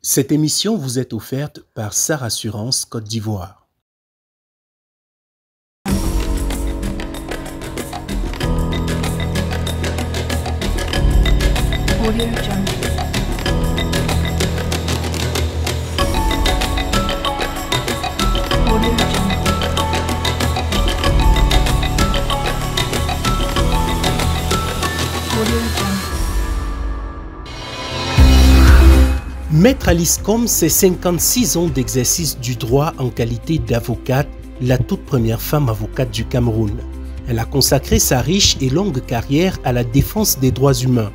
Cette émission vous est offerte par SAR Assurance Côte d'Ivoire. Audio Jungle. Audio Jungle. Audio Jungle. Maître Alice Combs, c'est 56 ans d'exercice du droit en qualité d'avocate, la toute première femme avocate du Cameroun. Elle a consacré sa riche et longue carrière à la défense des droits humains.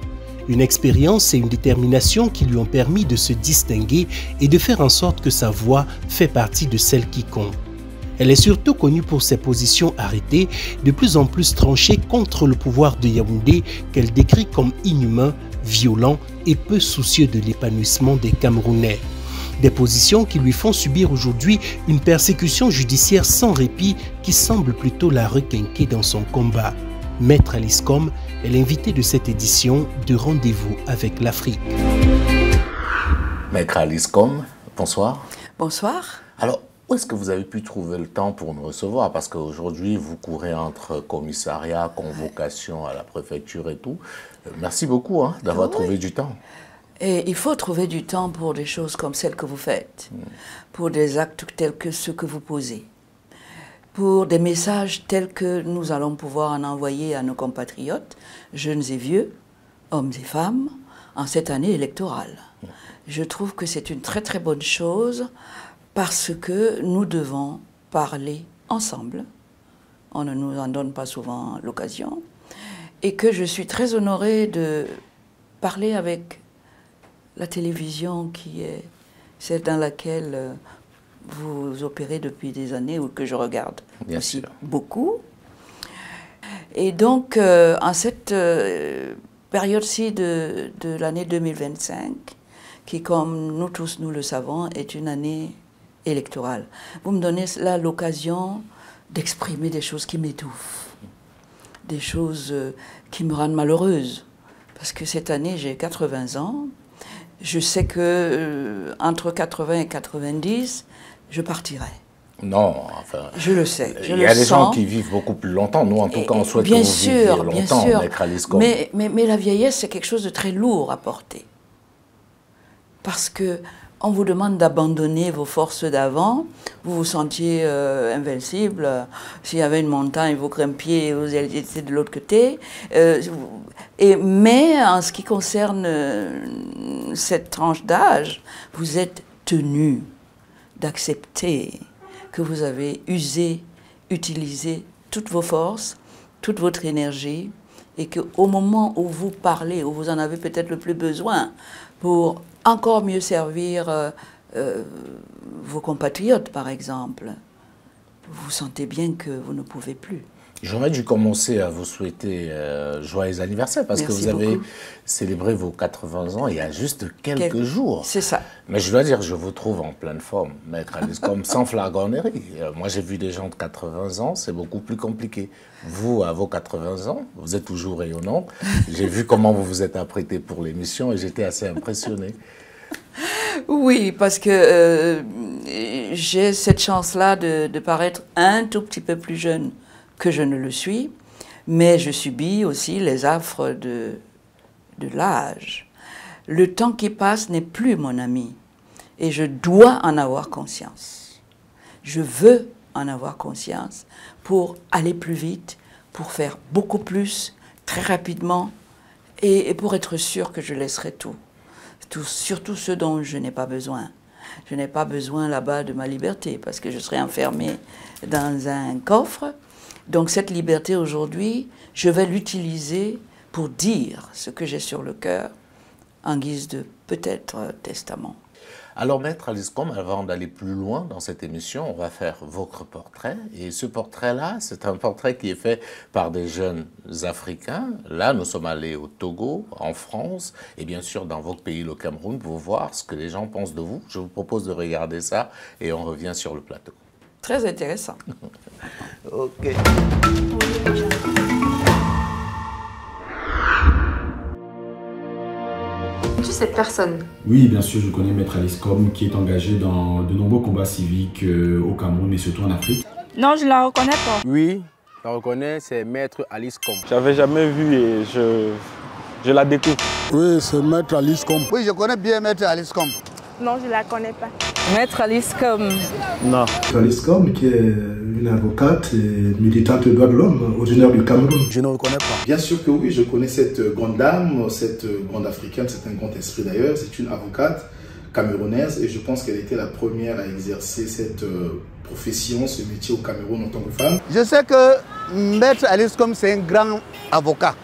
Une expérience et une détermination qui lui ont permis de se distinguer et de faire en sorte que sa voix fait partie de celles qui comptent. Elle est surtout connue pour ses positions arrêtées, de plus en plus tranchées contre le pouvoir de Yaoundé qu'elle décrit comme inhumain, violent et peu soucieux de l'épanouissement des Camerounais. Des positions qui lui font subir aujourd'hui une persécution judiciaire sans répit qui semble plutôt la requinquer dans son combat. Maître Alice Combs est l'invité de cette édition de Rendez-vous avec l'Afrique. Maître Alice Combs, bonsoir. Bonsoir. Alors, où est-ce que vous avez pu trouver le temps pour nous recevoir? Parce qu'aujourd'hui, vous courez entre commissariat, convocation à la préfecture et tout. Merci beaucoup d'avoir trouvé du temps. Et il faut trouver du temps pour des choses comme celles que vous faites, pour des actes tels que ceux que vous posez, pour des messages tels que nous allons pouvoir en envoyer à nos compatriotes, jeunes et vieux, hommes et femmes, en cette année électorale. Je trouve que c'est une très très bonne chose parce que nous devons parler ensemble. On ne nous en donne pas souvent l'occasion. Et que je suis très honorée de parler avec la télévision qui est celle dans laquelle vous opérez depuis des années ou que je regarde Bien aussi sûr. beaucoup. Et donc, en cette période-ci de l'année 2025, qui, comme nous tous nous le savons, est une année électorale, vous me donnez là l'occasion d'exprimer des choses qui m'étouffent, des choses qui me rendent malheureuse. Parce que cette année, j'ai 80 ans. Je sais que entre 80 et 90, je partirai. Non, enfin... Je le sais, je le sens. Il y a des gens qui vivent beaucoup plus longtemps. Nous, en tout cas, on souhaite que vous viviez longtemps, Maître Alice Combs. Mais la vieillesse, c'est quelque chose de très lourd à porter. Parce que on vous demande d'abandonner vos forces d'avant, vous vous sentiez invincible. S'il y avait une montagne, vous grimpiez, vous étiez de l'autre côté. Mais en ce qui concerne cette tranche d'âge, vous êtes tenu d'accepter que vous avez utilisé toutes vos forces, toute votre énergie, et qu'au moment où vous parlez, où vous en avez peut-être le plus besoin, pour encore mieux servir vos compatriotes, par exemple, vous sentez bien que vous ne pouvez plus. J'aurais dû commencer à vous souhaiter joyeux anniversaire parce Merci que vous avez beaucoup. célébré vos 80 ans il y a juste quelques jours. C'est ça. Mais je dois dire, je vous trouve en pleine forme, Maître Alice Combs, sans flagornerie. Moi, j'ai vu des gens de 80 ans, c'est beaucoup plus compliqué. Vous, à vos 80 ans, vous êtes toujours rayonnant. J'ai vu comment vous vous êtes apprêté pour l'émission et j'étais assez impressionné. Oui, parce que j'ai cette chance-là de paraître un tout petit peu plus jeune que je ne le suis, mais je subis aussi les affres de l'âge. Le temps qui passe n'est plus mon ami, et je dois en avoir conscience. Je veux en avoir conscience pour aller plus vite, pour faire beaucoup plus, très rapidement, et pour être sûr que je laisserai tout. Surtout ce dont je n'ai pas besoin. Je n'ai pas besoin là-bas de ma liberté, parce que je serai enfermée dans un coffre. Donc cette liberté aujourd'hui, je vais l'utiliser pour dire ce que j'ai sur le cœur, en guise de peut-être testament. Alors, Maître Alice Combs, avant d'aller plus loin dans cette émission, on va faire votre portrait. Et ce portrait-là, c'est un portrait qui est fait par des jeunes Africains. Là, nous sommes allés au Togo, en France, et bien sûr dans votre pays, le Cameroun, pour voir ce que les gens pensent de vous. Je vous propose de regarder ça et on revient sur le plateau. Très intéressant. Ok. Audio Jungle. Connais-tu cette personne? Oui, bien sûr, je connais Maître Alice Com, qui est engagée dans de nombreux combats civiques au Cameroun, mais surtout en Afrique. Non, je la reconnais pas. Oui, je la reconnais, c'est Maître Alice Com. J'avais jamais vu et je la découvre. Oui, c'est Maître Alice Com. Oui, je connais bien Maître Alice Com. Non, je la connais pas. Maître Alice Com. Non. Alice Com, qui est une avocate et militante des droits de l'homme, originaire du Cameroun. Je ne le connais pas. Bien sûr que oui, je connais cette grande dame, cette grande africaine, c'est un grand esprit d'ailleurs. C'est une avocate camerounaise et je pense qu'elle était la première à exercer cette profession, ce métier au Cameroun en tant que femme. Je sais que Maître Alice Com, c'est un grand avocat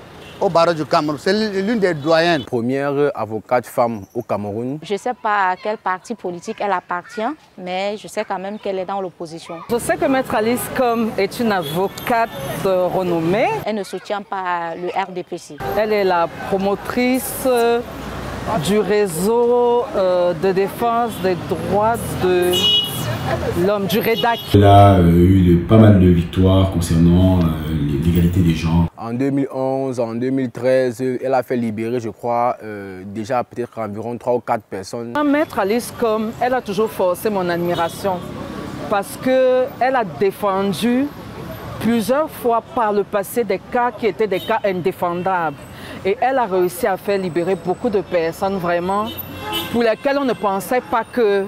au barreau du Cameroun. C'est l'une des doyennes. Première avocate femme au Cameroun. Je ne sais pas à quel parti politique elle appartient, mais je sais quand même qu'elle est dans l'opposition. Je sais que Maître Alice Com est une avocate renommée. Elle ne soutient pas le RDPC. Elle est la promotrice du réseau de défense des droits de l'homme, du REDAC. Elle a eu pas mal de victoires concernant l'égalité des genres. En 2011, en 2013, elle a fait libérer, je crois, déjà peut-être environ 3 ou 4 personnes. Maître Alice Com, elle a toujours forcé mon admiration parce qu'elle a défendu plusieurs fois par le passé des cas qui étaient des cas indéfendables. Et elle a réussi à faire libérer beaucoup de personnes vraiment pour lesquelles on ne pensait pas que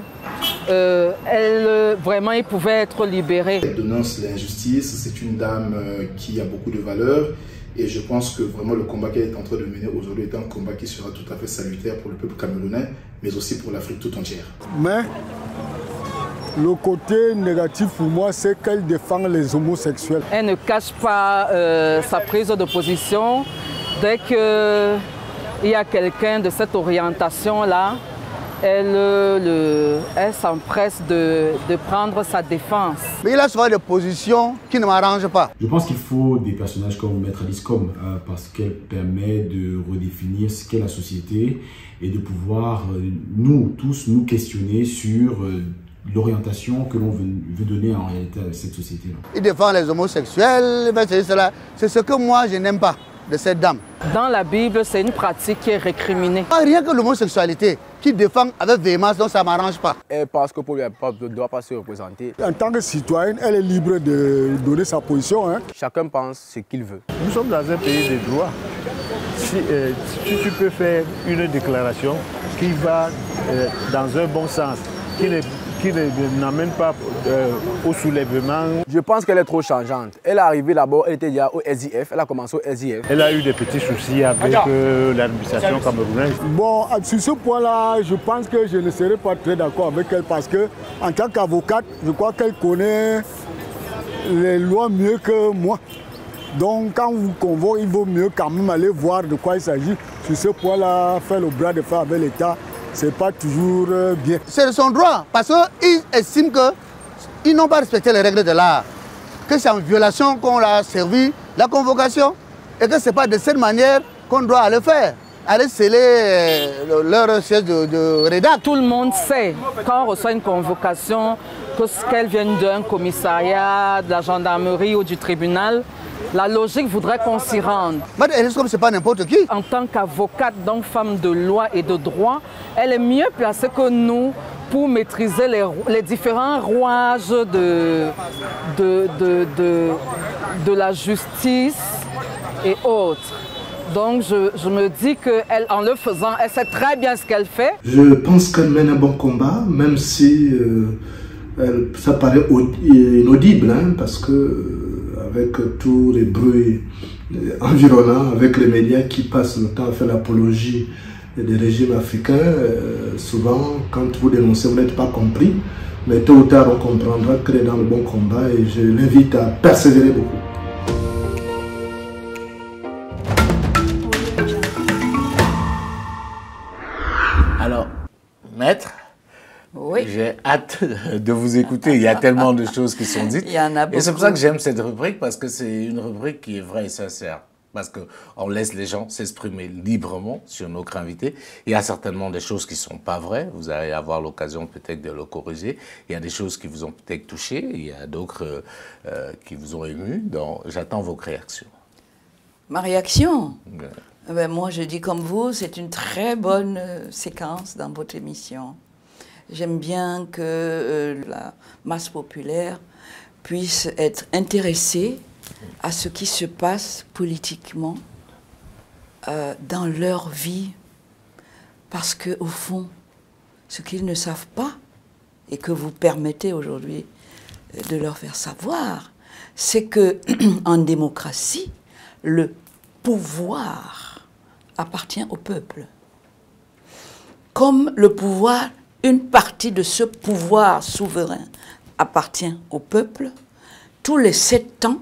vraiment ils pouvaient être libérés. Elle dénonce l'injustice, c'est une dame qui a beaucoup de valeurs et je pense que vraiment le combat qu'elle est en train de mener aujourd'hui est un combat qui sera tout à fait salutaire pour le peuple camerounais, mais aussi pour l'Afrique tout entière. Mais le côté négatif pour moi, c'est qu'elle défend les homosexuels. Elle ne cache pas sa prise de position. Dès qu'il y a quelqu'un de cette orientation-là, elle s'empresse de prendre sa défense. Mais il a souvent des positions qui ne m'arrangent pas. Je pense qu'il faut des personnages comme Maître Alice Com parce qu'elle permet de redéfinir ce qu'est la société et de pouvoir, nous tous, nous questionner sur l'orientation que l'on veut donner en réalité à cette société-là. Il défend les homosexuels, c'est ce que moi je n'aime pas de cette dame. Dans la Bible, c'est une pratique qui est récriminée. Rien que l'homosexualité qui défend avec véhémence, donc ça ne m'arrange pas. Elle pense que pour lui, elle ne doit pas se représenter. En tant que citoyenne, elle est libre de donner sa position. Hein. Chacun pense ce qu'il veut. Nous sommes dans un pays de droit. Si tu peux faire une déclaration qui va dans un bon sens, qui n'amène pas au soulèvement. Je pense qu'elle est trop changeante. Elle est arrivée d'abord, elle était déjà au SIF, elle a commencé au SIF. Elle a eu des petits soucis avec l'administration camerounaise. Bon, sur ce point-là, je pense que je ne serai pas très d'accord avec elle parce que en tant qu'avocate, je crois qu'elle connaît les lois mieux que moi. Donc quand vous convoquez, il vaut mieux quand même aller voir de quoi il s'agit. Sur ce point-là, faire le bras de fer avec l'État, c'est pas toujours bien. C'est son droit, parce qu'ils estiment qu'ils n'ont pas respecté les règles de l'art, que c'est en violation qu'on a servi la convocation, et que ce n'est pas de cette manière qu'on doit aller faire, aller sceller leur siège de rédac. Tout le monde sait, quand on reçoit une convocation, qu'elle vienne d'un commissariat, de la gendarmerie ou du tribunal, la logique voudrait qu'on s'y rende. Maître Alice Com, ce n'est pas n'importe qui. En tant qu'avocate, donc femme de loi et de droit, elle est mieux placée que nous pour maîtriser les différents rouages de la justice et autres. Donc je me dis qu'en le faisant, elle sait très bien ce qu'elle fait. Je pense qu'elle mène un bon combat, même si ça paraît inaudible, hein, parce que avec tous les bruits environnants, avec les médias qui passent le temps à faire l'apologie des régimes africains, souvent quand vous dénoncez, vous n'êtes pas compris, mais tôt ou tard on comprendra qu'elle est dans le bon combat et je l'invite à persévérer beaucoup. Alors, Maître, oui. J'ai hâte de vous écouter. Il y a tellement de choses qui sont dites. Il y en a beaucoup. Et c'est pour ça que j'aime cette rubrique, parce que c'est une rubrique qui est vraie et sincère. Parce qu'on laisse les gens s'exprimer librement sur notre invité. Il y a certainement des choses qui ne sont pas vraies. Vous allez avoir l'occasion peut-être de le corriger. Il y a des choses qui vous ont peut-être touché. Il y a d'autres qui vous ont ému. Donc, j'attends vos réactions. Ma réaction Ben, moi, je dis comme vous, c'est une très bonne séquence dans votre émission. J'aime bien que la masse populaire puisse être intéressée à ce qui se passe politiquement dans leur vie. Parce qu'au fond, ce qu'ils ne savent pas, et que vous permettez aujourd'hui de leur faire savoir, c'est qu'en démocratie, le pouvoir appartient au peuple. Comme le pouvoir, une partie de ce pouvoir souverain appartient au peuple, tous les 7 ans,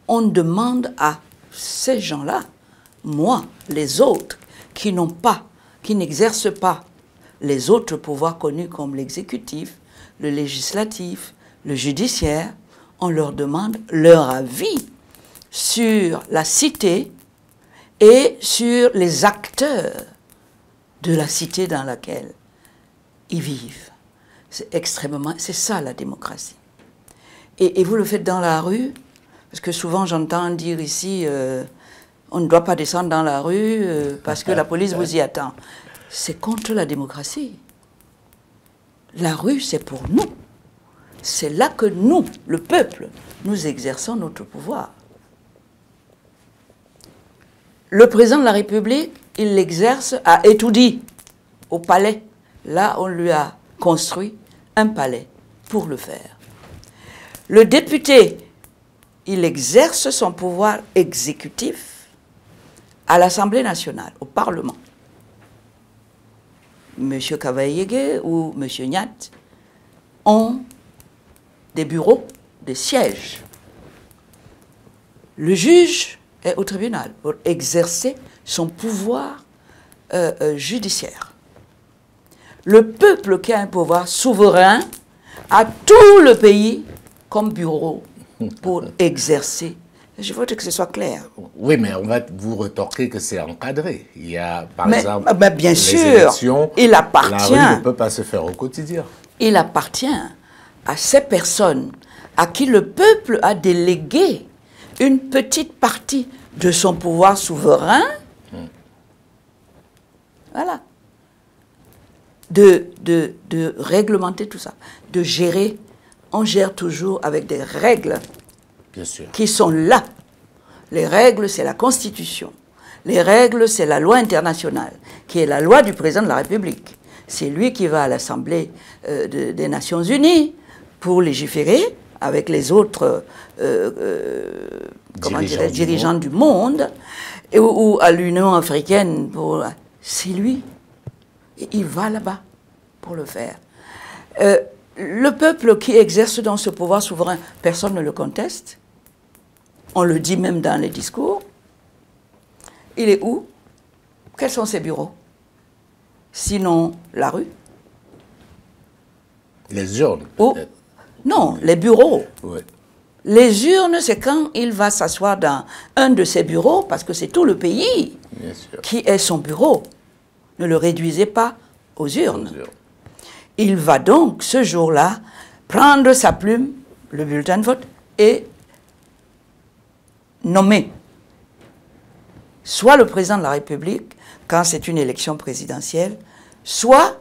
on demande à ces gens-là, moi, les autres, qui n'ont pas, qui n'exercent pas les autres pouvoirs connus comme l'exécutif, le législatif, le judiciaire, on leur demande leur avis sur la cité et sur les acteurs de la cité dans laquelle ils vivent. C'est extrêmement, c'est ça la démocratie. Et vous le faites dans la rue, parce que souvent j'entends dire ici, on ne doit pas descendre dans la rue parce que la police vous y attend. C'est contre la démocratie. La rue, c'est pour nous. C'est là que nous, le peuple, nous exerçons notre pouvoir. Le président de la République, il l'exerce à Etoudi, au palais. Là, on lui a construit un palais pour le faire. Le député, il exerce son pouvoir exécutif à l'Assemblée nationale, au Parlement. M. Kavayege ou M. Nyat ont des bureaux, des sièges. Le juge est au tribunal pour exercer son pouvoir judiciaire. Le peuple qui a un pouvoir souverain a tout le pays comme bureau pour exercer. Je voudrais que ce soit clair. Oui, mais on va vous retorquer que c'est encadré. Il y a, par exemple, bien les sûr, élections, il appartient, la rue ne peut pas se faire au quotidien. Il appartient à ces personnes à qui le peuple a délégué une petite partie de son pouvoir souverain, voilà, de réglementer tout ça, de gérer. On gère toujours avec des règles. Bien sûr. Qui sont là. Les règles, c'est la Constitution. Les règles, c'est la loi internationale, qui est la loi du président de la République. C'est lui qui va à l'Assemblée des Nations Unies pour légiférer avec les autres dirigeants du monde, ou à l'Union africaine. C'est lui. Et il va là-bas pour le faire. Le peuple qui exerce dans ce pouvoir souverain, personne ne le conteste. On le dit même dans les discours. Il est où? Quels sont ses bureaux? Sinon, la rue? Les urnes? Non, les bureaux. Oui. Les urnes, c'est quand il va s'asseoir dans un de ses bureaux, parce que c'est tout le pays qui est son bureau. Ne le réduisez pas aux urnes. Il va donc, ce jour-là, prendre sa plume, le bulletin de vote, et nommer soit le président de la République, quand c'est une élection présidentielle, soit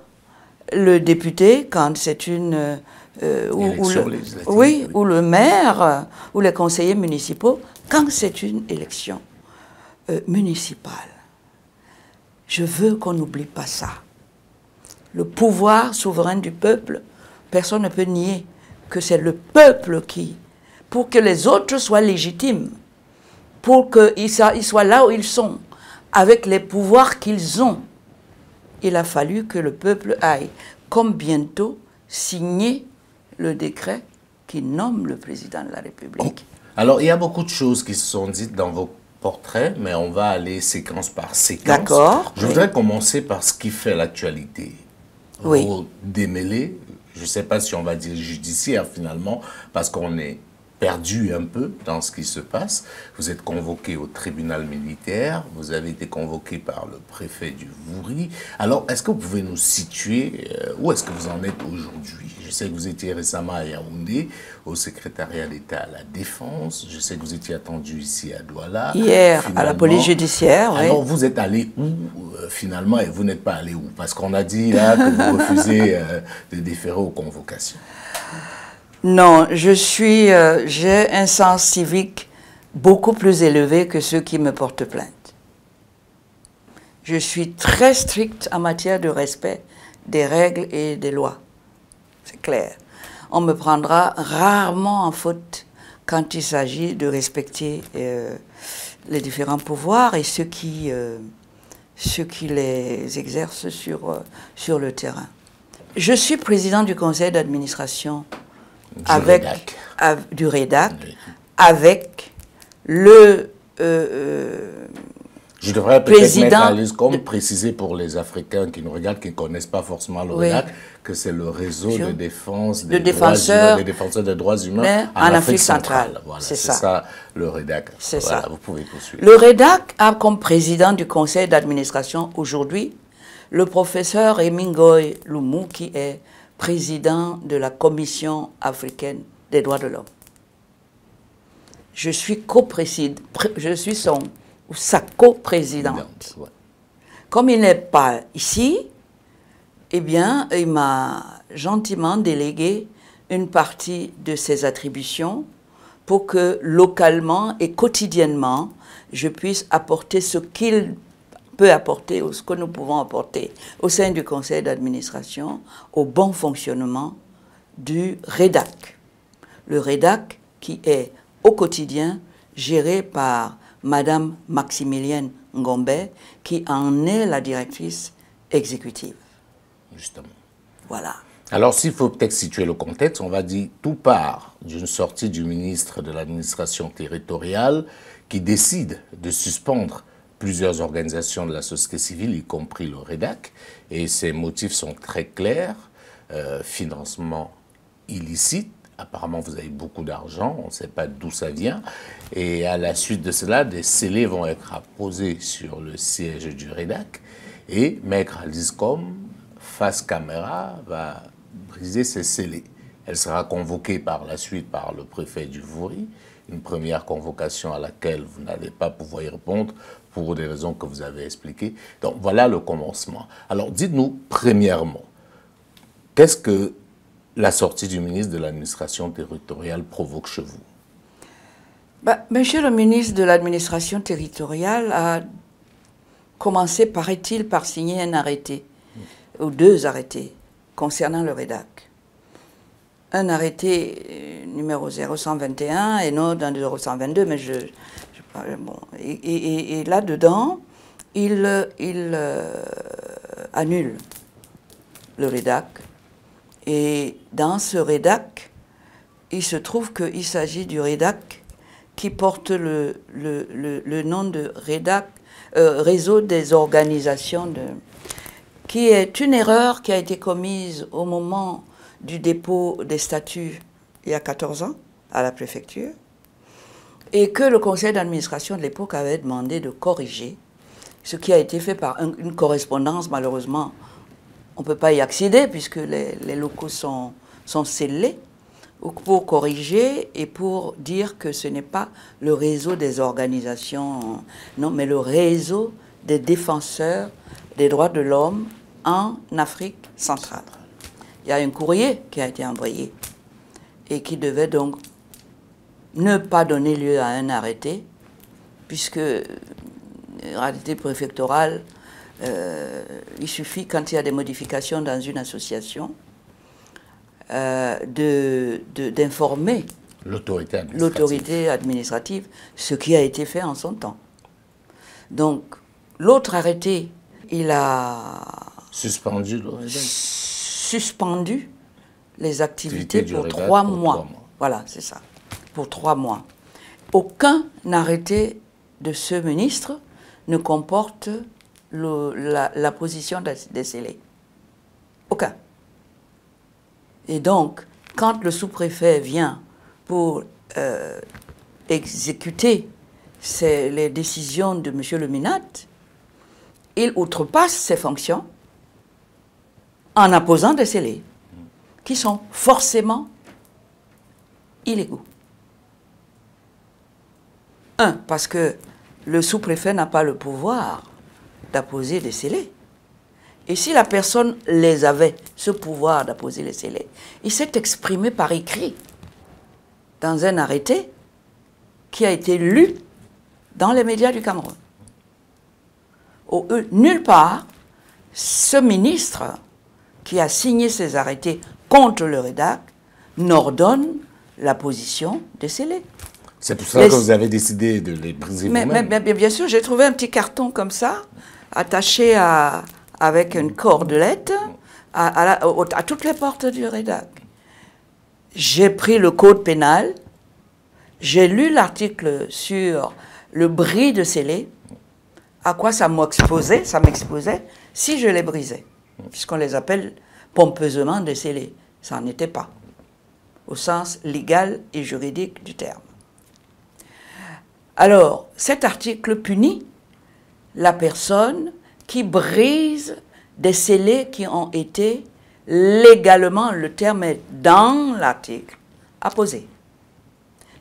le député, quand c'est une... ou le maire, ou les conseillers municipaux, quand c'est une élection municipale. Je veux qu'on n'oublie pas ça. Le pouvoir souverain du peuple, personne ne peut nier que c'est le peuple qui, pour que les autres soient légitimes, pour qu'ils soient là où ils sont, avec les pouvoirs qu'ils ont, il a fallu que le peuple aille, comme bientôt, signer le décret qui nomme le président de la République. Alors, il y a beaucoup de choses qui se sont dites dans vos portraits, mais on va aller séquence par séquence. D'accord. Je voudrais commencer par ce qui fait l'actualité. Oui. Vous démêlez, je ne sais pas si on va dire judiciaire finalement, parce qu'on est perdu un peu dans ce qui se passe. Vous êtes convoqué au tribunal militaire, vous avez été convoqué par le préfet du Vouri. Alors, est-ce que vous pouvez nous situer où est-ce que vous en êtes aujourd'hui? Je sais que vous étiez récemment à Yaoundé, au secrétariat d'État à la Défense. Je sais que vous étiez attendu ici à Douala. Hier, à la police judiciaire, oui. Alors, vous êtes allé où, finalement, et vous n'êtes pas allé où? Parce qu'on a dit, là, que vous refusez de déférer aux convocations. Non, j'ai un sens civique beaucoup plus élevé que ceux qui me portent plainte. Je suis très stricte en matière de respect des règles et des lois. C'est clair. On me prendra rarement en faute quand il s'agit de respecter les différents pouvoirs et ceux qui les exercent sur le terrain. Je suis président du conseil d'administration du REDAC, oui. Avec le je devrais peut-être mettre à l'aise, comme préciser pour les Africains qui nous regardent, qui ne connaissent pas forcément le REDAC, que c'est le réseau de défense des défenseurs des droits humains en Afrique centrale. Voilà, c'est ça le REDAC. C'est voilà, ça. Vous pouvez poursuivre. Le REDAC a comme président du conseil d'administration aujourd'hui le professeur Emingoy Loumou, qui est président de la Commission africaine des droits de l'homme. Je suis sa coprésidente. Ouais. Comme il n'est pas ici, eh bien, il m'a gentiment délégué une partie de ses attributions pour que localement et quotidiennement, je puisse apporter ce qu'il peut apporter, ou ce que nous pouvons apporter au sein du conseil d'administration, au bon fonctionnement du REDAC. Le REDAC qui est au quotidien géré par Madame Maximilienne Ngombe, qui en est la directrice exécutive. Justement. Voilà. Alors, s'il faut peut-être situer le contexte, on va dire tout part d'une sortie du ministre de l'administration territoriale qui décide de suspendre plusieurs organisations de la société civile, y compris le REDAC, et ses motifs sont très clairs, financement illicite. Apparemment, vous avez beaucoup d'argent, on ne sait pas d'où ça vient. Et à la suite de cela, des scellés vont être apposés sur le siège du REDAC. Et Maître Alizcom, face caméra, va briser ces scellés. Elle sera convoquée par la suite par le préfet du Vouri. Une première convocation à laquelle vous n'allez pas pouvoir y répondre pour des raisons que vous avez expliquées. Donc voilà le commencement. Alors dites-nous, premièrement, qu'est-ce que la sortie du ministre de l'administration territoriale provoque chez vous? Monsieur le ministre de l'administration territoriale a commencé, paraît-il, par signer un arrêté, ou deux arrêtés, concernant le REDAC. Un arrêté numéro 0121 et non d'un 0122, mais bon. Et là-dedans, il annule le REDAC. Et dans ce REDAC, il se trouve qu'il s'agit du REDAC qui porte le nom de REDAC, Réseau des organisations, qui est une erreur qui a été commise au moment du dépôt des statuts il y a 14 ans à la préfecture, et que le conseil d'administration de l'époque avait demandé de corriger, ce qui a été fait par une correspondance, malheureusement. On ne peut pas y accéder puisque les locaux sont scellés, pour corriger et pour dire que ce n'est pas le réseau des organisations, non, mais le réseau des défenseurs des droits de l'homme en Afrique centrale. Il y a un courrier qui a été envoyé et qui devait donc ne pas donner lieu à un arrêté, puisque arrêté préfectoral, il suffit, quand il y a des modifications dans une association, d'informer l'autorité administrative, ce qui a été fait en son temps. Donc, l'autre arrêté, il a suspendu les activités pour 3 mois. Voilà, c'est ça, pour 3 mois. Aucun arrêté de ce ministre ne comporte la position des scellés. Aucun. Et donc, quand le sous-préfet vient pour exécuter les décisions de M. le Minat, il outrepasse ses fonctions en apposant des scellés. qui sont forcément illégaux. Un, parce que le sous-préfet n'a pas le pouvoir d'apposer des scellés. Et si la personne les avait, ce pouvoir d'apposer les scellés, il s'est exprimé par écrit dans un arrêté qui a été lu dans les médias du Cameroun. Nulle part, ce ministre qui a signé ces arrêtés contre le REDAC n'ordonne la position des scellés. C'est pour ça que vous avez décidé de les briser vous-même. Mais bien sûr, j'ai trouvé un petit carton comme ça, attaché avec une cordelette à toutes les portes du REDAC. J'ai pris le code pénal, j'ai lu l'article sur le bris de scellés, à quoi ça m'exposait si je les brisais, puisqu'on les appelle pompeusement des scellés. Ça n'en était pas, au sens légal et juridique du terme. Alors, cet article punit la personne qui brise des scellés qui ont été légalement, le terme est dans l'article, apposés.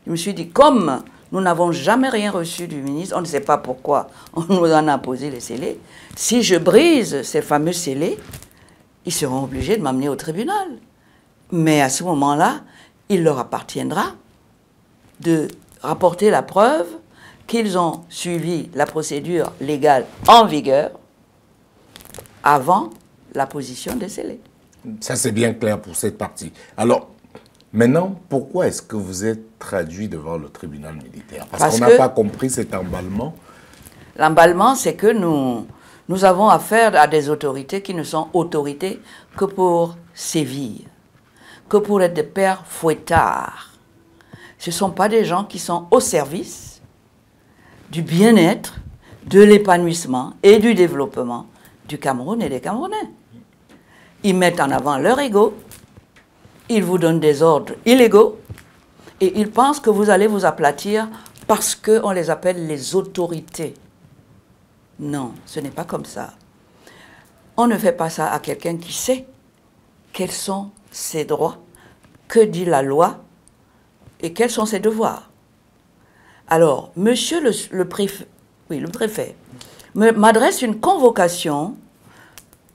Je me suis dit, comme nous n'avons jamais rien reçu du ministre, on ne sait pas pourquoi on nous en a posé les scellés, si je brise ces fameux scellés, ils seront obligés de m'amener au tribunal. Mais à ce moment-là, il leur appartiendra de rapporter la preuve qu'ils ont suivi la procédure légale en vigueur avant l'apposition des scellés. Ça, c'est bien clair pour cette partie. Alors, maintenant, pourquoi est-ce que vous êtes traduit devant le tribunal militaire? Parce qu'on n'a pas compris cet emballement. L'emballement, c'est que nous avons affaire à des autorités qui ne sont autorités que pour sévir, que pour être des pères fouettards. Ce ne sont pas des gens qui sont au service du bien-être, de l'épanouissement et du développement du Cameroun et des Camerounais. Ils mettent en avant leur ego, ils vous donnent des ordres illégaux et ils pensent que vous allez vous aplatir parce qu'on les appelle les autorités. Non, ce n'est pas comme ça. On ne fait pas ça à quelqu'un qui sait quels sont ses droits, que dit la loi et quels sont ses devoirs. Alors, monsieur le préfet m'adresse une convocation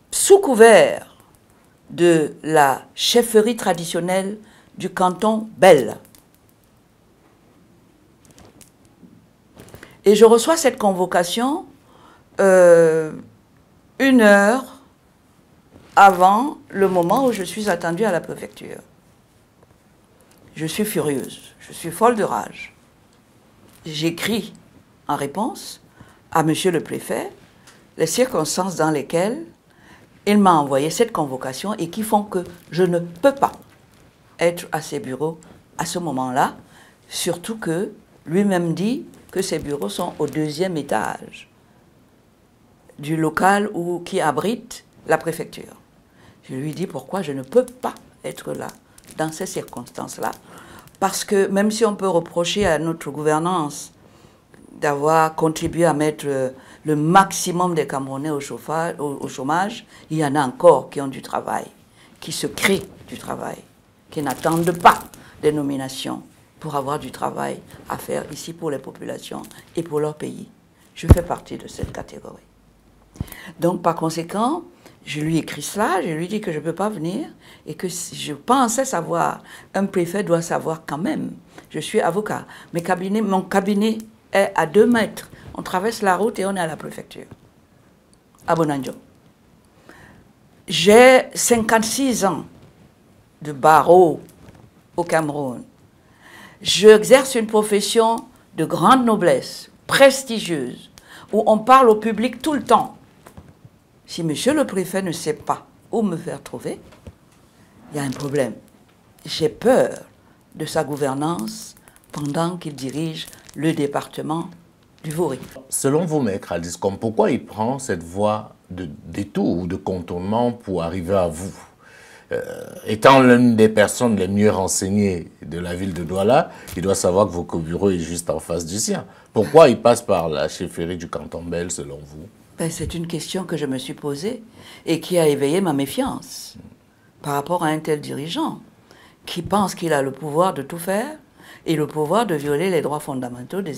sous couvert de la chefferie traditionnelle du canton Bel. Et je reçois cette convocation 1 heure avant le moment où je suis attendue à la préfecture. Je suis furieuse, je suis folle de rage. J'écris en réponse à monsieur le préfet les circonstances dans lesquelles il m'a envoyé cette convocation et qui font que je ne peux pas être à ses bureaux à ce moment-là, surtout que lui-même dit que ses bureaux sont au 2e étage du local qui abrite la préfecture. Je lui dis pourquoi je ne peux pas être là dans ces circonstances-là. Parce que même si on peut reprocher à notre gouvernance d'avoir contribué à mettre le maximum des Camerounais au chômage, il y en a encore qui ont du travail, qui se créent du travail, qui n'attendent pas des nominations pour avoir du travail à faire ici pour les populations et pour leur pays. Je fais partie de cette catégorie. Donc par conséquent, je lui écris cela, je lui dis que je ne peux pas venir et que je pensais savoir, un préfet doit savoir quand même. Je suis avocat, mon cabinet est à 2 mètres. On traverse la route et on est à la préfecture, à Bonanjo. J'ai 56 ans de barreau au Cameroun. J'exerce une profession de grande noblesse, prestigieuse, où on parle au public tout le temps. Si monsieur le préfet ne sait pas où me faire trouver, il y a un problème. J'ai peur de sa gouvernance pendant qu'il dirige le département du Vouri. Selon vous, Maître Aliscom, pourquoi il prend cette voie de détour ou de contournement pour arriver à vous? Étant l'une des personnes les mieux renseignées de la ville de Douala, il doit savoir que votre bureau est juste en face du sien. Pourquoi il passe par la chefferie du canton Bel, selon vous? Ben, c'est une question que je me suis posée et qui a éveillé ma méfiance. par rapport à un tel dirigeant qui pense qu'il a le pouvoir de tout faire et le pouvoir de violer les droits fondamentaux de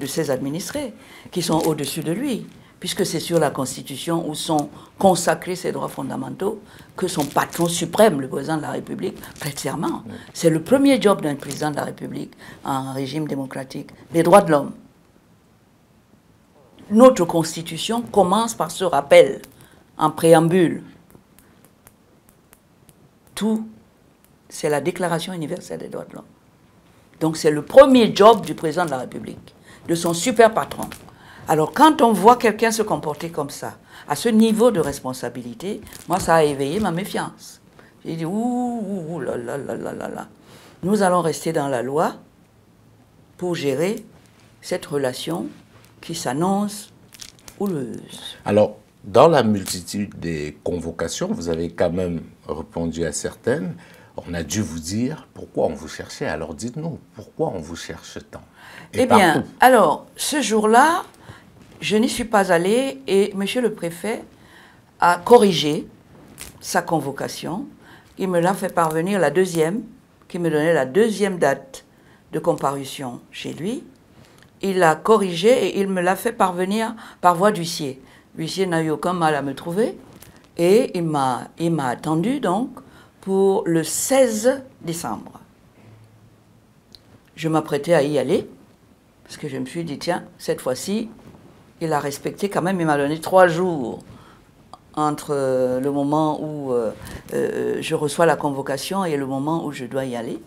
ses administrés, qui sont au-dessus de lui, puisque c'est sur la Constitution où sont consacrés ces droits fondamentaux que son patron suprême, le président de la République, prête serment. C'est le premier job d'un président de la République en régime démocratique, les droits de l'homme. Notre Constitution commence par ce rappel, en préambule. Tout, c'est la Déclaration universelle des droits de l'homme. Donc c'est le premier job du président de la République, de son super patron. Alors quand on voit quelqu'un se comporter comme ça, à ce niveau de responsabilité, moi ça a éveillé ma méfiance. J'ai dit ouh là là là là là là. Nous allons rester dans la loi pour gérer cette relation qui s'annonce houleuse. Alors, dans la multitude des convocations, vous avez quand même répondu à certaines. On a dû vous dire pourquoi on vous cherchait. Alors dites-nous, pourquoi on vous cherche tant? Eh bien, alors, ce jour-là, je n'y suis pas allée et monsieur le préfet a corrigé sa convocation. Il me l'a fait parvenir la deuxième, qui me donnait la deuxième date de comparution chez lui. Il l'a corrigé et il me l'a fait parvenir par voie d'huissier. L'huissier n'a eu aucun mal à me trouver et il m'a attendu donc pour le 16 décembre. Je m'apprêtais à y aller parce que je me suis dit, tiens, cette fois-ci, il a respecté quand même, il m'a donné 3 jours entre le moment où je reçois la convocation et le moment où je dois y aller.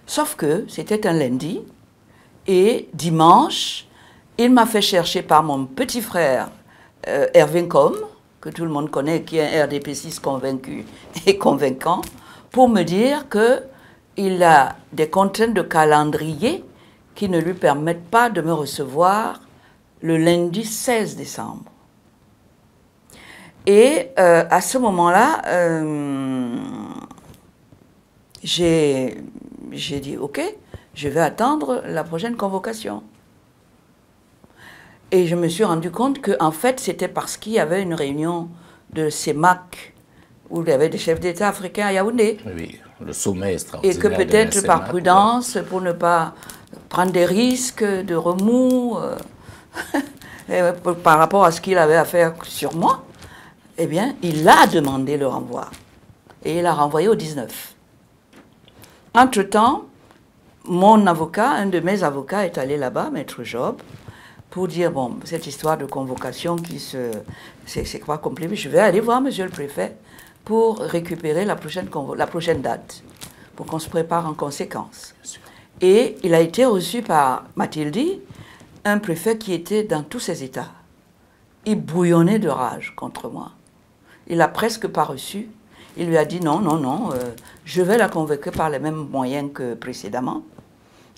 Sauf que c'était un lundi et dimanche, il m'a fait chercher par mon petit frère Erwin Com, que tout le monde connaît, qui est un RDPCiste convaincu et convaincant, pour me dire qu'il a des contraintes de calendrier qui ne lui permettent pas de me recevoir le lundi 16 décembre. Et à ce moment-là, j'ai dit, ok, je vais attendre la prochaine convocation. Et je me suis rendu compte qu'en fait, c'était parce qu'il y avait une réunion de CEMAC, où il y avait des chefs d'État africains à Yaoundé. Oui, le sommet extraordinaire. Et que peut-être par prudence, pour ne pas prendre des risques de remous, par rapport à ce qu'il avait à faire sur moi, eh bien, il a demandé le renvoi. Et il a renvoyé au 19. Entre-temps, mon avocat, un de mes avocats, est allé là-bas, Maître Job, pour dire, bon, cette histoire de convocation c'est quoi compliqué, je vais aller voir monsieur le préfet pour récupérer la prochaine date, pour qu'on se prépare en conséquence. Et il a été reçu par Mathilde, un préfet qui était dans tous ses états. Il bouillonnait de rage contre moi. Il n'a presque pas reçu. Il lui a dit non, non, non, je vais la convoquer par les mêmes moyens que précédemment.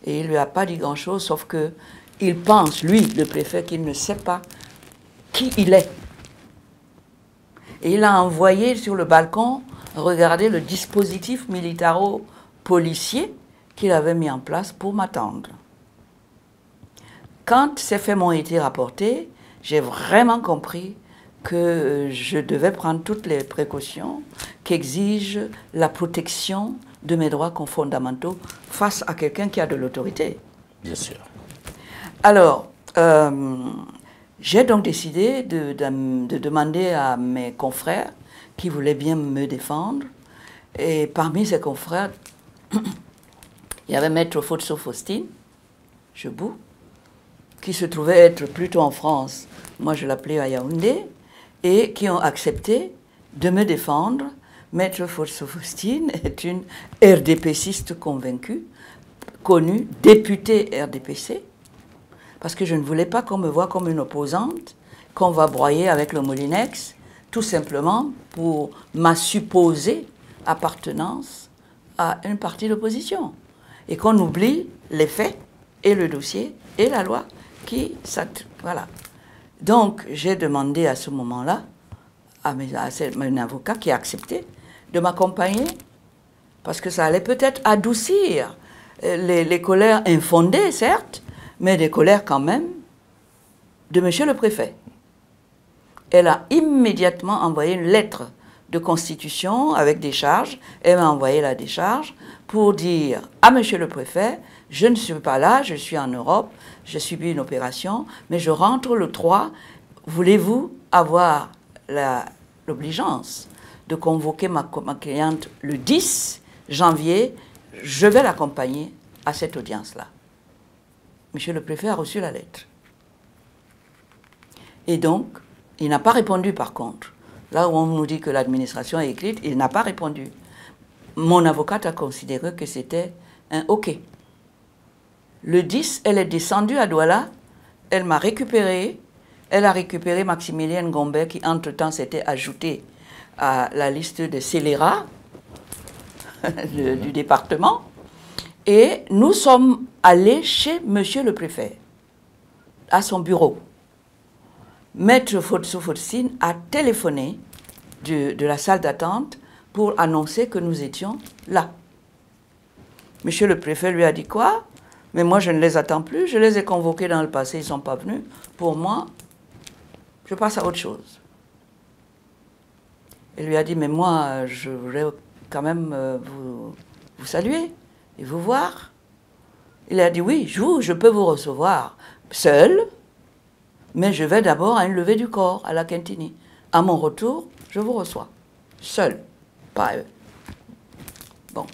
Et il ne lui a pas dit grand-chose, sauf que il pense, lui, le préfet, qu'il ne sait pas qui il est. Et il a envoyé sur le balcon regarder le dispositif militaro-policier qu'il avait mis en place pour m'attendre. Quand ces faits m'ont été rapportés, j'ai vraiment compris que je devais prendre toutes les précautions qu'exige la protection de mes droits fondamentaux face à quelqu'un qui a de l'autorité. Bien sûr. Alors, j'ai donc décidé de demander à mes confrères qui voulaient bien me défendre. Et parmi ces confrères, il y avait Maître Fotso Faustine, Jebou, qui se trouvait être plutôt en France, moi je l'appelais à Yaoundé, et qui ont accepté de me défendre. Maître Fotso Faustine est une RDPCiste convaincue, connue, députée RDPC, parce que je ne voulais pas qu'on me voie comme une opposante, qu'on va broyer avec le Moulinex, tout simplement pour ma supposée appartenance à une partie d'opposition. Et qu'on oublie les faits et le dossier et la loi voilà. Donc, j'ai demandé à ce moment-là à mon avocat qui a accepté de m'accompagner, parce que ça allait peut-être adoucir les colères infondées, certes, mais des colères quand même de monsieur le préfet. Elle a immédiatement envoyé une lettre de constitution avec des charges. Elle m'a envoyé la décharge pour dire à monsieur le préfet, je ne suis pas là, je suis en Europe, j'ai subi une opération, mais je rentre le 3. Voulez-vous avoir l'obligeance de convoquer ma cliente le 10 janvier? Je vais l'accompagner à cette audience-là. Monsieur le préfet a reçu la lettre. Et donc, il n'a pas répondu par contre. Là où on nous dit que l'administration est écrite, il n'a pas répondu. Mon avocate a considéré que c'était un OK. Le 10, elle est descendue à Douala, elle m'a récupéré, elle a récupéré Maximilienne Gombe qui entre-temps s'était ajouté à la liste des scélérats du département. Et nous sommes allés chez monsieur le préfet, à son bureau. Maître Fotsine a téléphoné de la salle d'attente pour annoncer que nous étions là. Monsieur le préfet lui a dit quoi? Mais moi je ne les attends plus, je les ai convoqués dans le passé, ils ne sont pas venus. Pour moi, je passe à autre chose. Il lui a dit, mais moi je voudrais quand même vous saluer et vous voir. Il a dit, oui, je peux vous recevoir seul, mais je vais d'abord à une levée du corps à la Quintini. À mon retour, je vous reçois. Seul, pas eux. Bon,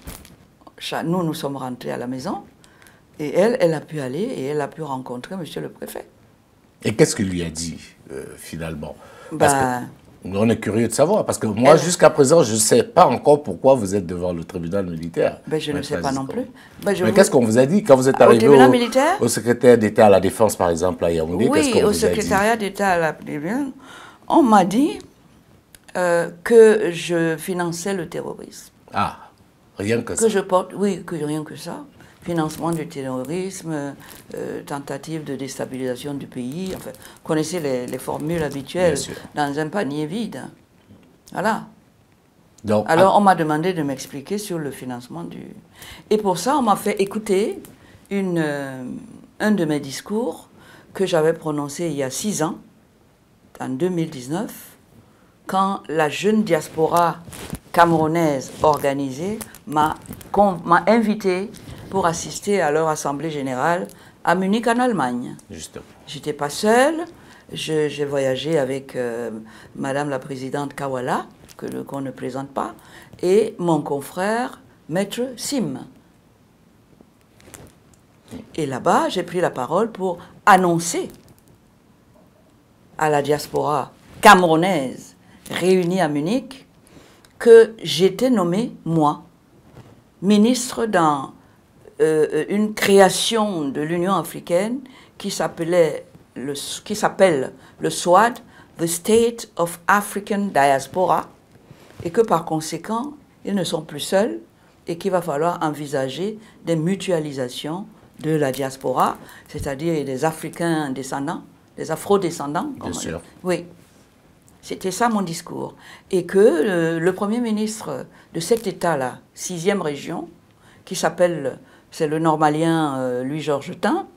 nous sommes rentrés à la maison, et elle a pu aller, et elle a pu rencontrer monsieur le préfet. Et qu'est-ce qu'il lui a dit, finalement? Parce que on est curieux de savoir, parce que moi, jusqu'à présent, je ne sais pas encore pourquoi vous êtes devant le tribunal militaire. Ben, je ne sais pas non plus. Mais qu'est-ce qu'on vous a dit quand vous êtes arrivé au secrétaire d'État à la Défense, par exemple, à Yaoundé? Oui, au secrétariat d'État à la Défense, on m'a dit que je finançais le terrorisme. Ah, rien que ça. Oui, que rien que ça. Financement du terrorisme, tentative de déstabilisation du pays. Enfin, vous connaissez les formules habituelles dans un panier vide. Voilà. Donc, alors, on m'a demandé de m'expliquer sur le financement du... Et pour ça, on m'a fait écouter un de mes discours que j'avais prononcé il y a 6 ans, en 2019, quand la jeune diaspora camerounaise organisée m'a invité pour assister à leur assemblée générale à Munich en Allemagne. Justement. J'étais pas seule, j'ai voyagé avec Madame la Présidente Kawala, qu'on ne présente pas, et mon confrère, Maître Sim. Et là-bas, j'ai pris la parole pour annoncer à la diaspora camerounaise réunie à Munich que j'étais nommée, moi, ministre dans une création de l'Union africaine qui s'appelle le SWAD, The State of African Diaspora, et que par conséquent, ils ne sont plus seuls et qu'il va falloir envisager des mutualisations de la diaspora, c'est-à-dire des Africains descendants, des Afro-descendants. Bien sûr. Oui, c'était ça mon discours. Et que le Premier ministre de cet État-là, 6e région, qui s'appelle... C'est le normalien Louis-Georges Tin,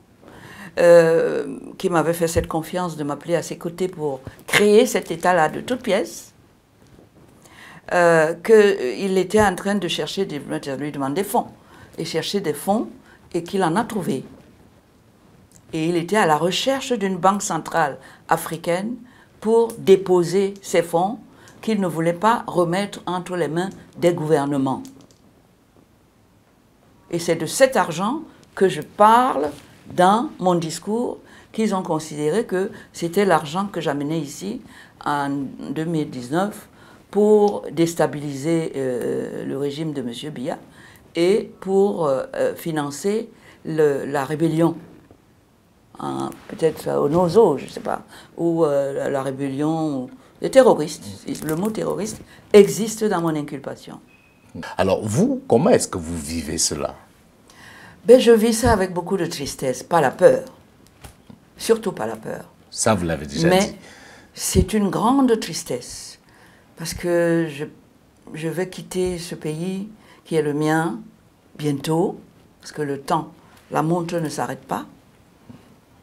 qui m'avait fait cette confiance de m'appeler à ses côtés pour créer cet État-là de toutes pièces, qu'il était en train de chercher, de lui demander des fonds, et chercher des fonds, et qu'il en a trouvé. Et il était à la recherche d'une banque centrale africaine pour déposer ces fonds qu'il ne voulait pas remettre entre les mains des gouvernements. Et c'est de cet argent que je parle dans mon discours, qu'ils ont considéré que c'était l'argent que j'amenais ici en 2019 pour déstabiliser le régime de M. Biya et pour financer la rébellion, peut-être au Nozo, je ne sais pas, ou la rébellion des terroristes. Le mot terroriste existe dans mon inculpation. Alors vous, comment est-ce que vous vivez cela? Ben, je vis ça avec beaucoup de tristesse, pas la peur. Surtout pas la peur. Ça, vous l'avez déjà dit. Mais c'est une grande tristesse, parce que je vais quitter ce pays qui est le mien bientôt, parce que le temps, la montre ne s'arrête pas.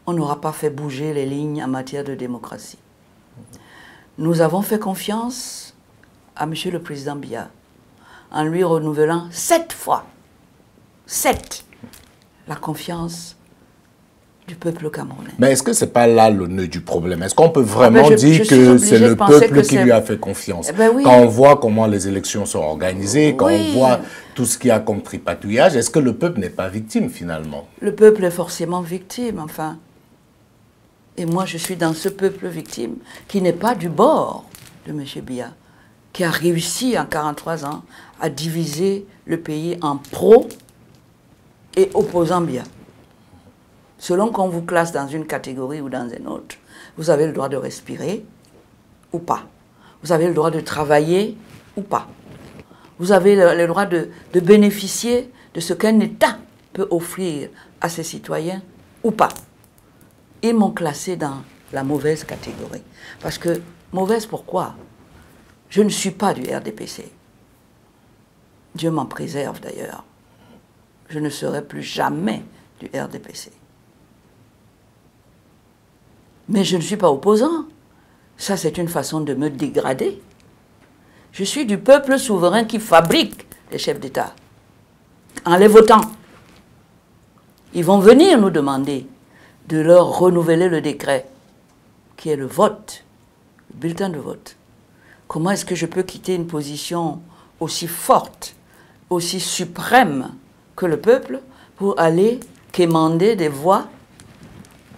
On n'aura pas fait bouger les lignes en matière de démocratie. Nous avons fait confiance à M. le Président Biya, en lui renouvelant 7 fois, 7, la confiance du peuple camerounais. Mais est-ce que ce n'est pas là le nœud du problème? Est-ce qu'on peut vraiment dire que c'est le peuple qui lui a fait confiance? Oui. Quand on voit comment les élections sont organisées, quand on voit tout ce qu'il y a comme tripatouillage, est-ce que le peuple n'est pas victime finalement? Le peuple est forcément victime, enfin. Et moi, je suis dans ce peuple victime qui n'est pas du bord de M. Biya, qui a réussi en 43 ans à diviser le pays en pro et opposants Biya. Selon qu'on vous classe dans une catégorie ou dans une autre, vous avez le droit de respirer ou pas. Vous avez le droit de travailler ou pas. Vous avez le droit de bénéficier de ce qu'un État peut offrir à ses citoyens ou pas. Ils m'ont classé dans la mauvaise catégorie. Parce que, mauvaise pourquoi? Je ne suis pas du RDPC. Dieu m'en préserve d'ailleurs. Je ne serai plus jamais du RDPC. Mais je ne suis pas opposant. Ça, c'est une façon de me dégrader. Je suis du peuple souverain qui fabrique les chefs d'État. En les votant. Ils vont venir nous demander de leur renouveler le décret, qui est le vote, le bulletin de vote. Comment est-ce que je peux quitter une position aussi forte, aussi suprême que le peuple, pour aller quémander des voix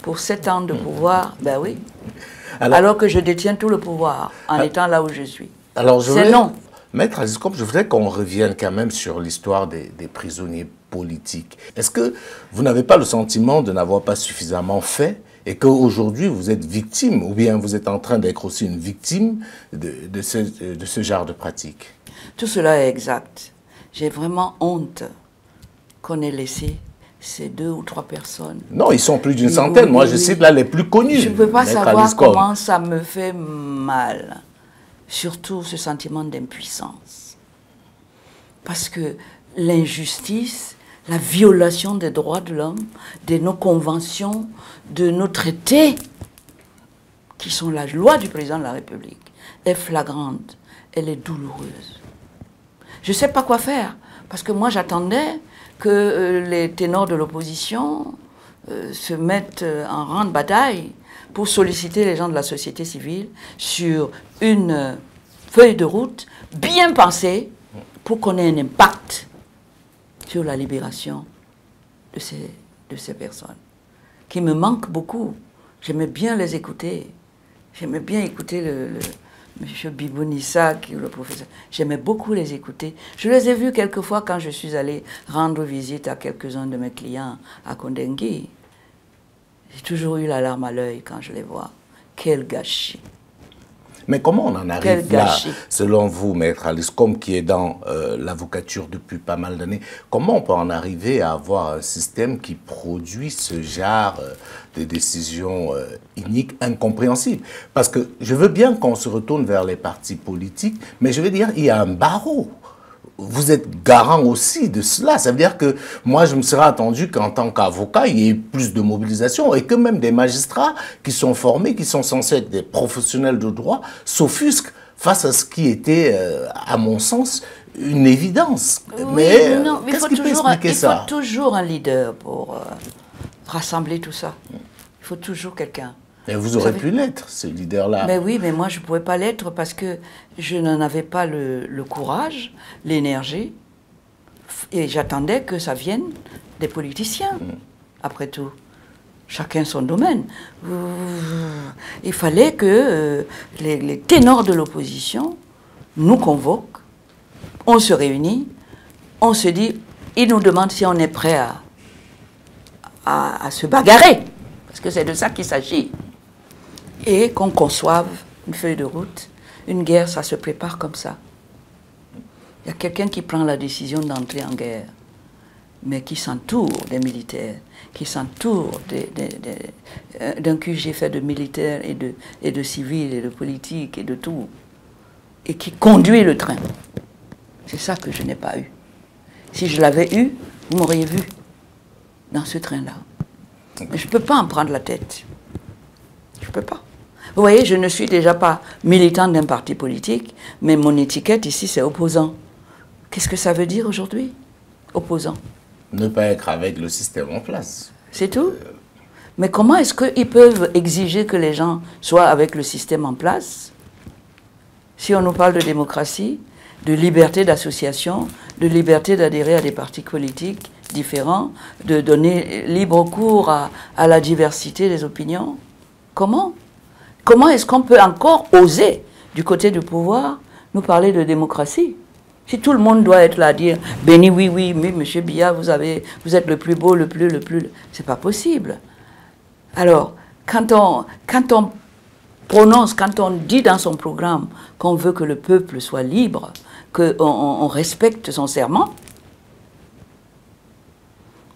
pour 7 ans de pouvoir? Ben oui. Alors que je détiens tout le pouvoir, en étant là où je suis. Alors c'est non. Maître Aziz Kom, je voudrais qu'on revienne quand même sur l'histoire des prisonniers politiques. Est-ce que vous n'avez pas le sentiment de n'avoir pas suffisamment fait et qu'aujourd'hui vous êtes victime, ou bien vous êtes en train d'être aussi une victime de ce genre de pratique? Tout cela est exact. J'ai vraiment honte qu'on ait laissé ces 2 ou 3 personnes. Non, ils sont plus d'une centaine. Moi, je cite là les plus connus. Je ne peux pas savoir comment ça me fait mal. Surtout ce sentiment d'impuissance. Parce que l'injustice, la violation des droits de l'homme, de nos conventions, de nos traités, qui sont la loi du président de la République, est flagrante, elle est douloureuse. Je ne sais pas quoi faire, parce que moi j'attendais que les ténors de l'opposition se mettent en rang de bataille pour solliciter les gens de la société civile sur une feuille de route bien pensée pour qu'on ait un impact sur la libération de ces personnes, qui me manquent beaucoup. J'aimais bien les écouter. J'aimais bien écouter M. Bibounissa, qui est le professeur. J'aimais beaucoup les écouter. Je les ai vus quelquefois quand je suis allé rendre visite à quelques-uns de mes clients à Kondengui. J'ai toujours eu la larme à l'œil quand je les vois. Quel gâchis! Mais comment on en arrive là, selon vous, Maître Aziz Kom, qui est dans l'avocature depuis pas mal d'années, comment on peut en arriver à avoir un système qui produit ce genre de décisions iniques, incompréhensibles? Parce que je veux bien qu'on se retourne vers les partis politiques, mais je veux dire, il y a un barreau. Vous êtes garant aussi de cela. Ça veut dire que moi, je me serais attendu qu'en tant qu'avocat, il y ait plus de mobilisation et que même des magistrats qui sont formés, qui sont censés être des professionnels de droit, s'offusquent face à ce qui était, à mon sens, une évidence. Oui, mais non, qu'est-ce qui peut expliquer ça? Il faut toujours un leader pour rassembler tout ça. Il faut toujours quelqu'un. Et vous aurez pu l'être, ce leader-là. Mais oui, mais moi, je ne pouvais pas l'être parce que je n'en avais pas le courage, l'énergie. Et j'attendais que ça vienne des politiciens, après tout. Chacun son domaine. Il fallait que les ténors de l'opposition nous convoquent, on se réunit, on se dit, ils nous demandent si on est prêt à se bagarrer. Parce que c'est de ça qu'il s'agit. Et qu'on conçoive une feuille de route. Une guerre, ça se prépare comme ça. Il y a quelqu'un qui prend la décision d'entrer en guerre, mais qui s'entoure des militaires, qui s'entoure d'un QG fait de militaires et de civils et de politiques et de tout, et qui conduit le train. C'est ça que je n'ai pas eu. Si je l'avais eu, vous m'auriez vu dans ce train-là. Mais je ne peux pas en prendre la tête. Je ne peux pas. Vous voyez, je ne suis déjà pas militante d'un parti politique, mais mon étiquette ici, c'est opposant. Qu'est-ce que ça veut dire aujourd'hui? Opposant. Ne pas être avec le système en place. C'est tout? Mais comment est-ce qu'ils peuvent exiger que les gens soient avec le système en place si on nous parle de démocratie, de liberté d'association, de liberté d'adhérer à des partis politiques différents, de donner libre cours à la diversité des opinions? Comment? Comment est-ce qu'on peut encore oser, du côté du pouvoir, nous parler de démocratie? Si tout le monde doit être là à dire « Béni, oui, oui, mais monsieur Biya, vous êtes le plus beau, le plus... » C'est pas possible. Alors, quand on prononce, quand on dit dans son programme qu'on veut que le peuple soit libre, qu'on respecte son serment,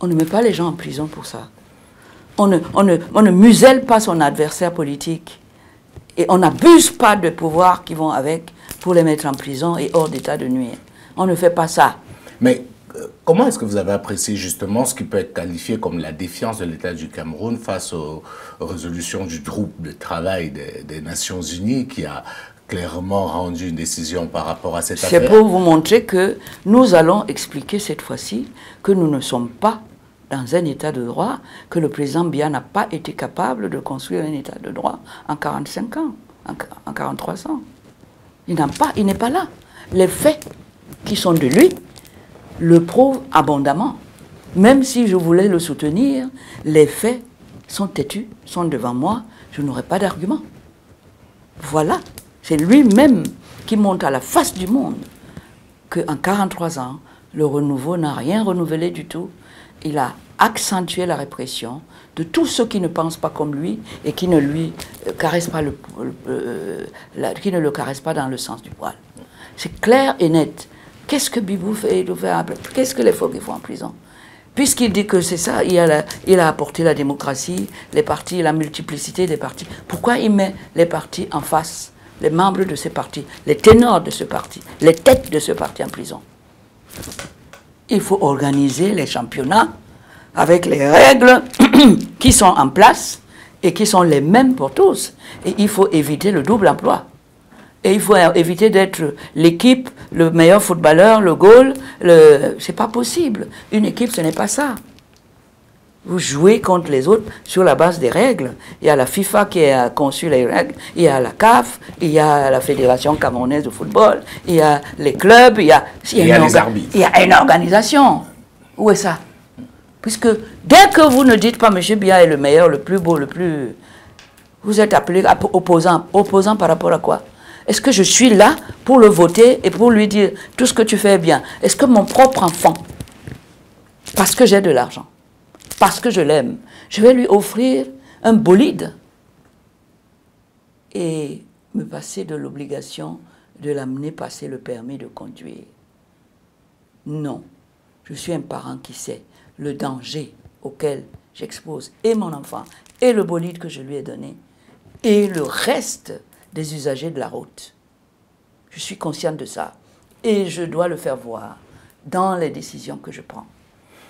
on ne met pas les gens en prison pour ça. On ne muselle pas son adversaire politique. Et on n'abuse pas de pouvoirs qui vont avec pour les mettre en prison et hors d'état de nuire. On ne fait pas ça. Mais comment est-ce que vous avez apprécié justement ce qui peut être qualifié comme la défiance de l'État du Cameroun face aux résolutions du groupe de travail des Nations Unies qui a clairement rendu une décision par rapport à cette affaire? C'est pour vous montrer que nous allons expliquer cette fois-ci que nous ne sommes pas dans un état de droit, que le président Biya n'a pas été capable de construire un état de droit en 45 ans, en 43 ans. Il n'est pas là. Les faits qui sont de lui le prouvent abondamment. Même si je voulais le soutenir, les faits sont têtus, sont devant moi, je n'aurai pas d'argument. Voilà, c'est lui-même qui montre à la face du monde qu'en 43 ans, le renouveau n'a rien renouvelé du tout. Il a accentué la répression de tous ceux qui ne pensent pas comme lui et qui ne lui caressent pas qui ne le caressent pas dans le sens du poil. C'est clair et net. Qu'est-ce que Bibou fait? Qu'est-ce que les Fogg font en prison? Puisqu'il dit que c'est ça, il a apporté la démocratie, les partis, la multiplicité des partis. Pourquoi il met les partis en face, les membres de ce parti, les ténors de ce parti, les têtes de ce parti en prison? Il faut organiser les championnats avec les règles qui sont en place et qui sont les mêmes pour tous. Et il faut éviter le double emploi. Et il faut éviter d'être l'équipe, le meilleur footballeur, le goal. C'est pas possible. Une équipe, ce n'est pas ça. Vous jouez contre les autres sur la base des règles. Il y a la FIFA qui a conçu les règles, il y a la CAF, il y a la Fédération camerounaise de football, il y a les clubs, il y a les arbitres. Il y a une organisation. Où est ça? Puisque dès que vous ne dites pas M. Biya est le meilleur, le plus beau, le plus... Vous êtes appelé opposant. Opposant par rapport à quoi? Est-ce que je suis là pour le voter et pour lui dire tout ce que tu fais est bien? Est-ce que mon propre enfant, parce que j'ai de l'argent, parce que je l'aime, je vais lui offrir un bolide et me passer de l'obligation de l'amener passer le permis de conduire? Non. Je suis un parent qui sait le danger auquel j'expose et mon enfant, et le bolide que je lui ai donné, et le reste des usagers de la route. Je suis consciente de ça. Et je dois le faire voir dans les décisions que je prends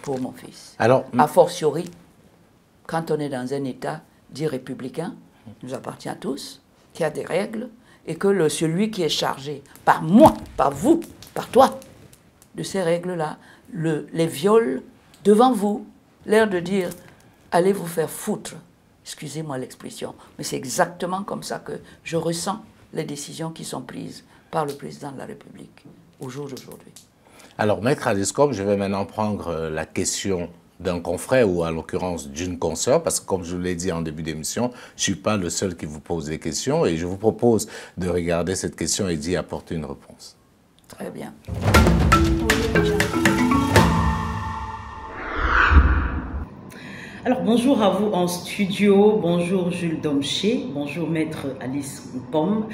pour mon fils. Alors, a fortiori, quand on est dans un État dit républicain, nous appartient à tous, qui a des règles, et que celui qui est chargé par moi, par vous, par toi, de ces règles-là, les viole devant vous, l'air de dire « allez vous faire foutre ». Excusez-moi l'expression, mais c'est exactement comme ça que je ressens les décisions qui sont prises par le président de la République au jour d'aujourd'hui. Alors, Maître Alice Combes, je vais maintenant prendre la question d'un confrère ou en l'occurrence d'une consoeur, parce que comme je vous l'ai dit en début d'émission, je ne suis pas le seul qui vous pose des questions et je vous propose de regarder cette question et d'y apporter une réponse. Très bien. Alors, bonjour à vous en studio, bonjour Jules Domché, bonjour Maître Alice Combes.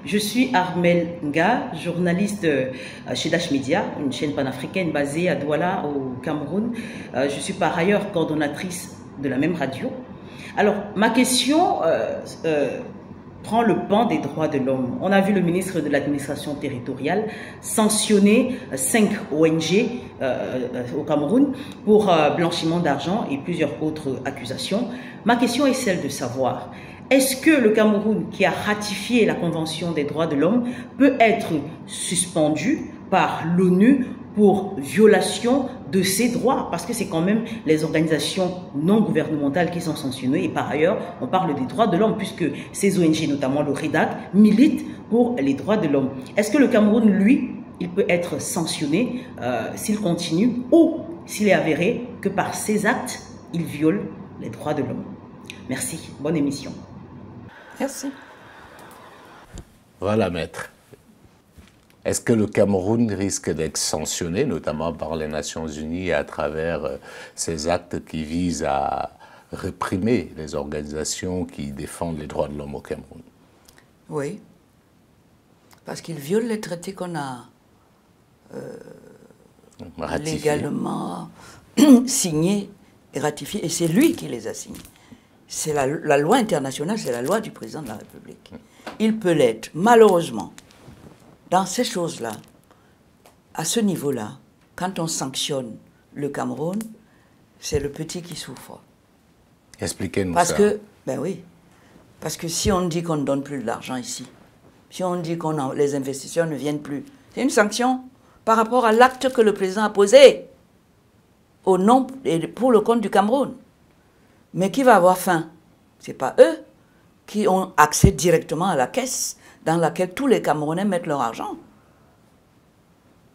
Je suis Armel Nga, journaliste chez Dash Media, une chaîne panafricaine basée à Douala, au Cameroun. Je suis par ailleurs coordonnatrice de la même radio. Alors, ma question prend le pan des droits de l'homme. On a vu le ministre de l'administration territoriale sanctionner 5 ONG au Cameroun pour blanchiment d'argent et plusieurs autres accusations. Ma question est celle de savoir, est-ce que le Cameroun, qui a ratifié la Convention des droits de l'homme, peut être suspendu par l'ONU pour violation de ses droits? Parce que c'est quand même les organisations non gouvernementales qui sont sanctionnées. Et par ailleurs, on parle des droits de l'homme, puisque ces ONG, notamment le REDAC, militent pour les droits de l'homme. Est-ce que le Cameroun, lui, il peut être sanctionné s'il continue ou s'il est avéré que par ses actes, il viole les droits de l'homme? Merci. Bonne émission. Merci. Voilà, maître. Est-ce que le Cameroun risque d'être sanctionné, notamment par les Nations Unies, à travers ces actes qui visent à réprimer les organisations qui défendent les droits de l'homme au Cameroun? Oui. Parce qu'il viole les traités qu'on a légalement signés et ratifiés. Et c'est lui qui les a signés. C'est la loi internationale, c'est la loi du président de la République. Il peut l'être, malheureusement. Dans ces choses-là, à ce niveau-là, quand on sanctionne le Cameroun, c'est le petit qui souffre. Expliquez-nous ça. Parce que, ben oui, parce que si on dit qu'on ne donne plus de l'argent ici, si on dit que les investisseurs ne viennent plus, c'est une sanction par rapport à l'acte que le président a posé au nom et pour le compte du Cameroun. Mais qui va avoir faim? Ce n'est pas eux qui ont accès directement à la caisse dans laquelle tous les Camerounais mettent leur argent.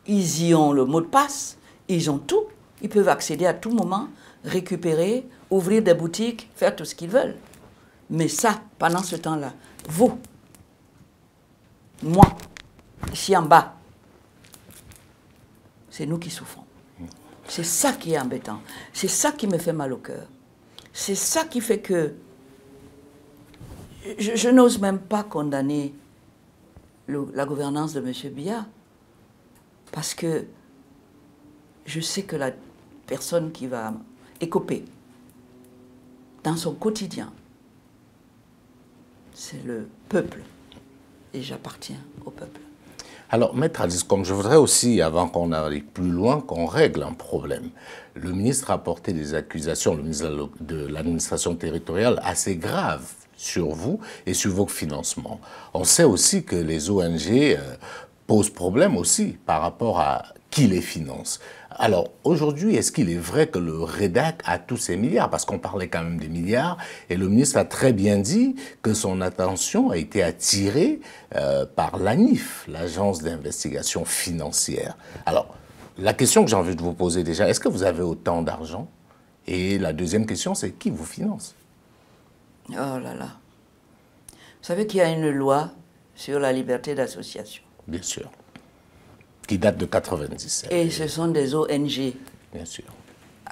Ils y ont le mot de passe, ils ont tout. Ils peuvent accéder à tout moment, récupérer, ouvrir des boutiques, faire tout ce qu'ils veulent. Mais ça, pendant ce temps-là, vous, moi, ici en bas, c'est nous qui souffrons. C'est ça qui est embêtant. C'est ça qui me fait mal au cœur. C'est ça qui fait que je n'ose même pas condamner la gouvernance de M. Biya, parce que je sais que la personne qui va écoper dans son quotidien, c'est le peuple, et j'appartiens au peuple. Alors, Maître Alice Combes, je voudrais aussi, avant qu'on aille plus loin, qu'on règle un problème. Le ministre a porté des accusations, le ministre de l'administration territoriale, assez graves sur vous et sur vos financements. On sait aussi que les ONG posent problème aussi par rapport à qui les finance. Alors, aujourd'hui, est-ce qu'il est vrai que le REDAC a tous ces milliards? Parce qu'on parlait quand même des milliards, et le ministre a très bien dit que son attention a été attirée par l'ANIF, l'Agence d'investigation financière. Alors, la question que j'ai envie de vous poser déjà, est-ce que vous avez autant d'argent? Et la deuxième question, c'est qui vous finance? Oh là là. Vous savez qu'il y a une loi sur la liberté d'association. Bien sûr. Qui date de 97. Et ce sont des ONG. Bien sûr.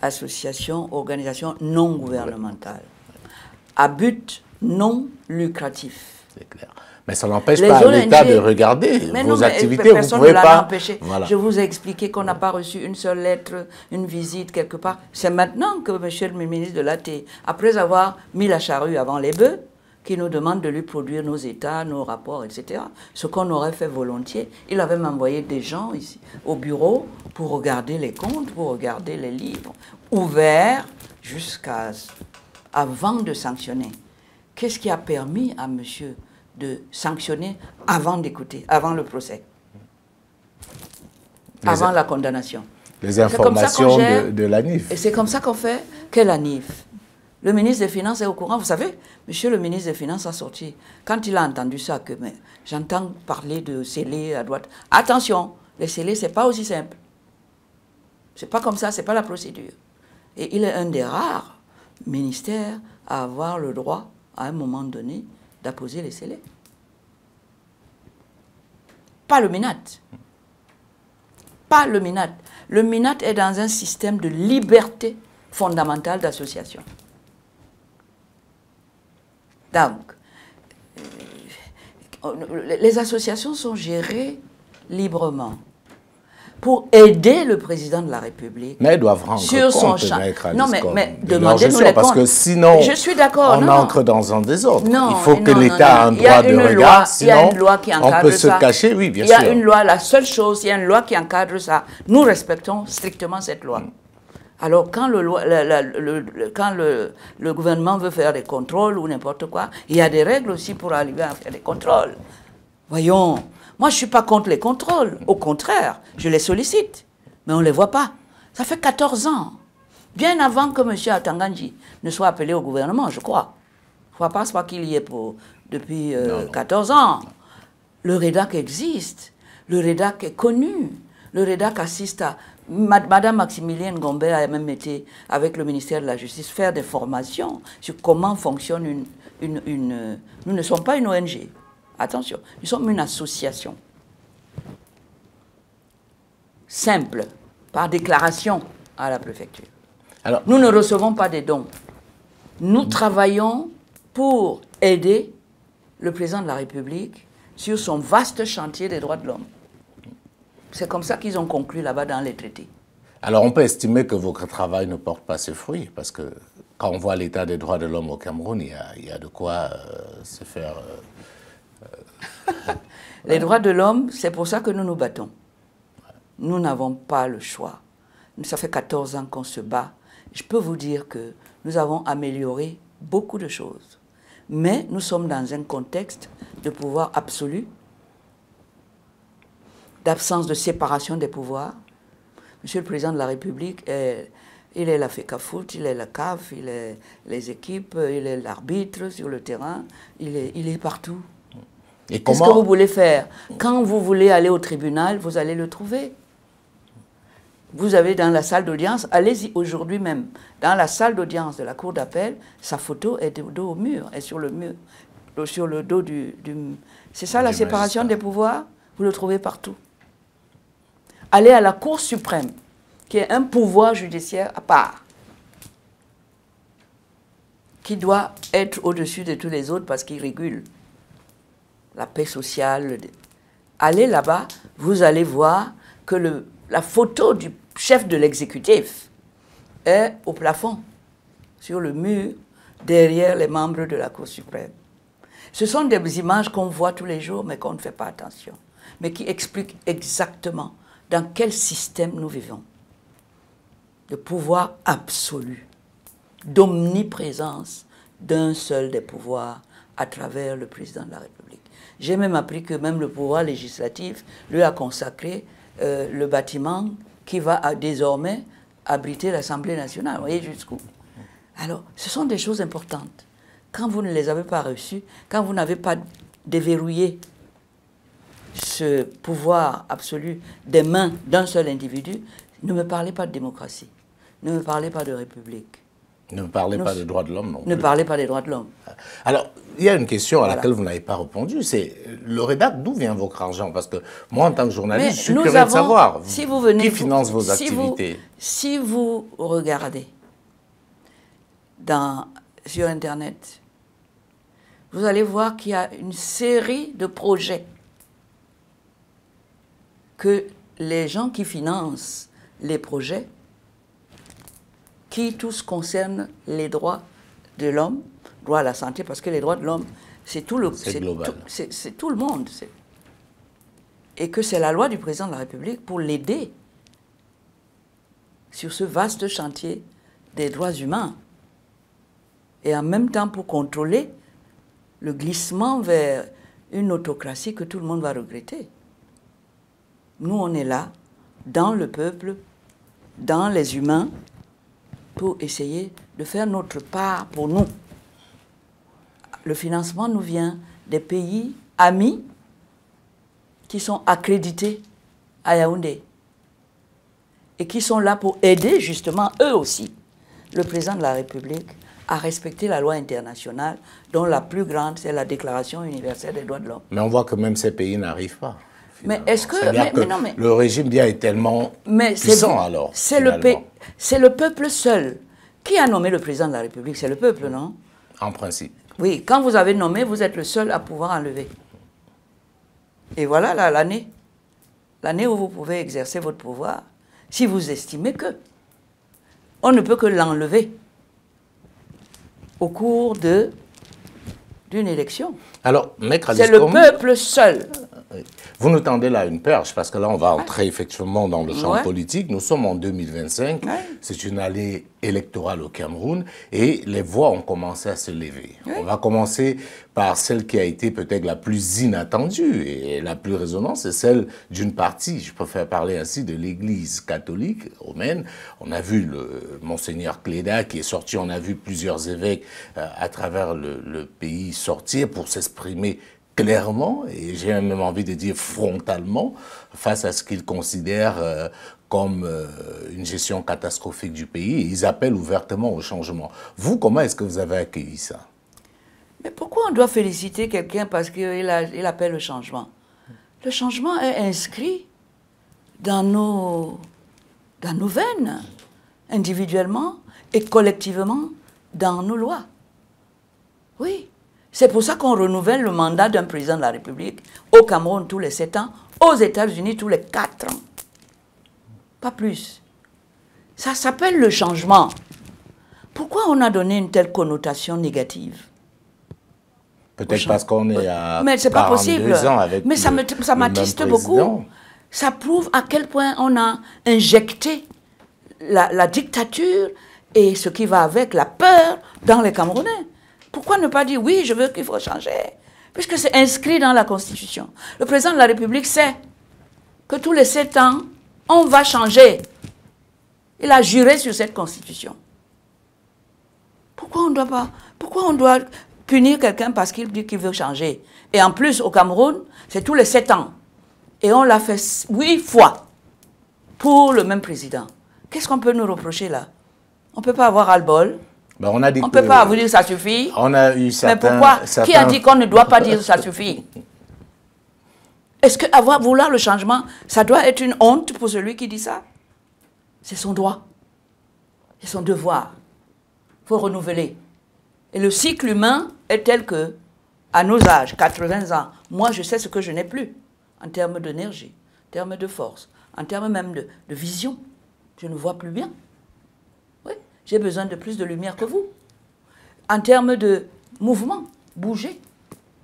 Associations, organisations non gouvernementales. À but non lucratif. C'est clair. Mais ça n'empêche pas l'État de regarder vos activités. Vous pouvez pas. Voilà. Je vous ai expliqué qu'on n'a pas reçu une seule lettre, une visite quelque part. C'est maintenant que monsieur le ministre de l'AT, après avoir mis la charrue avant les bœufs, qui nous demande de lui produire nos états, nos rapports, etc. Ce qu'on aurait fait volontiers. Il avait même envoyé des gens ici au bureau pour regarder les comptes, pour regarder les livres, ouverts jusqu'à avant de sanctionner. Qu'est-ce qui a permis à monsieur de sanctionner avant d'écouter, avant le procès, avant la condamnation? Les informations de l'ANIF. Et c'est comme ça qu'on fait. Quelle ANIF? Le ministre des Finances est au courant. Vous savez, monsieur le ministre des Finances a sorti, quand il a entendu ça, que j'entends parler de scellés à droite. Attention, les scellés, ce n'est pas aussi simple. Ce n'est pas comme ça, ce n'est pas la procédure. Et il est un des rares ministères à avoir le droit, à un moment donné, d'apposer les scellés. Pas le MINAT. Pas le MINAT. Le MINAT est dans un système de liberté fondamentale d'association. Donc, les associations sont gérées librement pour aider le président de la République. Mais elles doivent rendre sur son champ. Non, mais demandez-nous les comptes. Parce que sinon, je suis d'accord. On entre dans un désordre. Non, il faut que l'État ait un droit de regard, sinon on peut se cacher. Oui, bien sûr. Il y a une loi, la seule chose, il y a une loi qui encadre ça. Nous respectons strictement cette loi. Alors, quand le gouvernement veut faire des contrôles ou n'importe quoi, il y a des règles aussi pour arriver à faire des contrôles. Voyons, moi je ne suis pas contre les contrôles, au contraire, je les sollicite, mais on ne les voit pas. Ça fait 14 ans, bien avant que M. Atanganji ne soit appelé au gouvernement, je crois. Je ne crois pas qu'il y est depuis 14 ans. Le REDAC existe, le REDAC est connu, le REDAC assiste à... Madame Maximilienne Gombe a même été, avec le ministère de la Justice, faire des formations sur comment fonctionne Nous ne sommes pas une ONG, attention, nous sommes une association. Simple, par déclaration à la préfecture. Alors, nous ne recevons pas des dons. Nous travaillons pour aider le président de la République sur son vaste chantier des droits de l'homme. C'est comme ça qu'ils ont conclu là-bas dans les traités. Alors on peut estimer que votre travail ne porte pas ses fruits, parce que quand on voit l'état des droits de l'homme au Cameroun, il y a de quoi se faire... Les droits de l'homme, c'est pour ça que nous nous battons. Nous n'avons pas le choix. Ça fait 14 ans qu'on se bat. Je peux vous dire que nous avons amélioré beaucoup de choses. Mais nous sommes dans un contexte de pouvoir absolu, d'absence de séparation des pouvoirs. Monsieur le Président de la République, il est la FECAFOOT, il est la CAF, il est les équipes, il est l'arbitre sur le terrain, il est partout. Qu'est-ce que vous voulez faire? Quand vous voulez aller au tribunal, vous allez le trouver. Vous avez dans la salle d'audience, allez-y aujourd'hui même, dans la salle d'audience de la cour d'appel, sa photo est de dos au mur, est sur le mur, sur le dos du c'est ça la séparation des pouvoirs? Vous le trouvez partout. Allez à la Cour suprême, qui est un pouvoir judiciaire à part, qui doit être au-dessus de tous les autres parce qu'il régule la paix sociale. Allez là-bas, vous allez voir que la photo du chef de l'exécutif est au plafond, sur le mur, derrière les membres de la Cour suprême. Ce sont des images qu'on voit tous les jours, mais qu'on ne fait pas attention, mais qui expliquent exactement dans quel système nous vivons. De pouvoir absolu, d'omniprésence d'un seul des pouvoirs à travers le président de la République. J'ai même appris que même le pouvoir législatif lui a consacré le bâtiment qui va désormais abriter l'Assemblée nationale. Vous voyez jusqu'où? Alors, ce sont des choses importantes. Quand vous ne les avez pas reçues, quand vous n'avez pas déverrouillé ce pouvoir absolu des mains d'un seul individu, ne me parlez pas de démocratie, ne me parlez pas de république. Ne me parlez pas des droits de l'homme non plus. Ne parlez pas des droits de l'homme. Alors, il y a une question à laquelle vous n'avez pas répondu, c'est le REDAC, d'où vient votre argent? Parce que moi, en tant que journaliste, je suis curieux de savoir qui finance vos activités. Si vous regardez sur Internet, vous allez voir qu'il y a une série de projets que les gens qui financent les projets, qui tous concernent les droits de l'homme, droit à la santé, parce que les droits de l'homme, c'est tout le, c'est tout le monde. Et que c'est la loi du président de la République pour l'aider sur ce vaste chantier des droits humains. Et en même temps pour contrôler le glissement vers une autocratie que tout le monde va regretter. Nous, on est là, dans le peuple, dans les humains, pour essayer de faire notre part pour nous. Le financement nous vient des pays amis qui sont accrédités à Yaoundé et qui sont là pour aider justement, eux aussi, le président de la République à respecter la loi internationale, dont la plus grande, c'est la Déclaration universelle des droits de l'homme. Mais on voit que même ces pays n'arrivent pas. Mais est-ce que... le régime bien est tellement puissant alors. C'est le peuple seul. Qui a nommé le président de la République? C'est le peuple, non? En principe. Oui, quand vous avez nommé, vous êtes le seul à pouvoir enlever. Et voilà l'année. L'année où vous pouvez exercer votre pouvoir, si vous estimez que on ne peut que l'enlever au cours d'une élection. Alors, c'est le peuple seul Oui. Vous nous tendez là une perche, parce que là, on va entrer effectivement dans le champ politique. Nous sommes en 2025, c'est une année électorale au Cameroun, et les voix ont commencé à se lever. On va commencer par celle qui a été peut-être la plus inattendue et la plus résonnante, c'est celle d'une partie, je préfère parler ainsi, de l'Église catholique romaine. On a vu le Monseigneur Cléda qui est sorti, on a vu plusieurs évêques à travers le pays sortir pour s'exprimer clairement, et j'ai même envie de dire frontalement, face à ce qu'ils considèrent comme une gestion catastrophique du pays, et ils appellent ouvertement au changement. Vous, comment est-ce que vous avez accueilli ça? Mais pourquoi on doit féliciter quelqu'un parce qu'il appelle le changement? Le changement est inscrit dans nos veines, individuellement et collectivement dans nos lois. Oui. C'est pour ça qu'on renouvelle le mandat d'un président de la République au Cameroun tous les 7 ans, aux États-Unis tous les 4 ans. Pas plus. Ça s'appelle le changement. Pourquoi on a donné une telle connotation négative? Peut-être parce qu'on est à mais c'est pas possible. Ans avec mais ça m'attiste beaucoup. Ça prouve à quel point on a injecté la dictature et ce qui va avec, la peur, dans les Camerounais. Pourquoi ne pas dire oui, je veux qu'il faut changer? Puisque c'est inscrit dans la Constitution. Le président de la République sait que tous les 7 ans, on va changer. Il a juré sur cette Constitution. Pourquoi on doit punir quelqu'un parce qu'il dit qu'il veut changer? Et en plus, au Cameroun, c'est tous les 7 ans. Et on l'a fait 8 fois pour le même président. Qu'est-ce qu'on peut nous reprocher là? On ne peut pas avoir ras-le-bol. Ben on ne peut pas vous dire ça suffit. On a eu certains, mais pourquoi? Qui a dit qu'on ne doit pas dire ça suffit? Est-ce que vouloir le changement, ça doit être une honte pour celui qui dit ça? C'est son droit. C'est son devoir. Il faut renouveler. Et le cycle humain est tel que, à nos âges, 80 ans, moi je sais ce que je n'ai plus, en termes d'énergie, en termes de force, en termes même de vision. Je ne vois plus bien. Oui, j'ai besoin de plus de lumière que vous. En termes de mouvement, bouger,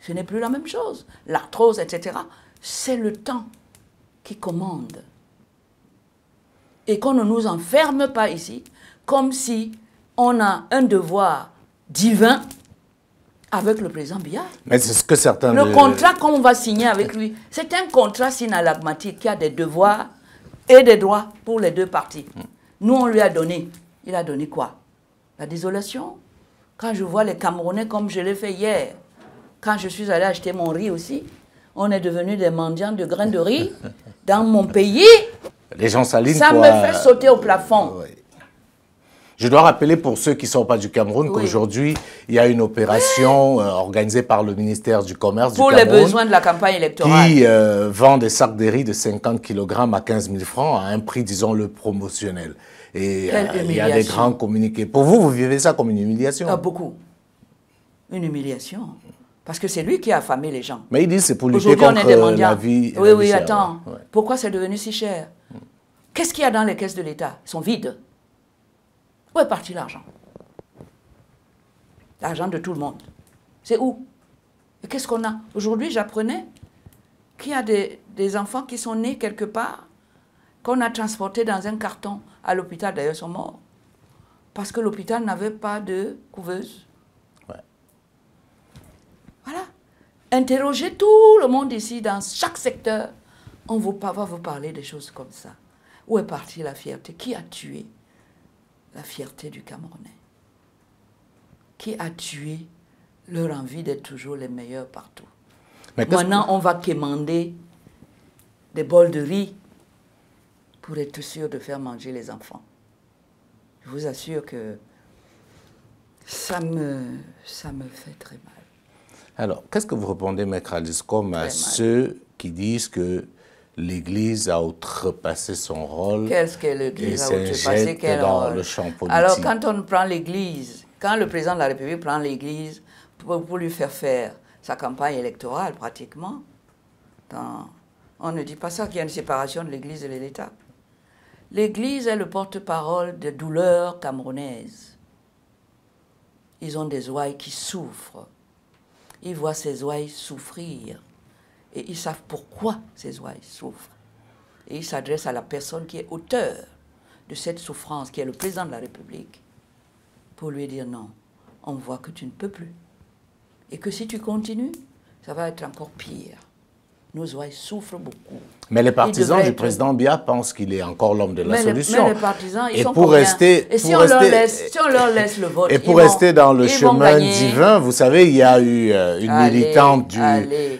ce n'est plus la même chose. L'arthrose, etc. C'est le temps qui commande. Et qu'on ne nous enferme pas ici, comme si on a un devoir divin avec le président Biya. Mais c'est ce que certains... Le contrat qu'on va signer avec lui, c'est un contrat synalagmatique qui a des devoirs et des droits pour les deux parties. Nous, on lui a donné. Il a donné quoi? La désolation. Quand je vois les Camerounais comme je l'ai fait hier, quand je suis allé acheter mon riz aussi, on est devenus des mendiants de grains de riz dans mon pays. Les gens s'alignent. Ça me fait sauter au plafond. Oui. Je dois rappeler pour ceux qui ne sont pas du Cameroun qu'aujourd'hui, il y a une opération organisée par le ministère du Commerce du Cameroun. Pour les besoins de la campagne électorale. Qui vend des sacs de riz de 50 kg à 15 000 francs à un prix, disons-le, promotionnel. Et il y a des grands communiqués. Pour vous, vous vivez ça comme une humiliation? Beaucoup. Une humiliation. Parce que c'est lui qui a affamé les gens. Mais il dit c'est pour lutter contre la vie. Oui, attends. Ouais. Pourquoi c'est devenu si cher? Qu'est-ce qu'il y a dans les caisses de l'État? Ils sont vides. Où est parti l'argent? L'argent de tout le monde. C'est où? Et qu'est-ce qu'on a? Aujourd'hui, j'apprenais qu'il y a des enfants qui sont nés quelque part, qu'on a transportés dans un carton à l'hôpital. D'ailleurs, ils sont morts. Parce que l'hôpital n'avait pas de couveuse. Ouais. Voilà. Interrogez tout le monde ici, dans chaque secteur. On va vous parler des choses comme ça. Où est partie la fierté? Qui a tué la fierté du Camerounais? Qui a tué leur envie d'être toujours les meilleurs partout? Maintenant, on va quémander des bols de riz pour être sûr de faire manger les enfants. Je vous assure que ça me fait très mal. Alors, qu'est-ce que vous répondez, Maître Alice, comme à ceux qui disent que l'Église a outrepassé son rôle? Qu'est-ce que l'Église a outrepassé? Quel rôle? Le champ politique. Alors, quand on prend l'Église, quand le président de la République prend l'Église pour lui faire sa campagne électorale, pratiquement, on ne dit pas ça, qu'il y a une séparation de l'Église et de l'État. L'Église est le porte-parole des douleurs camerounaises. Ils ont des ouailles qui souffrent. Ils voient ces ouailles souffrir. Et ils savent pourquoi ces oies souffrent. Et ils s'adressent à la personne qui est auteur de cette souffrance, qui est le président de la République, pour lui dire non, on voit que tu ne peux plus. Et que si tu continues, ça va être encore pire. Nos oies souffrent beaucoup. Mais les partisans du président Biya pensent qu'il est encore l'homme de la solution. Mais les partisans, ils et sont pour combien? rester, et si on leur laisse le vote, et pour rester dans le chemin divin, vous savez, il y a eu une militante du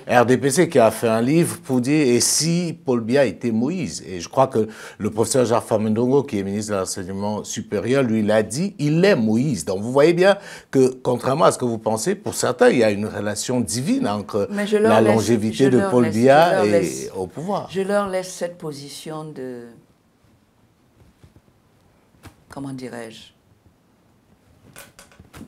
RDPC qui a fait un livre pour dire « Et si Paul Biya était Moïse ?» Et je crois que le professeur Jacques Famendongo, qui est ministre de l'Enseignement supérieur, lui l'a dit, il est Moïse. Donc vous voyez bien que, contrairement à ce que vous pensez, pour certains, il y a une relation divine entre la longévité de Paul Biya et au pouvoir. Je leur laisse cette position de, comment dirais-je,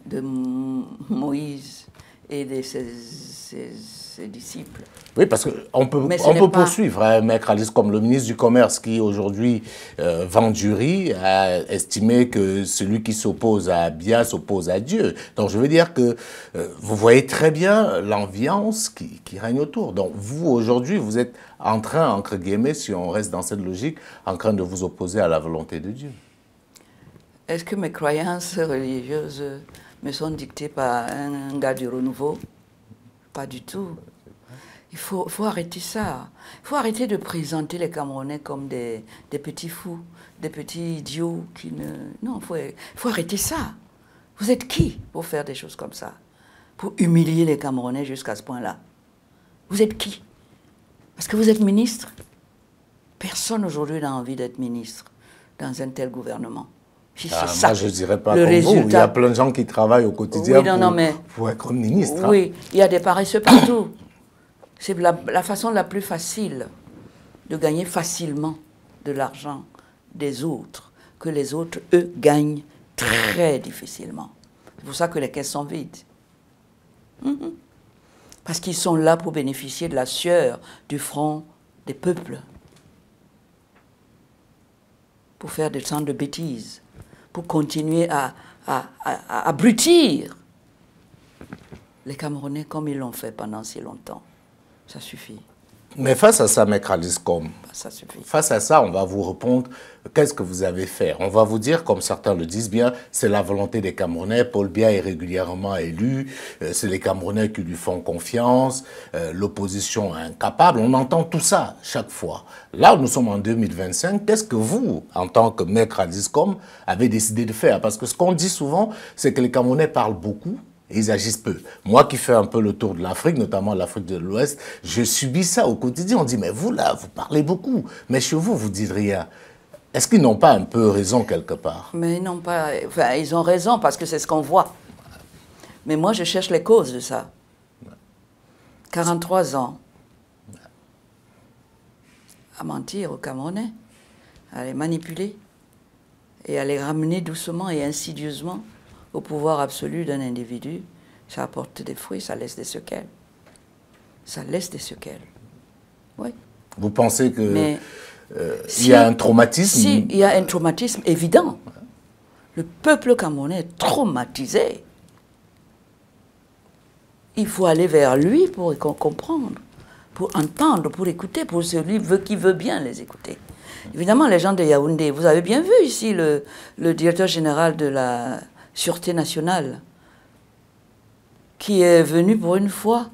de Moïse et de ses disciples. Oui, parce qu'on peut poursuivre, hein, Maître Alice, comme le ministre du Commerce qui aujourd'hui vend du riz, a estimé que celui qui s'oppose à Biya s'oppose à Dieu. Donc je veux dire que vous voyez très bien l'ambiance qui règne autour. Donc vous, aujourd'hui, vous êtes en train, entre guillemets, si on reste dans cette logique, en train de vous opposer à la volonté de Dieu. Est-ce que mes croyances religieuses me sont dictées par un gars du renouveau? Pas du tout. Il faut arrêter ça. Il faut arrêter de présenter les Camerounais comme des petits fous, des petits idiots qui ne... Non, il faut arrêter ça. Vous êtes qui pour faire des choses comme ça? Pour humilier les Camerounais jusqu'à ce point-là? Vous êtes qui? Parce que vous êtes ministre? Personne aujourd'hui n'a envie d'être ministre dans un tel gouvernement. Moi, je ne dirais pas comme vous. Il y a plein de gens qui travaillent au quotidien pour être ministre. Oui, il y a des paresseux partout. C'est la façon la plus facile de gagner facilement de l'argent des autres, que les autres, eux, gagnent très difficilement. C'est pour ça que les caisses sont vides. Parce qu'ils sont là pour bénéficier de la sueur du front des peuples. Pour faire des sortes de bêtises. Pour continuer à abrutir les Camerounais comme ils l'ont fait pendant si longtemps. Ça suffit. Mais face à ça, Maître Alice Com, ça suffit. Face à ça, on va vous répondre, qu'est-ce que vous avez fait? On va vous dire, comme certains le disent bien, c'est la volonté des Camerounais, Paul Biya est régulièrement élu, c'est les Camerounais qui lui font confiance, l'opposition est incapable, on entend tout ça chaque fois. Là, nous sommes en 2025, qu'est-ce que vous, en tant que Maître Alice Com, avez décidé de faire? Parce que ce qu'on dit souvent, c'est que les Camerounais parlent beaucoup, et ils agissent peu. Moi qui fais un peu le tour de l'Afrique, notamment l'Afrique de l'Ouest, je subis ça au quotidien. On dit, mais vous là, vous parlez beaucoup, mais chez vous, vous dites rien. Est-ce qu'ils n'ont pas un peu raison quelque part? Mais ils n'ont pas... Enfin, ils ont raison parce que c'est ce qu'on voit. Mais moi, je cherche les causes de ça. 43 ans à mentir aux Camerounais, à les manipuler et à les ramener doucement et insidieusement au pouvoir absolu d'un individu, ça apporte des fruits, ça laisse des séquelles. Ça laisse des séquelles. Oui. Vous pensez que il y a un traumatisme? Si, il y a un traumatisme évident. Le peuple camerounais est traumatisé. Il faut aller vers lui pour comprendre, pour entendre, pour écouter, pour celui qui veut bien les écouter. Évidemment, les gens de Yaoundé, vous avez bien vu ici le directeur général de la Sûreté nationale, qui est venu pour une fois.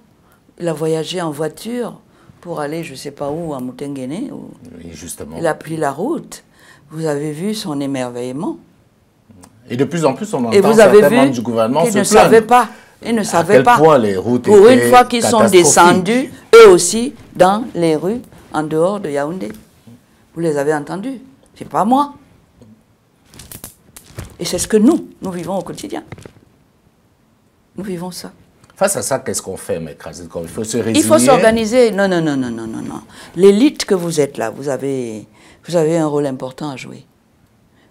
Il a voyagé en voiture pour aller, je ne sais pas où, à Moutenguene. Oui, justement. Il a pris la route. Vous avez vu son émerveillement. Et de plus en plus, on entend et vous avez certains vu membres du gouvernement qu'ils se ne plaindre. savaient pas. Ils ne savaient pas. Point les routes pour étaient une fois qu'ils sont descendus, eux aussi, dans les rues, en dehors de Yaoundé. Vous les avez entendus. Ce n'est pas moi. Et c'est ce que nous vivons au quotidien. Nous vivons ça. Face à ça, qu'est-ce qu'on fait, Maître Alice Com? Il faut se résigner. Il faut s'organiser. Non, non, non, non, non, non, non. L'élite que vous êtes là, vous avez un rôle important à jouer.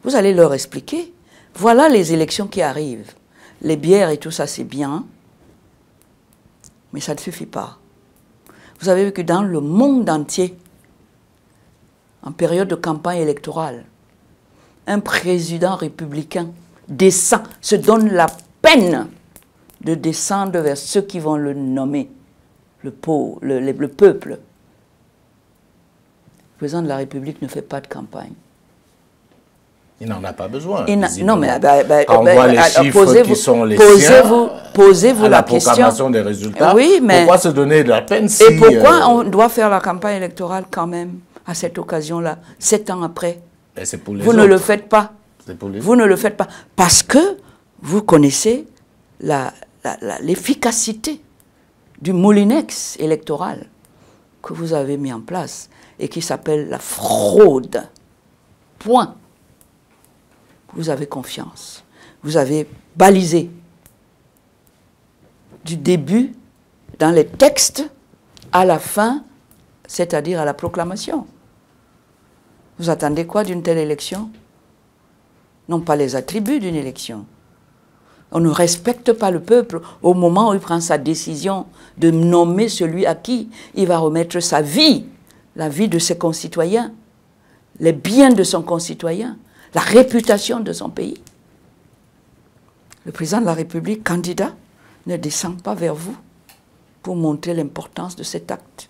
Vous allez leur expliquer. Voilà les élections qui arrivent. Les bières et tout ça, c'est bien. Mais ça ne suffit pas. Vous avez vu que dans le monde entier, en période de campagne électorale, un président républicain descend, se donne la peine de descendre vers ceux qui vont le nommer. le peuple. Le président de la République ne fait pas de campagne. Il n'en a pas besoin. Non, mais quand on voit les chiffres qui sont les siens, posez-vous la question. La proclamation des résultats, oui, mais pourquoi se donner de la peine si... Et pourquoi on doit faire la campagne électorale quand même, à cette occasion-là, 7 ans après? Pour les vous autres. ne le faites pas. Pour les vous ne le faites pas. Parce que vous connaissez l'efficacité du moulinex électoral que vous avez mis en place et qui s'appelle la fraude. Point. Vous avez confiance. Vous avez balisé du début dans les textes à la fin, c'est-à-dire à la proclamation. Vous attendez quoi d'une telle élection? Non pas les attributs d'une élection. On ne respecte pas le peuple au moment où il prend sa décision de nommer celui à qui il va remettre sa vie, la vie de ses concitoyens, les biens de son concitoyen, la réputation de son pays. Le président de la République, candidat, ne descend pas vers vous pour montrer l'importance de cet acte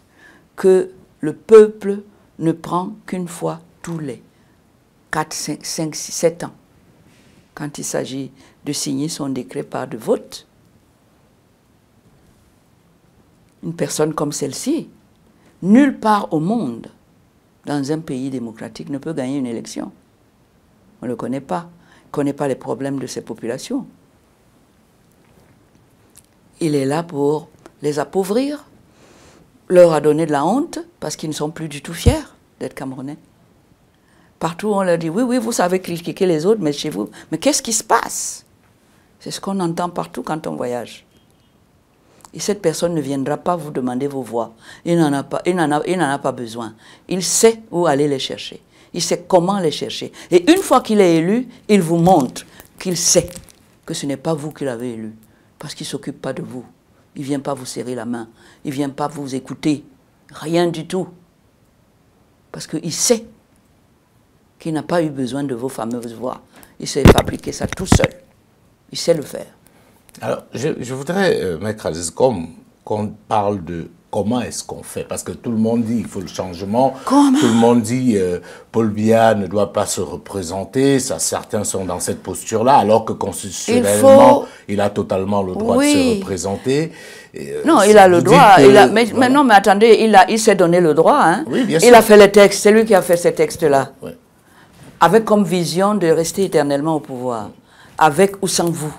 que le peuple ne prend qu'une fois tous les 4, 5, 6, 7 ans, quand il s'agit de signer son décret par de vote. Une personne comme celle-ci, nulle part au monde, dans un pays démocratique, ne peut gagner une élection. On ne le connaît pas. Il ne connaît pas les problèmes de ses populations. Il est là pour les appauvrir, leur donner de la honte, parce qu'ils ne sont plus du tout fiers d'être Camerounais. Partout, on leur dit, oui, oui, vous savez critiquer les autres, mais chez vous, mais qu'est-ce qui se passe? C'est ce qu'on entend partout quand on voyage. Et cette personne ne viendra pas vous demander vos voix. Il n'en a pas besoin. Il sait où aller les chercher. Il sait comment les chercher. Et une fois qu'il est élu, il vous montre qu'il sait que ce n'est pas vous qui l'avez élu. Parce qu'il ne s'occupe pas de vous. Il ne vient pas vous serrer la main. Il ne vient pas vous écouter. Rien du tout. Parce qu'il sait qu'il n'a pas eu besoin de vos fameuses voix. Il sait fabriquer ça tout seul. Il sait le faire. Alors, je voudrais, Maître Aziz, qu'on parle de comment est-ce qu'on fait. Parce que tout le monde dit qu'il faut le changement. Comment? Tout le monde dit Paul Biya ne doit pas se représenter. Ça, certains sont dans cette posture-là, alors que constitutionnellement, il a totalement le droit de se représenter. Non, il a le droit. Mais non, mais attendez, il s'est donné le droit. Hein. Oui, bien sûr. Il a fait les textes. C'est lui qui a fait ces textes-là. Oui. Avec comme vision de rester éternellement au pouvoir. Avec ou sans vous.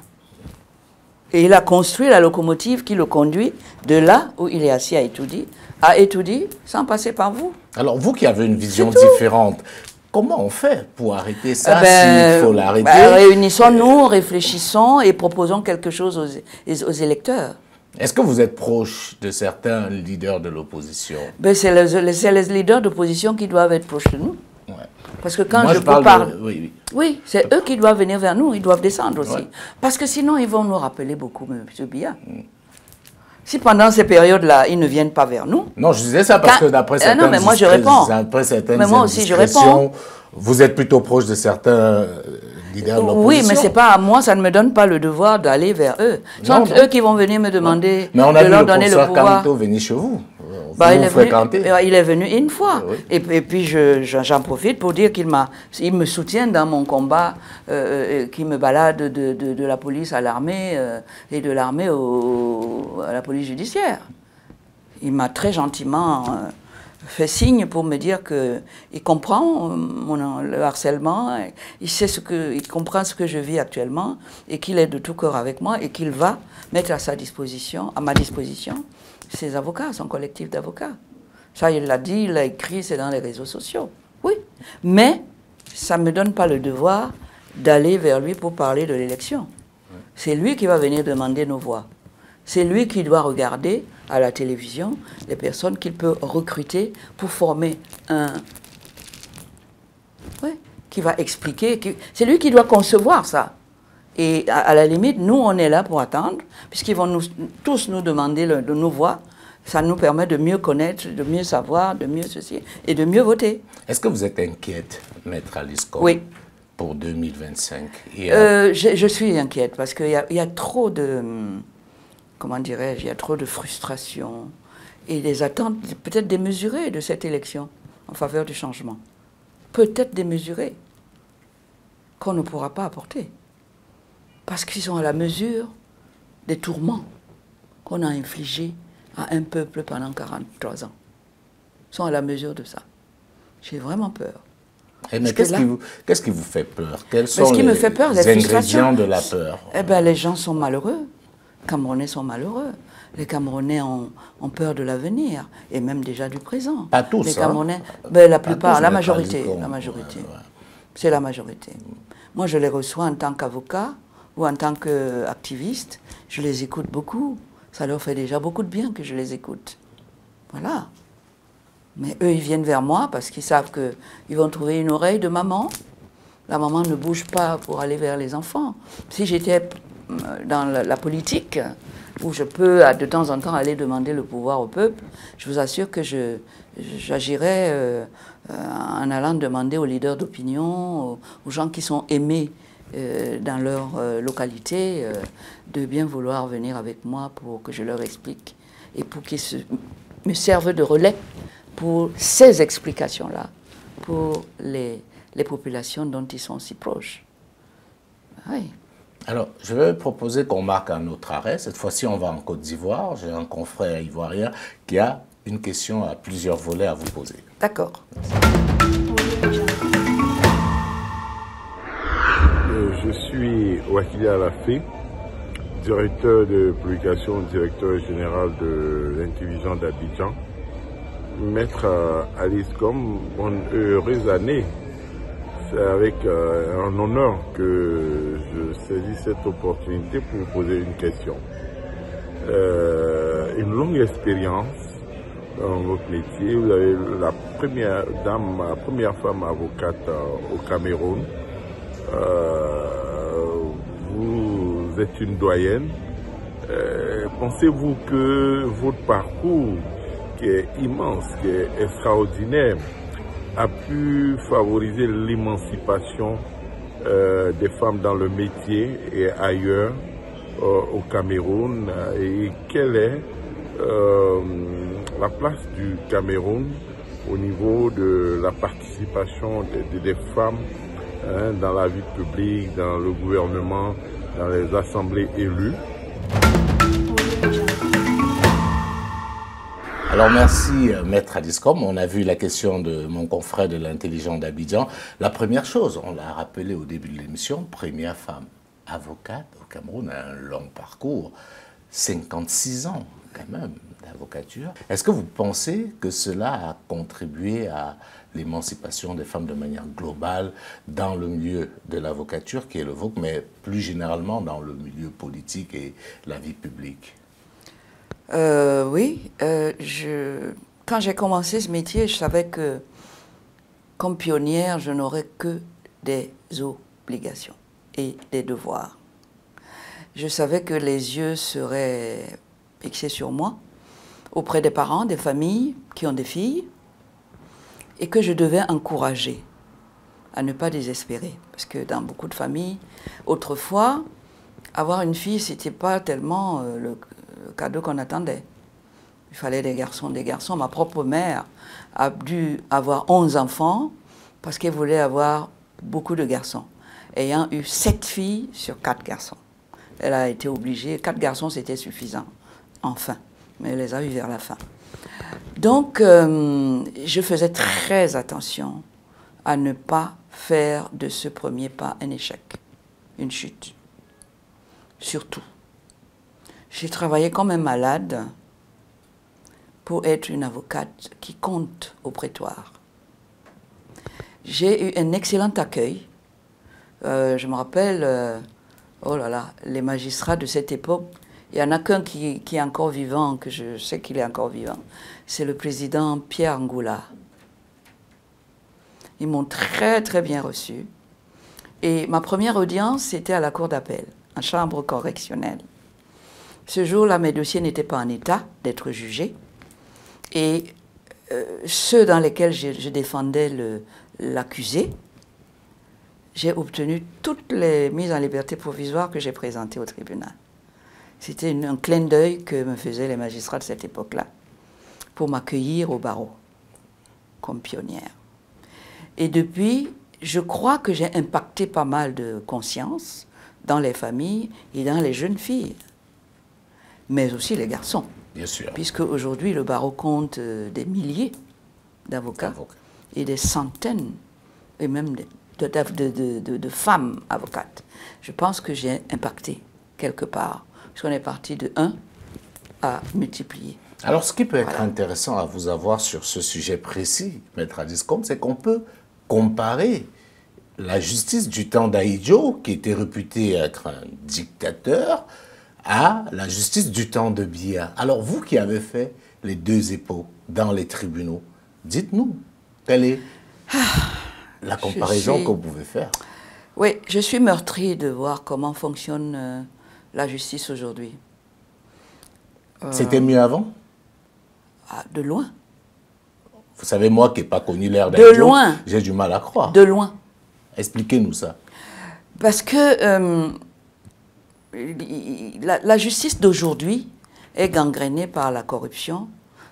Et il a construit la locomotive qui le conduit de là où il est assis à Etoudi sans passer par vous. Alors, vous qui avez une vision différente, comment on fait pour arrêter ça s'il faut l'arrêter? Réunissons-nous, réfléchissons et proposons quelque chose aux électeurs. Est-ce que vous êtes proche de certains leaders de l'opposition? C'est les leaders d'opposition qui doivent être proches de nous. Ouais. Parce que quand moi, je vous parle... Oui, c'est eux qui doivent venir vers nous, ils doivent descendre aussi. Ouais. Parce que sinon, ils vont nous rappeler beaucoup, M. Biya. Si pendant ces périodes-là, ils ne viennent pas vers nous... Non, je disais ça parce que d'après certaines... Non, mais moi, je réponds. Mais moi aussi, je réponds. Vous êtes plutôt proche de certains leaders de l'opposition. Oui, mais c'est pas à moi, ça ne me donne pas le devoir d'aller vers eux. Ce sont eux qui vont venir me demander de leur donner le pouvoir. Mais on a vu le professeur Kamto venir chez vous. Il est venu une fois. Oui. Et puis j'en profite pour dire qu'il me soutient dans mon combat qui me balade de la police à l'armée et de l'armée à la police judiciaire. Il m'a très gentiment fait signe pour me dire qu'il comprend le harcèlement, il comprend ce que je vis actuellement et qu'il est de tout cœur avec moi et qu'il va mettre à ma disposition ses avocats, son collectif d'avocats. Ça, il l'a dit, il l'a écrit, c'est dans les réseaux sociaux. Oui, mais ça ne me donne pas le devoir d'aller vers lui pour parler de l'élection. C'est lui qui va venir demander nos voix. C'est lui qui doit regarder à la télévision les personnes qu'il peut recruter pour former qui va expliquer. C'est lui qui doit concevoir ça. Et à la limite, nous, on est là pour attendre, puisqu'ils vont tous nous demander de nos voix. Ça nous permet de mieux connaître, de mieux savoir, de mieux ceci, et de mieux voter. Est-ce que vous êtes inquiète, Maître Alice Combes, oui, pour 2025 je suis inquiète, parce qu'il y a trop de... Comment dirais-je? Il y a trop de frustration. et les attentes peut-être démesurées de cette élection en faveur du changement. Peut-être démesurées, qu'on ne pourra pas apporter. Parce qu'ils sont à la mesure des tourments qu'on a infligés à un peuple pendant 43 ans. Ils sont à la mesure de ça. J'ai vraiment peur. Mais qu'est-ce qui vous fait peur? Quels sont qui me fait peur, les ingrédients de la peur? Eh bien, les gens sont malheureux. Les Camerounais sont malheureux. Les Camerounais ont peur de l'avenir, et même déjà du présent. Pas tous, les Camerounais, la plupart, la majorité. C'est la majorité. Moi, je les reçois en tant qu'avocat ou en tant qu'activiste. Je les écoute beaucoup. Ça leur fait déjà beaucoup de bien que je les écoute. Voilà. Mais eux, ils viennent vers moi parce qu'ils savent qu'ils vont trouver une oreille de maman. La maman ne bouge pas pour aller vers les enfants. Si j'étais dans la politique, où je peux de temps en temps aller demander le pouvoir au peuple, je vous assure que j'agirais en allant demander aux leaders d'opinion, aux gens qui sont aimés dans leur localité, de bien vouloir venir avec moi pour que je leur explique et pour qu'ils me servent de relais pour ces explications-là, pour les populations dont ils sont si proches. Oui. Alors, je vais proposer qu'on marque un autre arrêt. Cette fois-ci, on va en Côte d'Ivoire. J'ai un confrère ivoirien qui a une question à plusieurs volets à vous poser. D'accord. Je suis Wakili Alafé, directeur de publication, directeur général de l'Intelligence d'Abidjan. Maître Alice Com, bonne heureuse année. C'est avec un honneur que je saisis cette opportunité pour vous poser une question. Une longue expérience dans votre métier. Vous avez la première dame, la première femme avocate au Cameroun. Vous êtes une doyenne. Pensez-vous que votre parcours, qui est immense, qui est extraordinaire, a pu favoriser l'émancipation des femmes dans le métier et ailleurs au Cameroun? Et quelle est la place du Cameroun au niveau de la participation des femmes dans la vie publique, dans le gouvernement, dans les assemblées élues? Alors merci Maître Alice Com. On a vu la question de mon confrère de l'Intelligence d'Abidjan. La première chose, on l'a rappelé au début de l'émission, première femme avocate au Cameroun, a un long parcours, 56 ans quand même d'avocature. Est-ce que vous pensez que cela a contribué à l'émancipation des femmes de manière globale dans le milieu de l'avocature qui est le vôtre, mais plus généralement dans le milieu politique et la vie publique? Oui, quand j'ai commencé ce métier, je savais que comme pionnière, je n'aurais que des obligations et des devoirs. Je savais que les yeux seraient fixés sur moi, auprès des parents, des familles qui ont des filles, et que je devais encourager à ne pas désespérer. Parce que dans beaucoup de familles, autrefois, avoir une fille, ce n'était pas tellement le cadeau qu'on attendait. Il fallait des garçons, des garçons. Ma propre mère a dû avoir 11 enfants parce qu'elle voulait avoir beaucoup de garçons, ayant eu 7 filles sur 4 garçons. Elle a été obligée, 4 garçons c'était suffisant, enfin, mais elle les a eu vers la fin. Donc, je faisais très attention à ne pas faire de ce premier pas un échec, une chute, surtout. J'ai travaillé comme un malade pour être une avocate qui compte au prétoire. J'ai eu un excellent accueil. Je me rappelle, oh là là, les magistrats de cette époque, il y en a qu'un qui est encore vivant, que je sais qu'il est encore vivant. C'est le président Pierre Angoula. Ils m'ont très très bien reçu. Et ma première audience, c'était à la cour d'appel, en chambre correctionnelle. Ce jour-là, mes dossiers n'étaient pas en état d'être jugés. Et ceux dans lesquels je défendais l'accusé, j'ai obtenu toutes les mises en liberté provisoire que j'ai présentées au tribunal. C'était un clin d'œil que me faisaient les magistrats de cette époque-là. pour m'accueillir au barreau comme pionnière. Et depuis, je crois que j'ai impacté pas mal de conscience dans les familles et dans les jeunes filles, mais aussi les garçons. Bien sûr. Puisque aujourd'hui, le barreau compte des milliers d'avocats et des centaines, et même de femmes avocates. Je pense que j'ai impacté quelque part, puisqu'on est parti de 1 à multiplier. Alors, ce qui peut être intéressant à vous avoir sur ce sujet précis, Maître Alice Combes, c'est qu'on peut comparer la justice du temps d'Ahidjo, qui était réputé être un dictateur, à la justice du temps de Biya. Alors, vous qui avez fait les deux époques dans les tribunaux, dites-nous, quelle est la comparaison que vous pouvez faire? Oui, je suis meurtrie de voir comment fonctionne la justice aujourd'hui. C'était mieux avant? De loin. Vous savez, moi qui n'ai pas connu l'ère d'Ahidjo, de loin, j'ai du mal à croire. De loin. Expliquez-nous ça. Parce que la justice d'aujourd'hui est gangrénée par la corruption,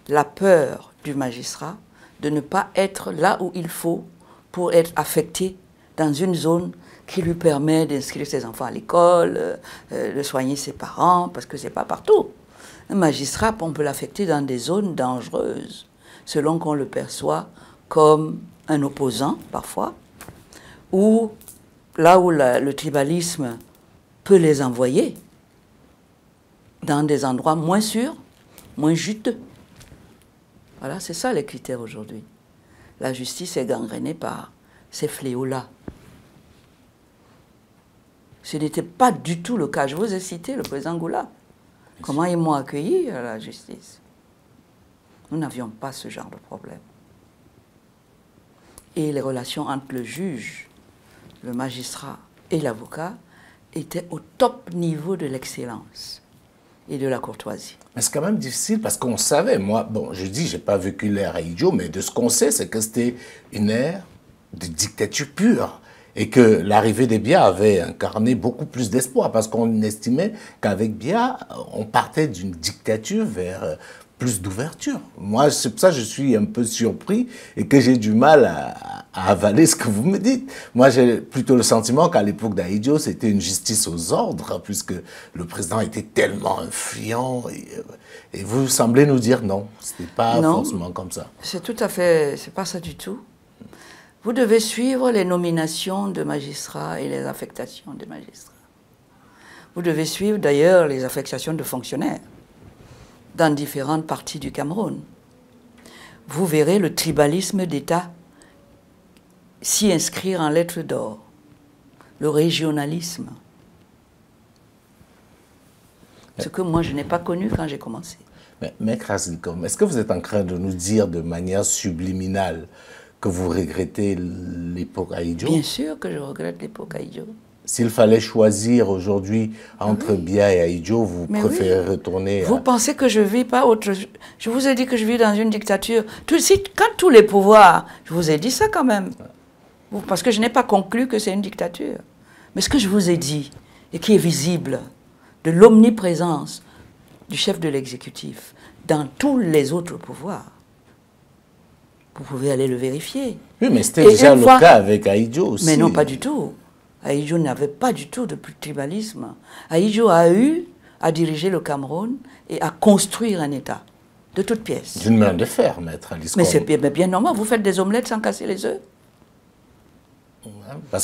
la peur du magistrat de ne pas être là où il faut pour être affecté dans une zone qui lui permet d'inscrire ses enfants à l'école, de soigner ses parents, parce que ce n'est pas partout. Un magistrat, on peut l'affecter dans des zones dangereuses, selon qu'on le perçoit comme un opposant, parfois, ou là où le tribalisme peut les envoyer, dans des endroits moins sûrs, moins juteux. Voilà, c'est ça les critères aujourd'hui. La justice est gangrénée par ces fléaux-là. Ce n'était pas du tout le cas. Je vous ai cité le président Goula. Comment ils m'ont accueilli à la justice? Nous n'avions pas ce genre de problème. Et les relations entre le juge, le magistrat et l'avocat étaient au top niveau de l'excellence et de la courtoisie. Mais c'est quand même difficile parce qu'on savait, moi, bon, je dis, j'ai pas vécu l'ère Ahidjo, mais de ce qu'on sait, c'est que c'était une ère de dictature pure. Et que l'arrivée des Biya avait incarné beaucoup plus d'espoir, parce qu'on estimait qu'avec Biya, on partait d'une dictature vers plus d'ouverture. Moi, c'est pour ça que je suis un peu surpris et que j'ai du mal à avaler ce que vous me dites. Moi, j'ai plutôt le sentiment qu'à l'époque d'Ahidjo, c'était une justice aux ordres, puisque le président était tellement influent. Et vous semblez nous dire non, ce n'est pas forcément comme ça. C'est tout à fait, c'est pas ça du tout. Vous devez suivre les nominations de magistrats et les affectations de magistrats. Vous devez suivre d'ailleurs les affectations de fonctionnaires dans différentes parties du Cameroun. Vous verrez le tribalisme d'État s'y inscrire en lettres d'or, le régionalisme, ce que moi je n'ai pas connu quand j'ai commencé. Mais Maître Alice Combes, est-ce que vous êtes en train de nous dire de manière subliminale que vous regrettez l'époque Ahidjo? Bien sûr que je regrette l'époque Ahidjo. S'il fallait choisir aujourd'hui entre Biya et Ahidjo, vous préférez retourner Vous pensez que je ne vis pas autre... Je vous ai dit que je vis dans une dictature. Quand tous les pouvoirs... Je vous ai dit ça quand même. Parce que je n'ai pas conclu que c'est une dictature. Mais ce que je vous ai dit, et qui est visible, de l'omniprésence du chef de l'exécutif dans tous les autres pouvoirs, vous pouvez aller le vérifier. Oui, mais c'était déjà le cas avec Ahidjo aussi. Mais non, pas du tout. Ahidjo n'avait pas du tout de tribalisme. Ahidjo a eu à diriger le Cameroun et à construire un État, de toutes pièces. D'une main de fer, Maître Alice Combes. Mais c'est bien normal, vous faites des omelettes sans casser les œufs.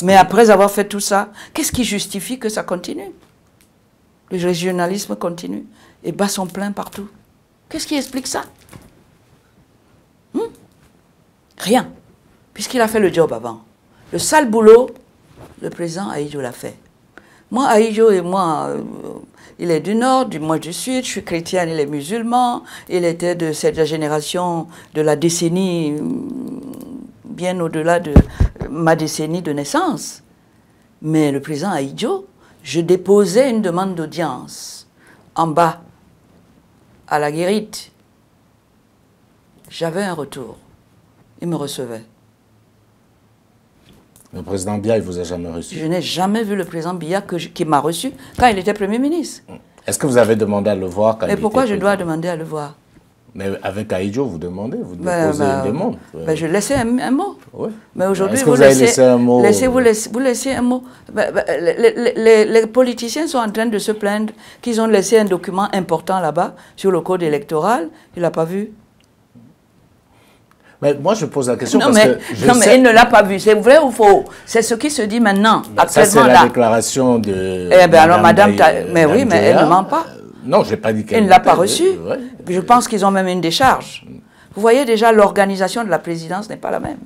Mais après avoir fait tout ça, qu'est-ce qui justifie que ça continue? Le régionalisme continue et bat son plein partout. Qu'est-ce qui explique ça? Rien, puisqu'il a fait le job avant. Le sale boulot, le président Ahidjo l'a fait. Moi, Ahidjo et moi, il est du nord, moi du sud, je suis chrétienne, il est musulman, il était de cette génération de la décennie, bien au-delà de ma décennie de naissance. Mais le président Ahidjo, je déposais une demande d'audience en bas, à la Guérite. J'avais un retour. Il me recevait. Le président Biya, il ne vous a jamais reçu? Je n'ai jamais vu le président Biya qui m'a reçu quand il était Premier ministre. Est-ce que vous avez demandé à le voir quand Mais pourquoi je dois demander à le voir? Mais avec Ahidjo, vous demandez, vous déposez une demande. Je laissais un mot. Oui. Mais aujourd'hui, vous avez laissé un mot? Vous laissez un mot. Les politiciens sont en train de se plaindre qu'ils ont laissé un document important là-bas sur le code électoral. Il n'a pas vu. Mais moi, je pose la question mais il ne l'a pas vu. C'est vrai ou faux? C'est ce qui se dit maintenant, ça, c'est la déclaration de... Eh bien, alors, madame... Mais oui, mais elle ne ment pas. Non, je n'ai pas dit qu'elle... Elle ne l'a pas reçu. Je pense qu'ils ont même une décharge. Vous voyez déjà, l'organisation de la présidence n'est pas la même.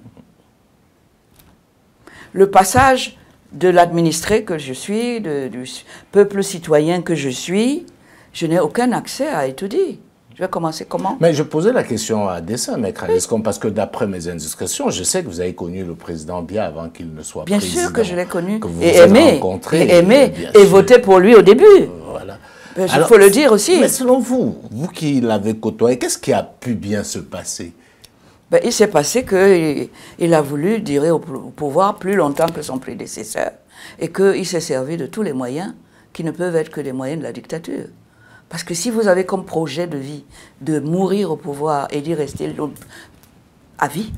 Le passage de l'administré que je suis, du peuple citoyen que je suis, je n'ai aucun accès à étudier. Je vais commencer comment? Mais je posais la question à dessein, Maître Aliscom, parce que d'après mes indiscrétions, je sais que vous avez connu le président Biya avant qu'il ne soit bien président. Bien sûr que je l'ai connu. Que vous et vous êtes aimé. Rencontré. Et aimé. Et voté pour lui au début. Voilà. Il faut le dire aussi. Mais selon vous, vous qui l'avez côtoyé, qu'est-ce qui a pu bien se passer? Il s'est passé qu'il a voulu durer au pouvoir plus longtemps que son prédécesseur et qu'il s'est servi de tous les moyens qui ne peuvent être que des moyens de la dictature. Parce que si vous avez comme projet de vie de mourir au pouvoir et d'y rester à vie,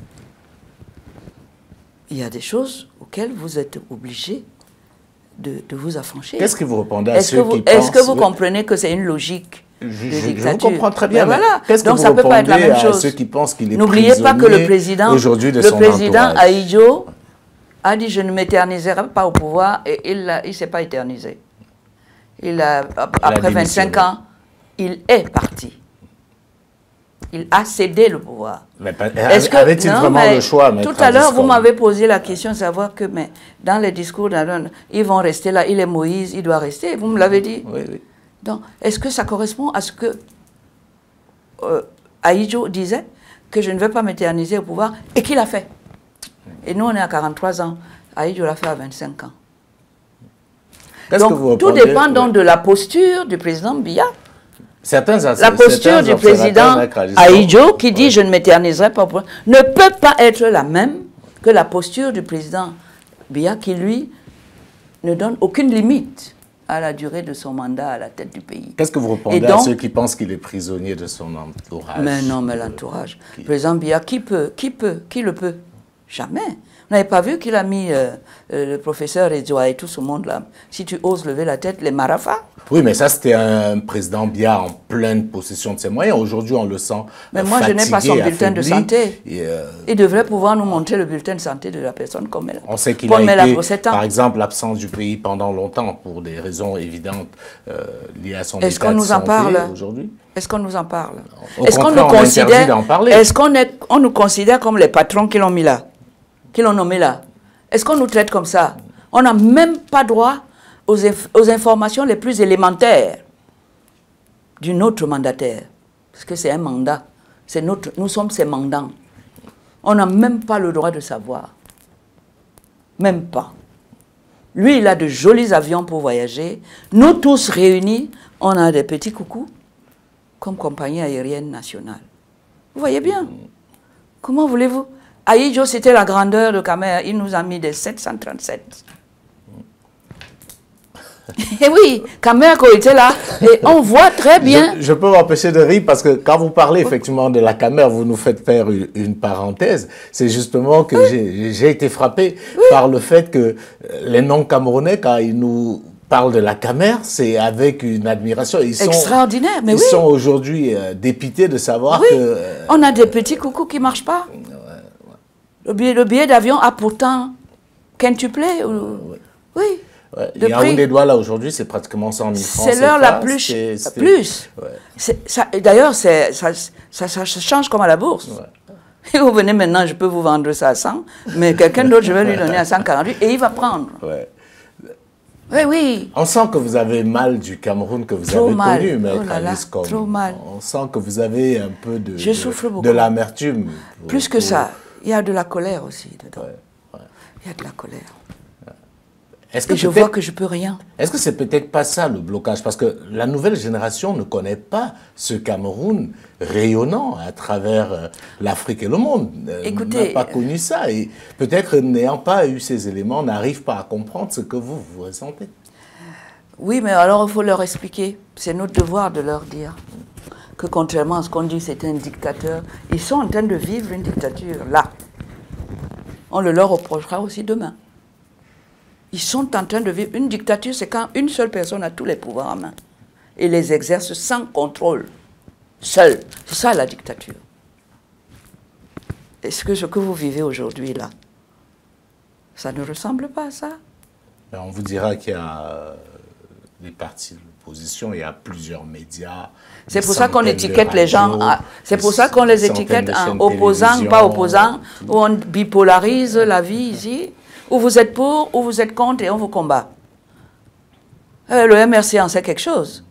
il y a des choses auxquelles vous êtes obligé de vous affranchir. Qu'est-ce que vous répondez à ceux qui pensent... Est-ce que vous comprenez que c'est une logique de dictature? Je comprends très bien. Voilà. Qu'est-ce que donc vous ça ne peut pas être la même à chose. Ceux qui pensent qu'il est N'oubliez pas que le président Ahidjo a dit « je ne m'éterniserai pas au pouvoir » et il ne s'est pas éternisé. Après 25 ans, il est parti. Il a cédé le pouvoir. Avait-il vraiment le choix? Tout à l'heure, vous m'avez posé la question de savoir que dans les discours, ils vont rester là. Il est Moïse, il doit rester. Vous me l'avez dit. Oui, oui. Donc, est-ce que ça correspond à ce que Ahidjo disait, que je ne vais pas m'éterniser au pouvoir, et qu'il a fait? Et nous, on est à 43 ans. Ahidjo l'a fait à 25 ans. Donc, tout dépend donc de la posture du président Biya. La posture du président Ahidjo qui dit « je ne m'éterniserai pas au pouvoir » ne peut pas être la même que la posture du président Biya qui, lui, ne donne aucune limite à la durée de son mandat à la tête du pays. Qu'est-ce que vous répondez à ceux qui pensent qu'il est prisonnier de son entourage? Mais non, mais l'entourage. Le président Biya, qui le peut? Jamais. Vous n'avez pas vu qu'il a mis le professeur Edjoa et tout ce monde-là? Si tu oses lever la tête, les marafas? Oui, mais ça, c'était un président Biya en pleine possession de ses moyens. Aujourd'hui, on le sent mais moi, fatigué, je n'ai pas son bulletin de santé. Et il devrait pouvoir nous montrer le bulletin de santé de la personne comme elle. On sait qu'il a été, par exemple, absent du pays pendant longtemps pour des raisons évidentes liées à son état de santé. Est-ce qu'on nous en parle aujourd'hui? Est-ce qu'on nous en parle? Est-ce qu'on nous considère comme les patrons qui l'ont mis là? Qui l'ont nommé là? Est-ce qu'on nous traite comme ça? On n'a même pas droit aux informations les plus élémentaires d'une autre mandataire. Parce que c'est un mandat. Nous sommes ses mandants. On n'a même pas le droit de savoir. Même pas. Lui, il a de jolis avions pour voyager. Nous tous réunis, on a des petits coucous comme compagnie aérienne nationale. Vous voyez bien? Comment voulez-vous? Ahidjo, c'était la grandeur de Khmer. Il nous a mis des 737. Et oui, Khmer était là. Et on voit très bien. Je peux m'empêcher de rire parce que quand vous parlez effectivement de la Khmer, vous nous faites faire une parenthèse. C'est justement que j'ai été frappé par le fait que les non-camerounais, quand ils nous parlent de la Khmer, c'est avec une admiration. Ils sont extraordinaire, mais ils sont aujourd'hui dépités de savoir que... on a des petits coucous qui ne marchent pas. Le billet d'avion a pourtant quintuplé. Oui. Ouais. Yaoundé Douala aujourd'hui, c'est pratiquement 100 000 francs. C'est l'heure la plus. D'ailleurs, ça change comme à la bourse. Ouais. Et vous venez maintenant, je peux vous vendre ça à 100, mais quelqu'un d'autre, je vais lui donner à 148 et il va prendre. Ouais. Oui, oui. On sent que vous avez mal du Cameroun que vous avez connu, Maître Aliscom. Trop mal. On sent que vous avez un peu je souffre beaucoup. De l'amertume. Plus que ça, il y a de la colère aussi dedans. Il y a de la colère. Et je vois que je peux rien. Est-ce que c'est peut-être pas ça le blocage? Parce que la nouvelle génération ne connaît pas ce Cameroun rayonnant à travers l'Afrique et le monde. Écoutez, n'a pas connu ça. Et peut-être n'ayant pas eu ces éléments, n'arrive pas à comprendre ce que vous ressentez. Oui, mais alors il faut leur expliquer. C'est notre devoir de leur dire que contrairement à ce qu'on dit, c'est un dictateur, ils sont en train de vivre une dictature, là. On le leur reprochera aussi demain. Ils sont en train de vivre une dictature, c'est quand une seule personne a tous les pouvoirs en main et les exerce sans contrôle, seul. C'est ça la dictature. Est-ce que ce que vous vivez aujourd'hui là, ça ne ressemble pas à ça? On vous dira qu'il y a des partis de l'opposition, il y a plusieurs médias. C'est pour ça qu'on étiquette les gens, c'est pour ça qu'on les étiquette en opposants, pas opposants, où on bipolarise la vie ici, où vous êtes pour, où vous êtes contre et on vous combat. Le MRC en sait quelque chose.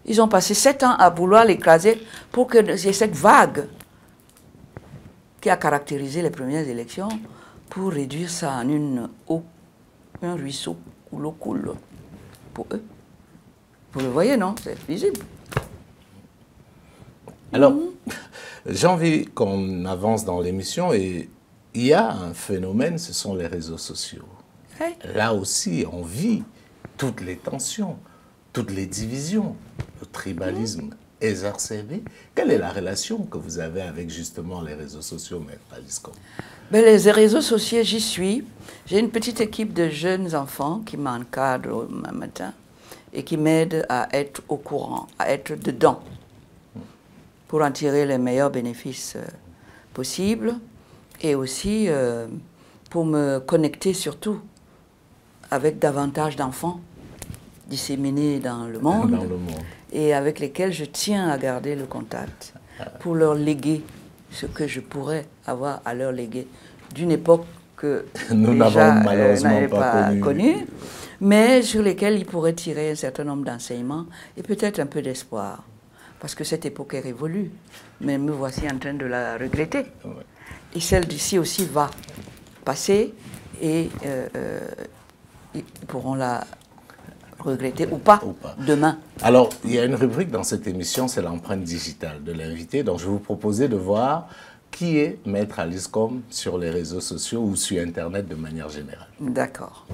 Ils ont passé 7 ans à vouloir l'écraser pour qu'il y ait cette vague qui a caractérisé les premières élections pour réduire ça en une eau, un ruisseau où l'eau coule pour eux. Vous le voyez, non? C'est visible. Alors, j'ai envie qu'on avance dans l'émission et il y a un phénomène, ce sont les réseaux sociaux. Oui. Là aussi, on vit toutes les tensions, toutes les divisions, le tribalisme exacerbé. Quelle est la relation que vous avez avec justement les réseaux sociaux, Maître Alice Combes? Ben, les réseaux sociaux, j'y suis. J'ai une petite équipe de jeunes enfants qui m'encadrent le matin et qui m'aident à être au courant, à être dedans, pour en tirer les meilleurs bénéfices possibles et aussi pour me connecter surtout avec davantage d'enfants disséminés dans le monde et avec lesquels je tiens à garder le contact pour leur léguer ce que je pourrais avoir à leur léguer d'une époque que nous n'avons malheureusement pas connue, mais sur lesquels ils pourraient tirer un certain nombre d'enseignements et peut-être un peu d'espoir. Parce que cette époque est révolue, mais me voici en train de la regretter. Et celle d'ici aussi va passer et ils pourront la regretter ou pas demain. Alors, il y a une rubrique dans cette émission, c'est l'empreinte digitale de l'invité. Donc, je vais vous proposer de voir qui est Maître Alice Combes sur les réseaux sociaux ou sur Internet de manière générale. D'accord.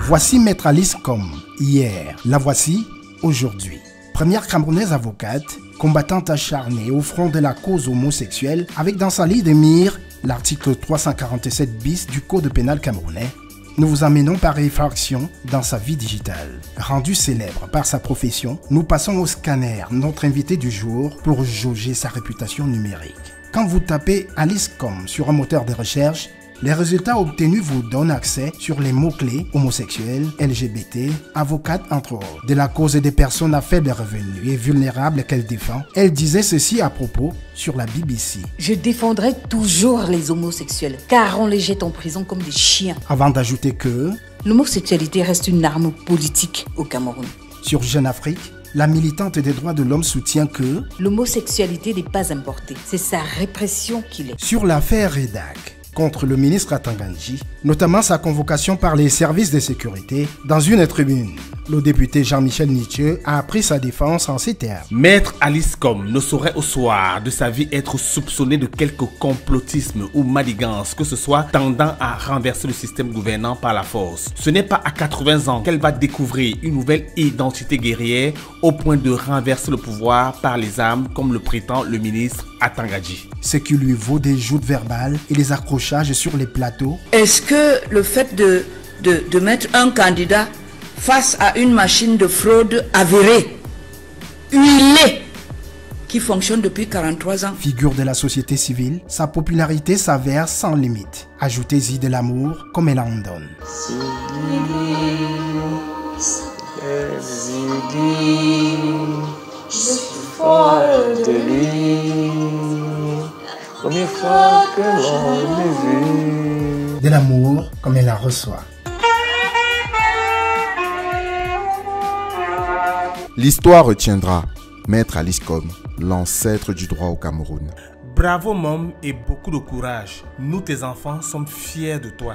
Voici Maître Alice Combes, hier. La voici aujourd'hui. Première Camerounaise avocate, combattante acharnée au front de la cause homosexuelle, avec dans sa ligne de mire l'article 347 bis du Code pénal camerounais. Nous vous amenons par effraction dans sa vie digitale. Rendue célèbre par sa profession, nous passons au scanner, notre invité du jour, pour jauger sa réputation numérique. Quand vous tapez Alice Combes sur un moteur de recherche, les résultats obtenus vous donnent accès sur les mots-clés homosexuels, LGBT, avocate entre autres. De la cause des personnes à faible revenu et vulnérables qu'elle défend, elle disait ceci à propos sur la BBC. Je défendrai toujours les homosexuels, car on les jette en prison comme des chiens. Avant d'ajouter que l'homosexualité reste une arme politique au Cameroun. Sur Jeune Afrique, la militante des droits de l'homme soutient que l'homosexualité n'est pas importée, c'est sa répression qu'il est. Sur l'affaire Redac, contre le ministre Atangandji, notamment sa convocation par les services de sécurité, dans une tribune, le député Jean-Michel Nietzsche a appris sa défense en ces termes. Maître Alice Combes ne saurait au soir de sa vie être soupçonné de quelque complotisme ou manigance que ce soit tendant à renverser le système gouvernant par la force. Ce n'est pas à 80 ans qu'elle va découvrir une nouvelle identité guerrière au point de renverser le pouvoir par les armes comme le prétend le ministre Atangandji. Ce qui lui vaut des joutes verbales et les accrochages sur les plateaux. Est-ce que le fait de mettre un candidat face à une machine de fraude avérée, huilée, qui fonctionne depuis 43 ans. Figure de la société civile, sa popularité s'avère sans limite. Ajoutez-y de l'amour comme elle en donne. Je suis folle de lui, première fois que l'on me vit. De l'amour comme elle en reçoit. L'histoire retiendra Maître Alice Combes, l'ancêtre du droit au Cameroun. Bravo Mom et beaucoup de courage. Nous tes enfants sommes fiers de toi.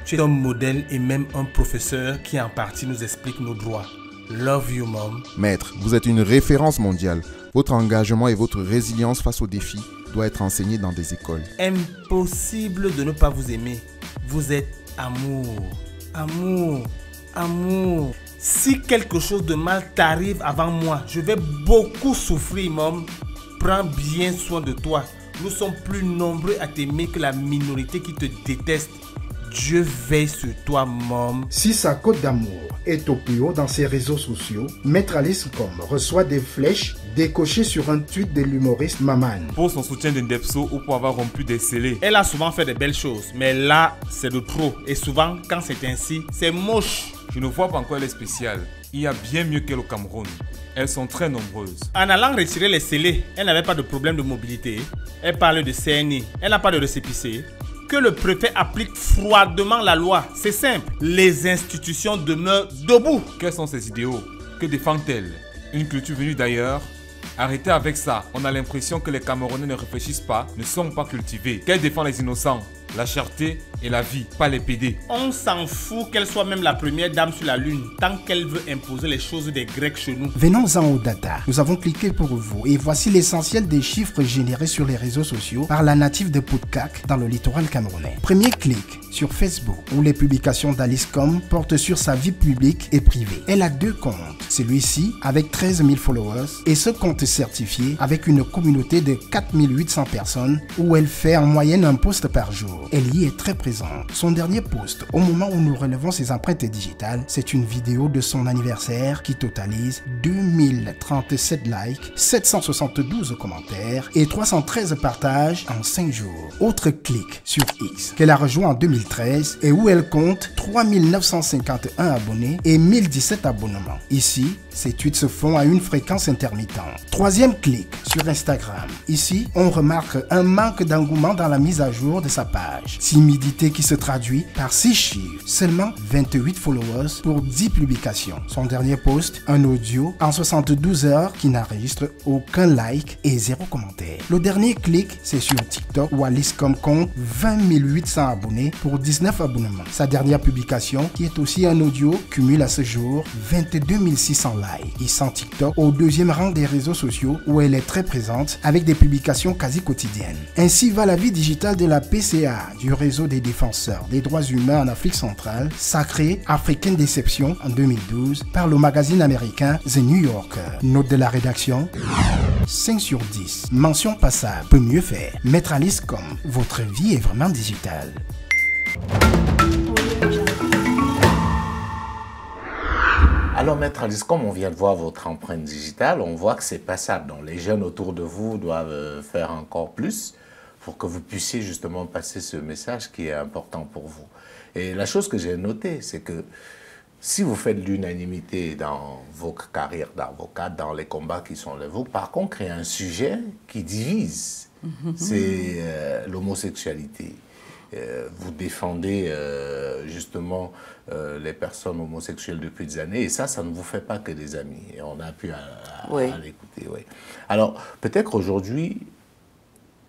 Tu es un modèle et même un professeur qui en partie nous explique nos droits. Love you Mom. Maître, vous êtes une référence mondiale. Votre engagement et votre résilience face aux défis doit être enseigné dans des écoles. Impossible de ne pas vous aimer. Vous êtes amour, amour, amour. Si quelque chose de mal t'arrive avant moi, je vais beaucoup souffrir, Mom. Prends bien soin de toi. Nous sommes plus nombreux à t'aimer que la minorité qui te déteste. Dieu veille sur toi, Mom. Si sa cote d'amour est au plus haut dans ses réseaux sociaux, Maître Alice Com reçoit des flèches décochées sur un tweet de l'humoriste Maman. Pour son soutien d'Indepso ou pour avoir rompu des scellés. Elle a souvent fait de belles choses, mais là, c'est de trop. Et souvent, quand c'est ainsi, c'est moche. Je ne vois pas en quoi elle est spéciale. Il y a bien mieux qu'elle au Cameroun. Elles sont très nombreuses. En allant retirer les scellés, elle n'avait pas de problème de mobilité. Elle parle de CNI. Elle n'a pas de récépissé. Que le préfet applique froidement la loi. C'est simple. Les institutions demeurent debout. Quels sont ses idéaux? Que défend-elle? Une culture venue d'ailleurs? Arrêtez avec ça. On a l'impression que les Camerounais ne réfléchissent pas, ne sont pas cultivés. Qu'elle défend les innocents, la cherté et la vie, pas les PD. On s'en fout qu'elle soit même la première dame sur la lune, tant qu'elle veut imposer les choses des Grecs chez nous. Venons-en aux data. Nous avons cliqué pour vous et voici l'essentiel des chiffres générés sur les réseaux sociaux par la native de Poutkak dans le littoral camerounais. Premier clic sur Facebook où les publications d'Alice Com portent sur sa vie publique et privée. Elle a 2 comptes. Celui-ci avec 13 000 followers et ce compte certifié avec une communauté de 4 800 personnes où elle fait en moyenne un post par jour. Elle y est très présente. Son dernier post, au moment où nous relevons ses empreintes digitales, c'est une vidéo de son anniversaire qui totalise 2037 likes, 772 commentaires et 313 partages en 5 jours. Autre clic sur X, qu'elle a rejoint en 2013 et où elle compte 3 951 abonnés et 1017 abonnements. Ici, ces tweets se font à une fréquence intermittente. Troisième clic sur Instagram. Ici, on remarque un manque d'engouement dans la mise à jour de sa page. Timidité qui se traduit par 6 chiffres. Seulement 28 followers pour 10 publications. Son dernier post, un audio en 72 heures qui n'enregistre aucun like et 0 commentaire. Le dernier clic, c'est sur TikTok où Alice Com compte 20 800 abonnés pour 19 abonnements. Sa dernière publication, qui est aussi un audio, cumule à ce jour 22 600 likes. Et sans TikTok, au 2e rang des réseaux sociaux où elle est très présente avec des publications quasi quotidiennes. Ainsi va la vie digitale de la PCA, du réseau des défenseurs des droits humains en Afrique centrale, sacrée Africaine d'exception en 2012 par le magazine américain The New Yorker. Note de la rédaction, 5 sur 10. Mention passable, peut mieux faire. Maître Alice Com, votre vie est vraiment digitale. Alors, Maître Alice, comme on vient de voir votre empreinte digitale, on voit que c'est passable. Donc, les jeunes autour de vous doivent faire encore plus pour que vous puissiez justement passer ce message qui est important pour vous. Et la chose que j'ai notée, c'est que si vous faites l'unanimité dans vos carrières d'avocate, dans les combats qui sont les vôtres, par contre, il y a un sujet qui divise, c'est l'homosexualité. Vous défendez justement les personnes homosexuelles depuis des années et ça ne vous fait pas que des amis. Et on a pu à l'écouter. Oui. Alors, peut-être aujourd'hui,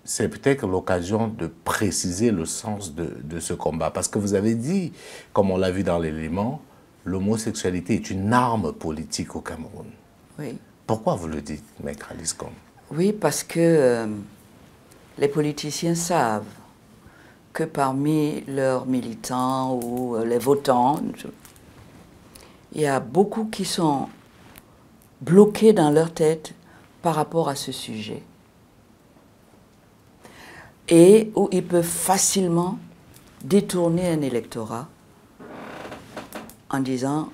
c'est peut-être l'occasion de préciser le sens de ce combat. Parce que vous avez dit, comme on l'a vu dans l'élément, l'homosexualité est une arme politique au Cameroun. Oui. Pourquoi vous le dites, Maître Alice Com? Oui, parce que les politiciens savent que parmi leurs militants ou les votants, il y a beaucoup qui sont bloqués dans leur tête par rapport à ce sujet. Et où ils peuvent facilement détourner un électorat en disant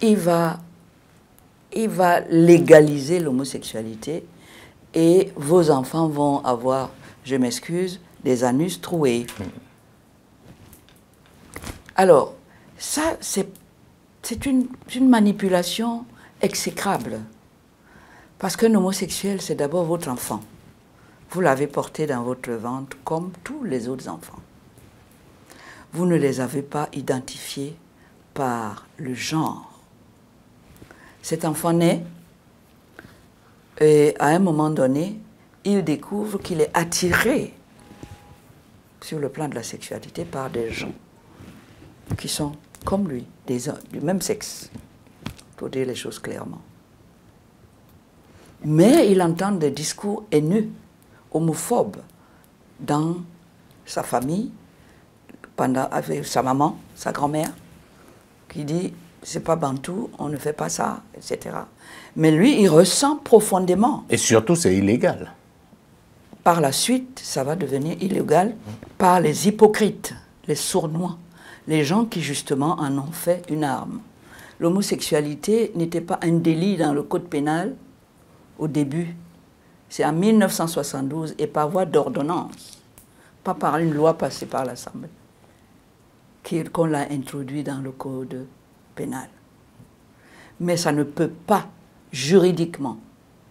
il va légaliser l'homosexualité et vos enfants vont avoir, je m'excuse, des anus troués. Alors, ça, c'est une manipulation exécrable. Parce qu'un homosexuel, c'est d'abord votre enfant. Vous l'avez porté dans votre ventre comme tous les autres enfants. Vous ne les avez pas identifiés par le genre. Cet enfant naît et à un moment donné, il découvre qu'il est attiré sur le plan de la sexualité par des gens qui sont comme lui, du même sexe, pour dire les choses clairement. Mais il entend des discours haineux, homophobes, dans sa famille, avec sa maman, sa grand-mère, qui dit c'est pas bantou, on ne fait pas ça, etc. Mais lui, il ressent profondément. Et surtout, c'est illégal. Par la suite, ça va devenir illégal par les hypocrites, les sournois, les gens qui justement en ont fait une arme. L'homosexualité n'était pas un délit dans le code pénal au début. C'est en 1972 et par voie d'ordonnance, pas par une loi passée par l'Assemblée, qu'on l'a introduit dans le code pénal. Mais ça ne peut pas, juridiquement,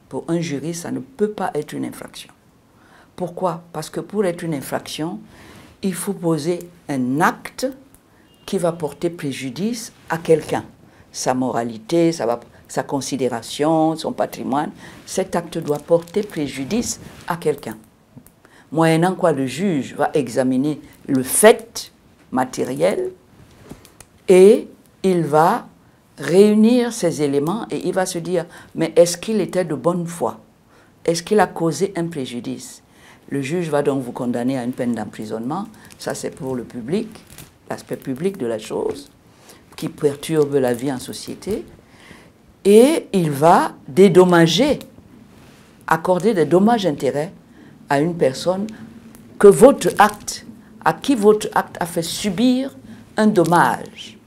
pour un juriste, ça ne peut pas être une infraction. Pourquoi? Parce que pour être une infraction, il faut poser un acte qui va porter préjudice à quelqu'un. Sa moralité, sa considération, son patrimoine, cet acte doit porter préjudice à quelqu'un. Moyennant quoi le juge va examiner le fait matériel et il va réunir ces éléments et il va se dire, mais est-ce qu'il était de bonne foi? Est-ce qu'il a causé un préjudice? Le juge va donc vous condamner à une peine d'emprisonnement. Ça, c'est pour le public, l'aspect public de la chose, qui perturbe la vie en société. Et il va dédommager, accorder des dommages-intérêts à une personne que votre acte, à qui votre acte a fait subir un dommage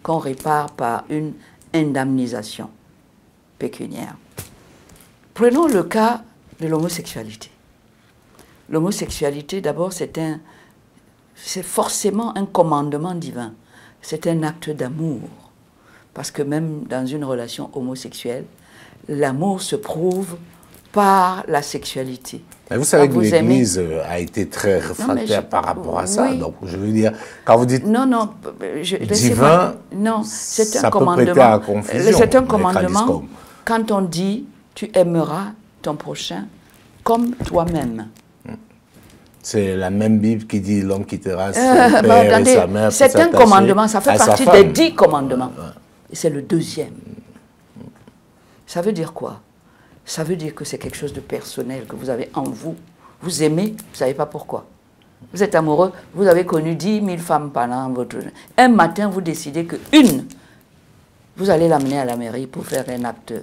qu'on répare par une indemnisation pécuniaire. Prenons le cas de l'homosexualité. L'homosexualité, d'abord, c'est forcément un commandement divin. C'est un acte d'amour. Parce que même dans une relation homosexuelle, l'amour se prouve par la sexualité. Mais vous savez que l'Église a été très réfractaire par rapport à ça. Oui. Donc, je veux dire, quand vous dites divin, non, c'est un ça commandement. Peut prêter à confusion. C'est un commandement quand on dit tu aimeras ton prochain comme toi-même. C'est la même Bible qui dit l'homme quittera son père et sa mère. C'est un commandement, ça fait partie des 10 commandements. Et c'est le deuxième. Ça veut dire quoi? Ça veut dire que c'est quelque chose de personnel que vous avez en vous. Vous aimez, vous ne savez pas pourquoi. Vous êtes amoureux, vous avez connu 10 000 femmes pendant votre... Un matin, vous décidez qu'une, vous allez l'amener à la mairie pour faire un acte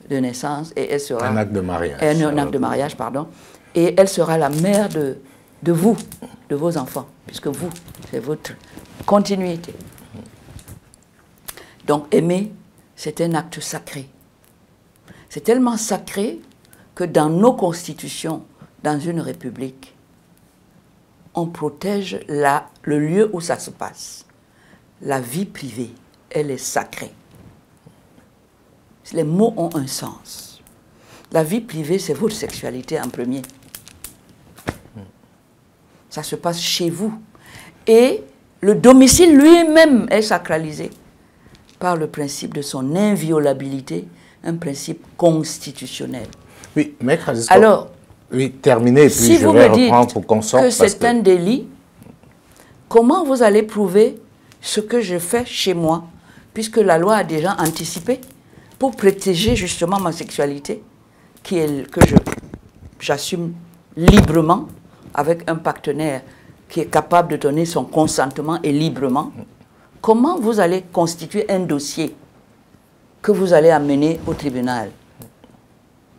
de naissance et elle sera... Un acte de mariage. Un acte de mariage, pardon. Et elle sera la mère de vous, de vos enfants, puisque vous, c'est votre continuité. Donc aimer, c'est un acte sacré. C'est tellement sacré que dans nos constitutions, dans une république, on protège le lieu où ça se passe. La vie privée, elle est sacrée. Les mots ont un sens. La vie privée, c'est votre sexualité en premier. Ça se passe chez vous. Et le domicile lui-même est sacralisé par le principe de son inviolabilité, un principe constitutionnel. Oui, maître Alice. Alors, oui, terminé, puis si je vous vais me dites reprendre pour qu'on sorte. Que c'est un délit, comment vous allez prouver ce que je fais chez moi, puisque la loi a déjà anticipé pour protéger justement ma sexualité, que j'assume librement avec un partenaire qui est capable de donner son consentement et librement. Comment vous allez constituer un dossier que vous allez amener au tribunal,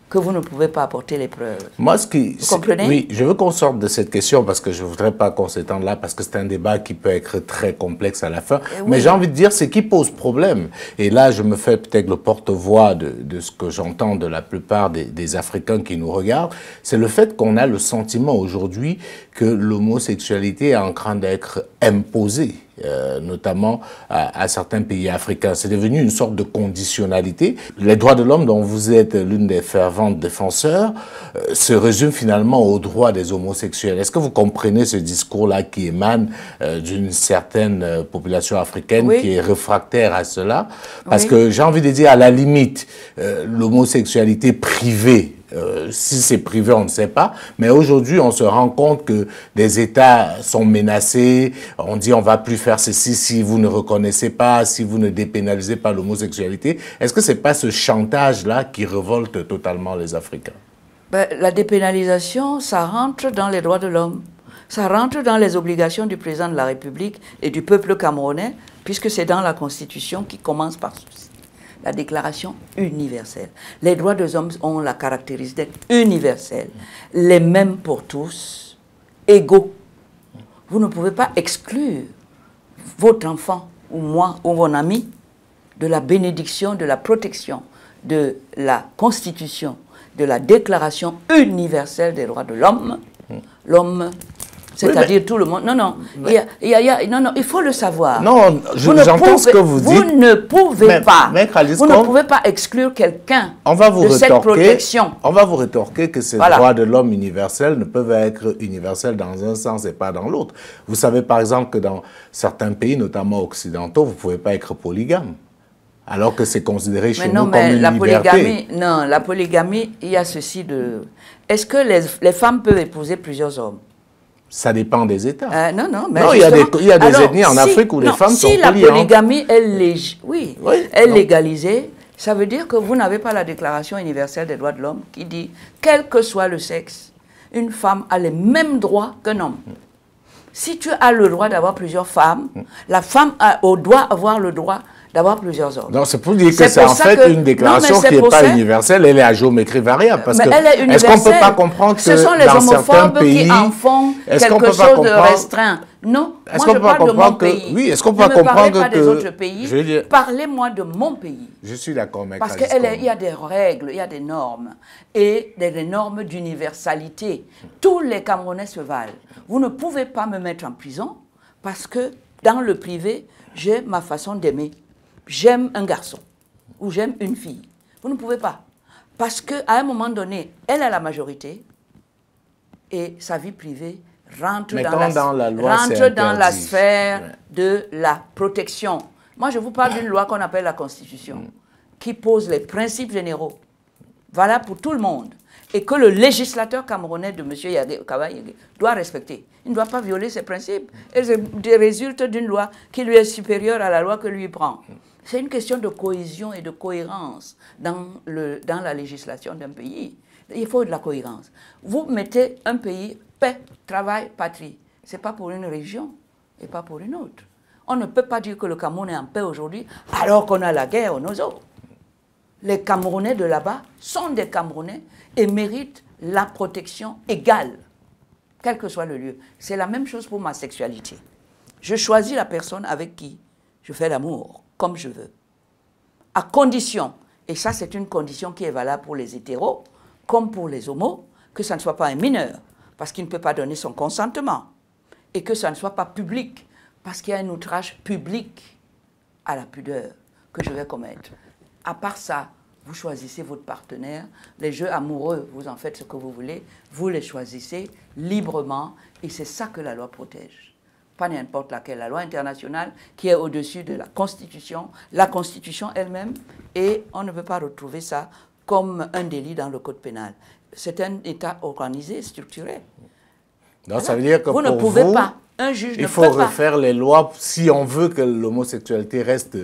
que vous ne pouvez pas apporter les preuves? Moi, vous comprenez? Oui, je veux qu'on sorte de cette question parce que je ne voudrais pas qu'on s'étende là parce que c'est un débat qui peut être très complexe à la fin. Oui. Mais j'ai envie de dire, c'est qui pose problème. Et là, je me fais peut-être le porte-voix de ce que j'entends de la plupart des Africains qui nous regardent. C'est le fait qu'on a le sentiment aujourd'hui que l'homosexualité est en train d'être imposée. Notamment à certains pays africains. C'est devenu une sorte de conditionnalité. Les droits de l'homme dont vous êtes l'une des ferventes défenseurs se résument finalement aux droits des homosexuels. Est-ce que vous comprenez ce discours-là qui émane d'une certaine population africaine qui est réfractaire à cela? Parce que j'ai envie de dire, à la limite, l'homosexualité privée, si c'est privé, on ne sait pas. Mais aujourd'hui, on se rend compte que des États sont menacés. On dit on va plus faire ceci si vous ne reconnaissez pas, si vous ne dépénalisez pas l'homosexualité. Est-ce que c'est pas ce chantage-là qui révolte totalement les Africains? La dépénalisation, ça rentre dans les droits de l'homme. Ça rentre dans les obligations du président de la République et du peuple camerounais, puisque c'est dans la Constitution qui commence par ceci. La Déclaration universelle. Les droits des hommes ont la caractéristique d'être universels, les mêmes pour tous, égaux. Vous ne pouvez pas exclure votre enfant ou moi ou mon ami de la bénédiction, de la protection, de la Constitution, de la Déclaration universelle des droits de l'homme. L'homme, c'est-à-dire tout le monde. Non, non, non, il faut le savoir. Non, j'entends ce que vous dites. Vous ne pouvez pas. Vous ne pouvez pas exclure quelqu'un de cette protection. On va vous rétorquer que ces droits de l'homme universels ne peuvent être universels dans un sens et pas dans l'autre. Vous savez par exemple que dans certains pays, notamment occidentaux, vous ne pouvez pas être polygame. Alors que c'est considéré chez nous comme une liberté. Non, la polygamie, il y a ceci de... Est-ce que les femmes peuvent épouser plusieurs hommes? Ça dépend des États. Non, non, mais non, il y a des ethnies en Afrique où les femmes sont polyamoureuses. Si la polygamie est légalisée, ça veut dire que vous n'avez pas la Déclaration universelle des droits de l'homme qui dit, quel que soit le sexe, une femme a les mêmes droits qu'un homme. Si tu as le droit d'avoir plusieurs femmes, la femme doit avoir le droit d'avoir plusieurs hommes. Non, c'est pour dire que c'est en fait une déclaration qui n'est pas universelle, elle est à géométrie variable. Parce que est-ce qu'on ne peut pas comprendre que ce sont les homophobes qui en font quelque chose de restreint? Non, moi je parle de mon pays. Oui, est-ce qu'on peut pas comprendre que... des autres pays, parlez-moi de mon pays. Je suis d'accord, mais parce qu'il y a des règles, il y a des normes, et des normes d'universalité. Tous les Camerounais se valent. Vous ne pouvez pas me mettre en prison parce que dans le privé, j'ai ma façon d'aimer. J'aime un garçon ou j'aime une fille. Vous ne pouvez pas. Parce qu'à un moment donné, elle a la majorité et sa vie privée rentre dans la sphère de la protection. Moi, je vous parle d'une loi qu'on appelle la Constitution, qui pose les principes généraux, valables pour tout le monde, et que le législateur camerounais de M. Kaba-Yégué doit respecter. Il ne doit pas violer ces principes. Et c'est résulte d'une loi qui lui est supérieure à la loi que lui prend. C'est une question de cohésion et de cohérence dans la législation d'un pays. Il faut de la cohérence. Vous mettez un pays, paix, travail, patrie. Ce n'est pas pour une région et pas pour une autre. On ne peut pas dire que le Cameroun est en paix aujourd'hui alors qu'on a la guerre au Nozo. Les Camerounais de là-bas sont des Camerounais et méritent la protection égale, quel que soit le lieu. C'est la même chose pour ma sexualité. Je choisis la personne avec qui je fais l'amour, comme je veux. À condition, et ça c'est une condition qui est valable pour les hétéros, comme pour les homos, que ça ne soit pas un mineur, parce qu'il ne peut pas donner son consentement, et que ça ne soit pas public, parce qu'il y a un outrage public à la pudeur que je vais commettre. À part ça, vous choisissez votre partenaire, les jeux amoureux, vous en faites ce que vous voulez, vous les choisissez librement, et c'est ça que la loi protège. Pas n'importe laquelle, la loi internationale qui est au-dessus de la Constitution elle-même, et on ne peut pas retrouver ça comme un délit dans le code pénal. C'est un État organisé, structuré. Donc voilà. Ça veut dire que vous ne pouvez pas, un juge il faut refaire les lois. Si on veut que l'homosexualité reste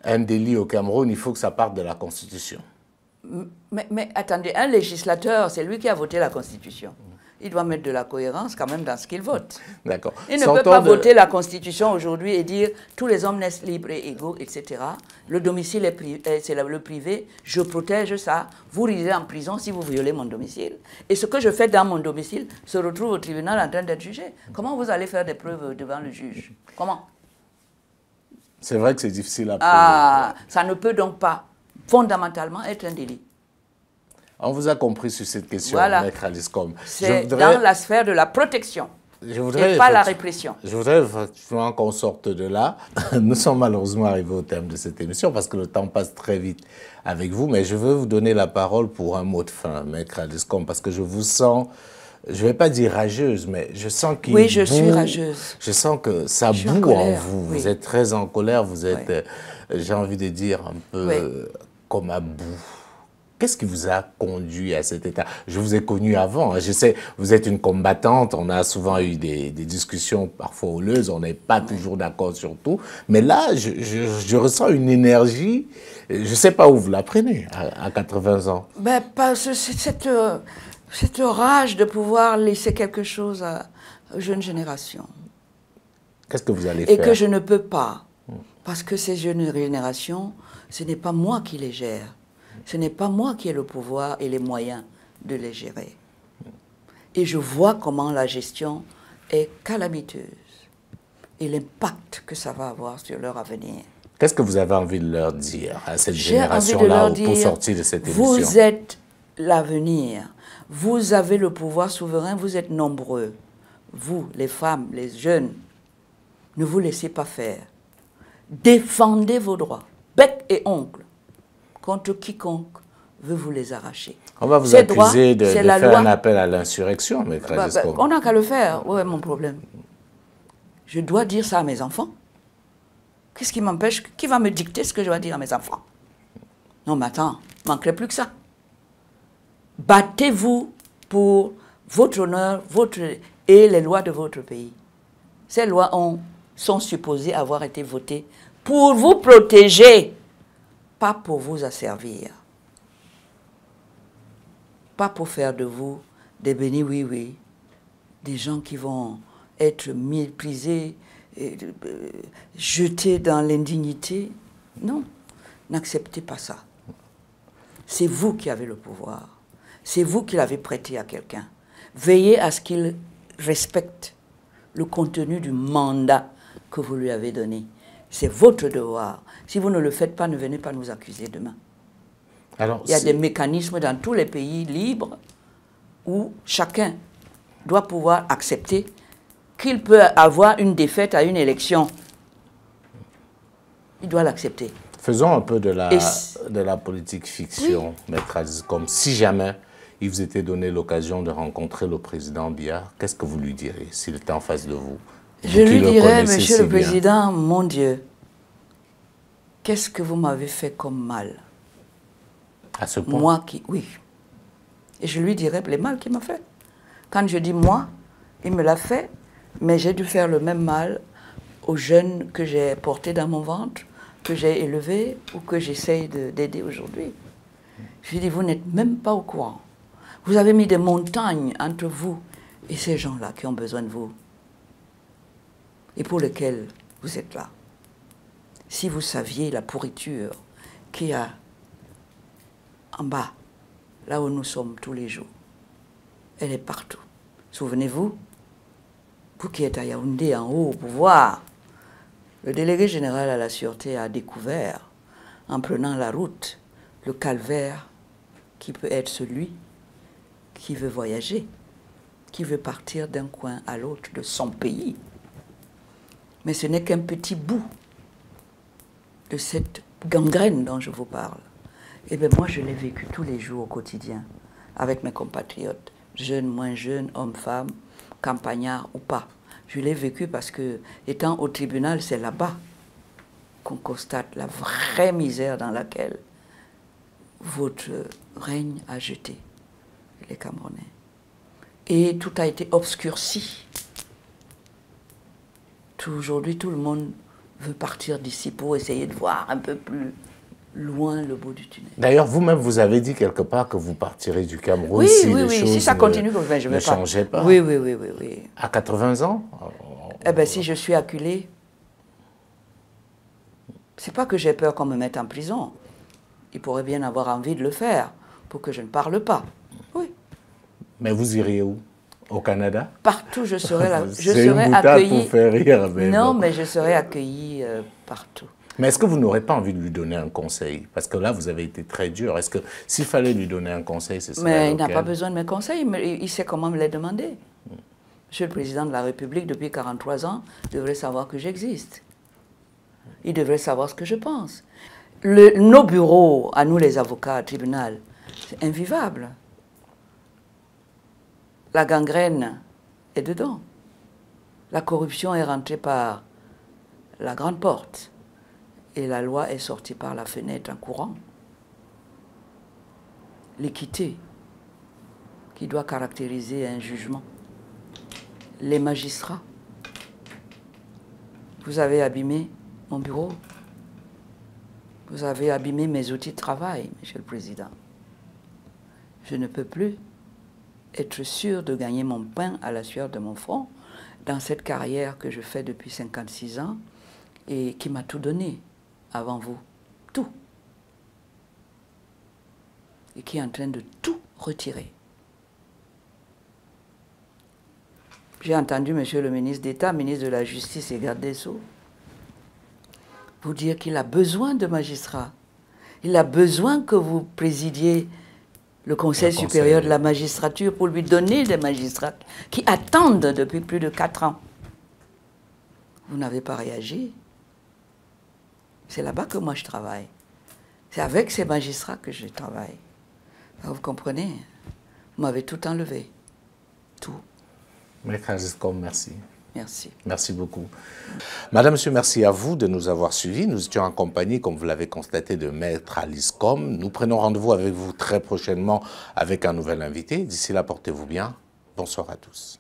un délit au Cameroun, il faut que ça parte de la Constitution. Mais attendez, un législateur, c'est lui qui a voté la Constitution. Il doit mettre de la cohérence quand même dans ce qu'il vote. D'accord. Il ne peut pas voter la Constitution aujourd'hui et dire tous les hommes naissent libres et égaux, etc. Le domicile c'est le privé, je protège ça. Vous risquez en prison si vous violez mon domicile. Et ce que je fais dans mon domicile se retrouve au tribunal en train d'être jugé. Comment vous allez faire des preuves devant le juge? Comment? C'est vrai que c'est difficile à prouver. Ça ne peut donc pas fondamentalement être un délit. On vous a compris sur cette question, voilà. Maître Alice Combes. C'est dans la sphère de la protection et pas la répression. Je voudrais effectivement qu'on sorte de là. Nous sommes malheureusement arrivés au terme de cette émission parce que le temps passe très vite avec vous, mais je veux vous donner la parole pour un mot de fin, Maître Alice Combes, parce que je vous sens, je ne vais pas dire rageuse, mais je sens qu'il Oui, je suis rageuse. Je sens que ça boue en vous. Oui. Vous êtes très en colère, vous êtes, j'ai envie de dire, un peu comme à bout. Qu'est-ce qui vous a conduit à cet état? Je vous ai connu avant, je sais, vous êtes une combattante, on a souvent eu des discussions parfois houleuses, on n'est pas toujours d'accord sur tout, mais là, je ressens une énergie, je ne sais pas où vous la prenez à 80 ans. Ben, parce que cette rage de pouvoir laisser quelque chose à la jeune génération. Qu'est-ce que vous allez faire? Et que je ne peux pas. Parce que ces jeunes générations, ce n'est pas moi qui les gère. Ce n'est pas moi qui ai le pouvoir et les moyens de les gérer. Et je vois comment la gestion est calamiteuse et l'impact que ça va avoir sur leur avenir. Qu'est-ce que vous avez envie de leur dire à cette génération-là pour sortir de cette émission? Vous êtes l'avenir. Vous avez le pouvoir souverain, vous êtes nombreux. Vous, les femmes, les jeunes, ne vous laissez pas faire. Défendez vos droits, bec et ongle, contre quiconque veut vous les arracher. On va vous accuser de faire un appel à l'insurrection, maître Alice Combes. On n'a qu'à le faire, où est mon problème? Je dois dire ça à mes enfants. Qu'est-ce qui m'empêche? Qui va me dicter ce que je dois dire à mes enfants? Non, mais attends, il ne manquerait plus que ça. Battez-vous pour votre honneur et les lois de votre pays. Ces lois sont supposées avoir été votées pour vous protéger, pas pour vous asservir. Pas pour faire de vous des bénis oui-oui, des gens qui vont être méprisés, jetés dans l'indignité. Non, n'acceptez pas ça. C'est vous qui avez le pouvoir. C'est vous qui l'avez prêté à quelqu'un. Veillez à ce qu'il respecte le contenu du mandat que vous lui avez donné. C'est votre devoir. Si vous ne le faites pas, ne venez pas nous accuser demain. Alors, il y a des mécanismes dans tous les pays libres où chacun doit pouvoir accepter qu'il peut avoir une défaite à une élection. Il doit l'accepter. Faisons un peu de la politique fiction, oui. Maître Alice Combes. Si jamais il vous était donné l'occasion de rencontrer le président Biya, qu'est-ce que vous lui diriez s'il était en face de vous? Je lui dirais, Monsieur le Président, mon Dieu, qu'est-ce que vous m'avez fait comme mal? À ce point? Moi qui, oui. Et je lui dirais les mal qu'il m'a fait. Quand je dis moi, il me l'a fait, mais j'ai dû faire le même mal aux jeunes que j'ai portés dans mon ventre, que j'ai élevés ou que j'essaye d'aider aujourd'hui. Je lui dis, vous n'êtes même pas au courant. Vous avez mis des montagnes entre vous et ces gens-là qui ont besoin de vous et pour lesquels vous êtes là. Si vous saviez la pourriture qu'il y a en bas, là où nous sommes tous les jours, elle est partout. Souvenez-vous, vous qui êtes à Yaoundé, en haut, au pouvoir, le délégué général à la sûreté a découvert, en prenant la route, le calvaire qui peut être celui qui veut voyager, qui veut partir d'un coin à l'autre de son pays. Mais ce n'est qu'un petit bout de cette gangrène dont je vous parle. Eh bien, moi, je l'ai vécu tous les jours au quotidien, avec mes compatriotes, jeunes, moins jeunes, hommes, femmes, campagnards ou pas. Je l'ai vécu parce que, étant au tribunal, c'est là-bas qu'on constate la vraie misère dans laquelle votre règne a jeté les Camerounais. Et tout a été obscurci. Aujourd'hui, tout le monde veut partir d'ici pour essayer de voir un peu plus loin le bout du tunnel. D'ailleurs, vous-même, vous avez dit quelque part que vous partirez du Cameroun oui, si oui, les choses si ça continue, je ne changeaient pas. Oui, oui, oui, oui, oui. À 80 ans? Eh bien, si je suis acculée, c'est pas que j'ai peur qu'on me mette en prison. Il pourrait bien avoir envie de le faire pour que je ne parle pas. Oui. Mais vous iriez où? Au Canada? Partout, je serai là. Je serai accueillie. Pour faire rire, mais non, mais je serai accueillie partout. Mais est-ce que vous n'aurez pas envie de lui donner un conseil? Parce que là, vous avez été très dur. Est-ce que s'il fallait lui donner un conseil, ce serait Mais il n'a pas besoin de mes conseils. Il sait comment me les demander. Monsieur le Président de la République, depuis 43 ans, devrait savoir que j'existe. Il devrait savoir ce que je pense. Nos bureaux, à nous les avocats, au tribunal, c'est invivable. La gangrène est dedans. La corruption est rentrée par la grande porte. Et la loi est sortie par la fenêtre en courant. L'équité qui doit caractériser un jugement. Les magistrats. Vous avez abîmé mon bureau. Vous avez abîmé mes outils de travail, Monsieur le Président. Je ne peux plus être sûr de gagner mon pain à la sueur de mon front dans cette carrière que je fais depuis 56 ans et qui m'a tout donné avant vous. Tout. Et qui est en train de tout retirer. J'ai entendu monsieur le ministre d'État, ministre de la Justice et garde des Sceaux, vous dire qu'il a besoin de magistrats. Il a besoin que vous présidiez le Conseil supérieur de la magistrature pour lui donner des magistrats qui attendent depuis plus de 4 ans. Vous n'avez pas réagi. C'est là-bas que moi je travaille. C'est avec ces magistrats que je travaille. Alors vous comprenez? Vous m'avez tout enlevé. Tout. Maître Alice Combes, merci. Merci. Merci beaucoup. Madame, monsieur, merci à vous de nous avoir suivis. Nous étions en compagnie, comme vous l'avez constaté, de Maître Alice Combes. Nous prenons rendez-vous avec vous très prochainement avec un nouvel invité. D'ici là, portez-vous bien. Bonsoir à tous.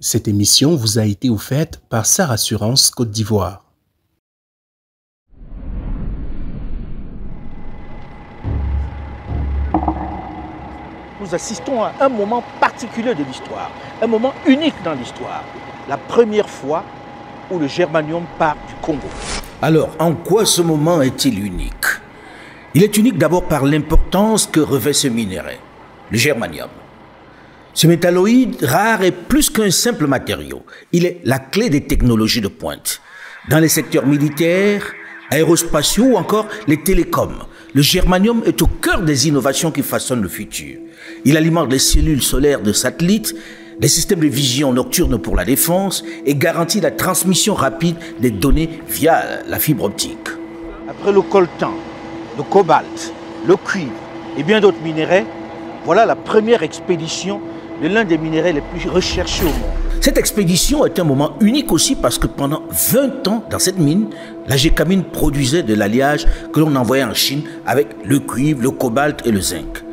Cette émission vous a été offerte par Sar Assurance Côte d'Ivoire. Nous assistons à un moment particulier de l'histoire, un moment unique dans l'histoire, la première fois où le germanium part du Congo. Alors, en quoi ce moment est-il unique? Il est unique d'abord par l'importance que revêt ce minerai, le germanium. Ce métalloïde rare est plus qu'un simple matériau. Il est la clé des technologies de pointe. Dans les secteurs militaires, aérospatiaux ou encore les télécoms, le germanium est au cœur des innovations qui façonnent le futur. Il alimente les cellules solaires de satellites, les systèmes de vision nocturne pour la défense et garantit la transmission rapide des données via la fibre optique. Après le coltan, le cobalt, le cuivre et bien d'autres minéraux, voilà la première expédition de l'un des minéraux les plus recherchés au monde. Cette expédition est un moment unique aussi parce que pendant 20 ans, dans cette mine, la Gécamine produisait de l'alliage que l'on envoyait en Chine avec le cuivre, le cobalt et le zinc.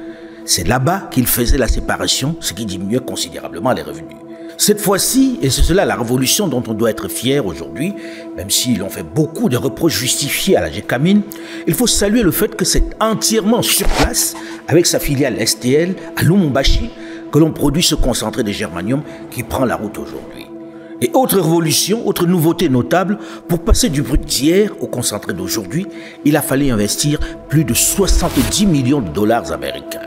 C'est là-bas qu'il faisait la séparation, ce qui diminuait considérablement les revenus. Cette fois-ci, et c'est cela la révolution dont on doit être fier aujourd'hui, même si l'on fait beaucoup de reproches justifiés à la Gécamine, il faut saluer le fait que c'est entièrement sur place, avec sa filiale STL à Lumumbashi, que l'on produit ce concentré de germanium qui prend la route aujourd'hui. Et autre révolution, autre nouveauté notable, pour passer du brut d'hier au concentré d'aujourd'hui, il a fallu investir plus de 70 millions de dollars américains.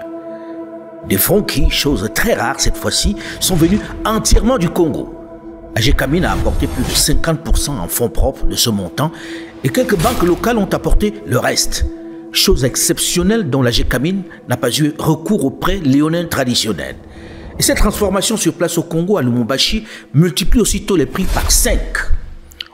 Des fonds qui, chose très rare cette fois-ci, sont venus entièrement du Congo. La Gécamine a apporté plus de 50% en fonds propres de ce montant et quelques banques locales ont apporté le reste. Chose exceptionnelle dont la Gécamine n'a pas eu recours aux prêts léonins traditionnels. Et cette transformation sur place au Congo, à Lumumbashi, multiplie aussitôt les prix par 5.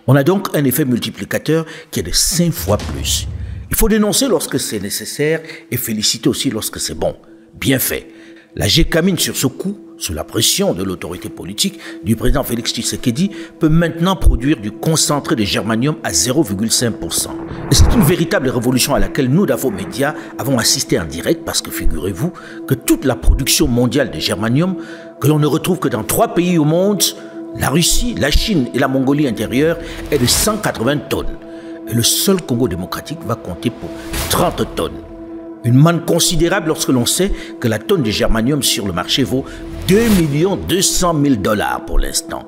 On a donc un effet multiplicateur qui est de 5 fois plus. Il faut dénoncer lorsque c'est nécessaire et féliciter aussi lorsque c'est bon. Bien fait. La Gécamine sur ce coup, sous la pression de l'autorité politique du président Félix Tshisekedi, peut maintenant produire du concentré de germanium à 0,5%. Et c'est une véritable révolution à laquelle nous, d'Afo Média, avons assisté en direct parce que figurez-vous que toute la production mondiale de germanium, que l'on ne retrouve que dans 3 pays au monde, la Russie, la Chine et la Mongolie intérieure, est de 180 tonnes. Et le seul Congo démocratique va compter pour 30 tonnes. Une manne considérable lorsque l'on sait que la tonne de germanium sur le marché vaut 2 200 000 $ pour l'instant.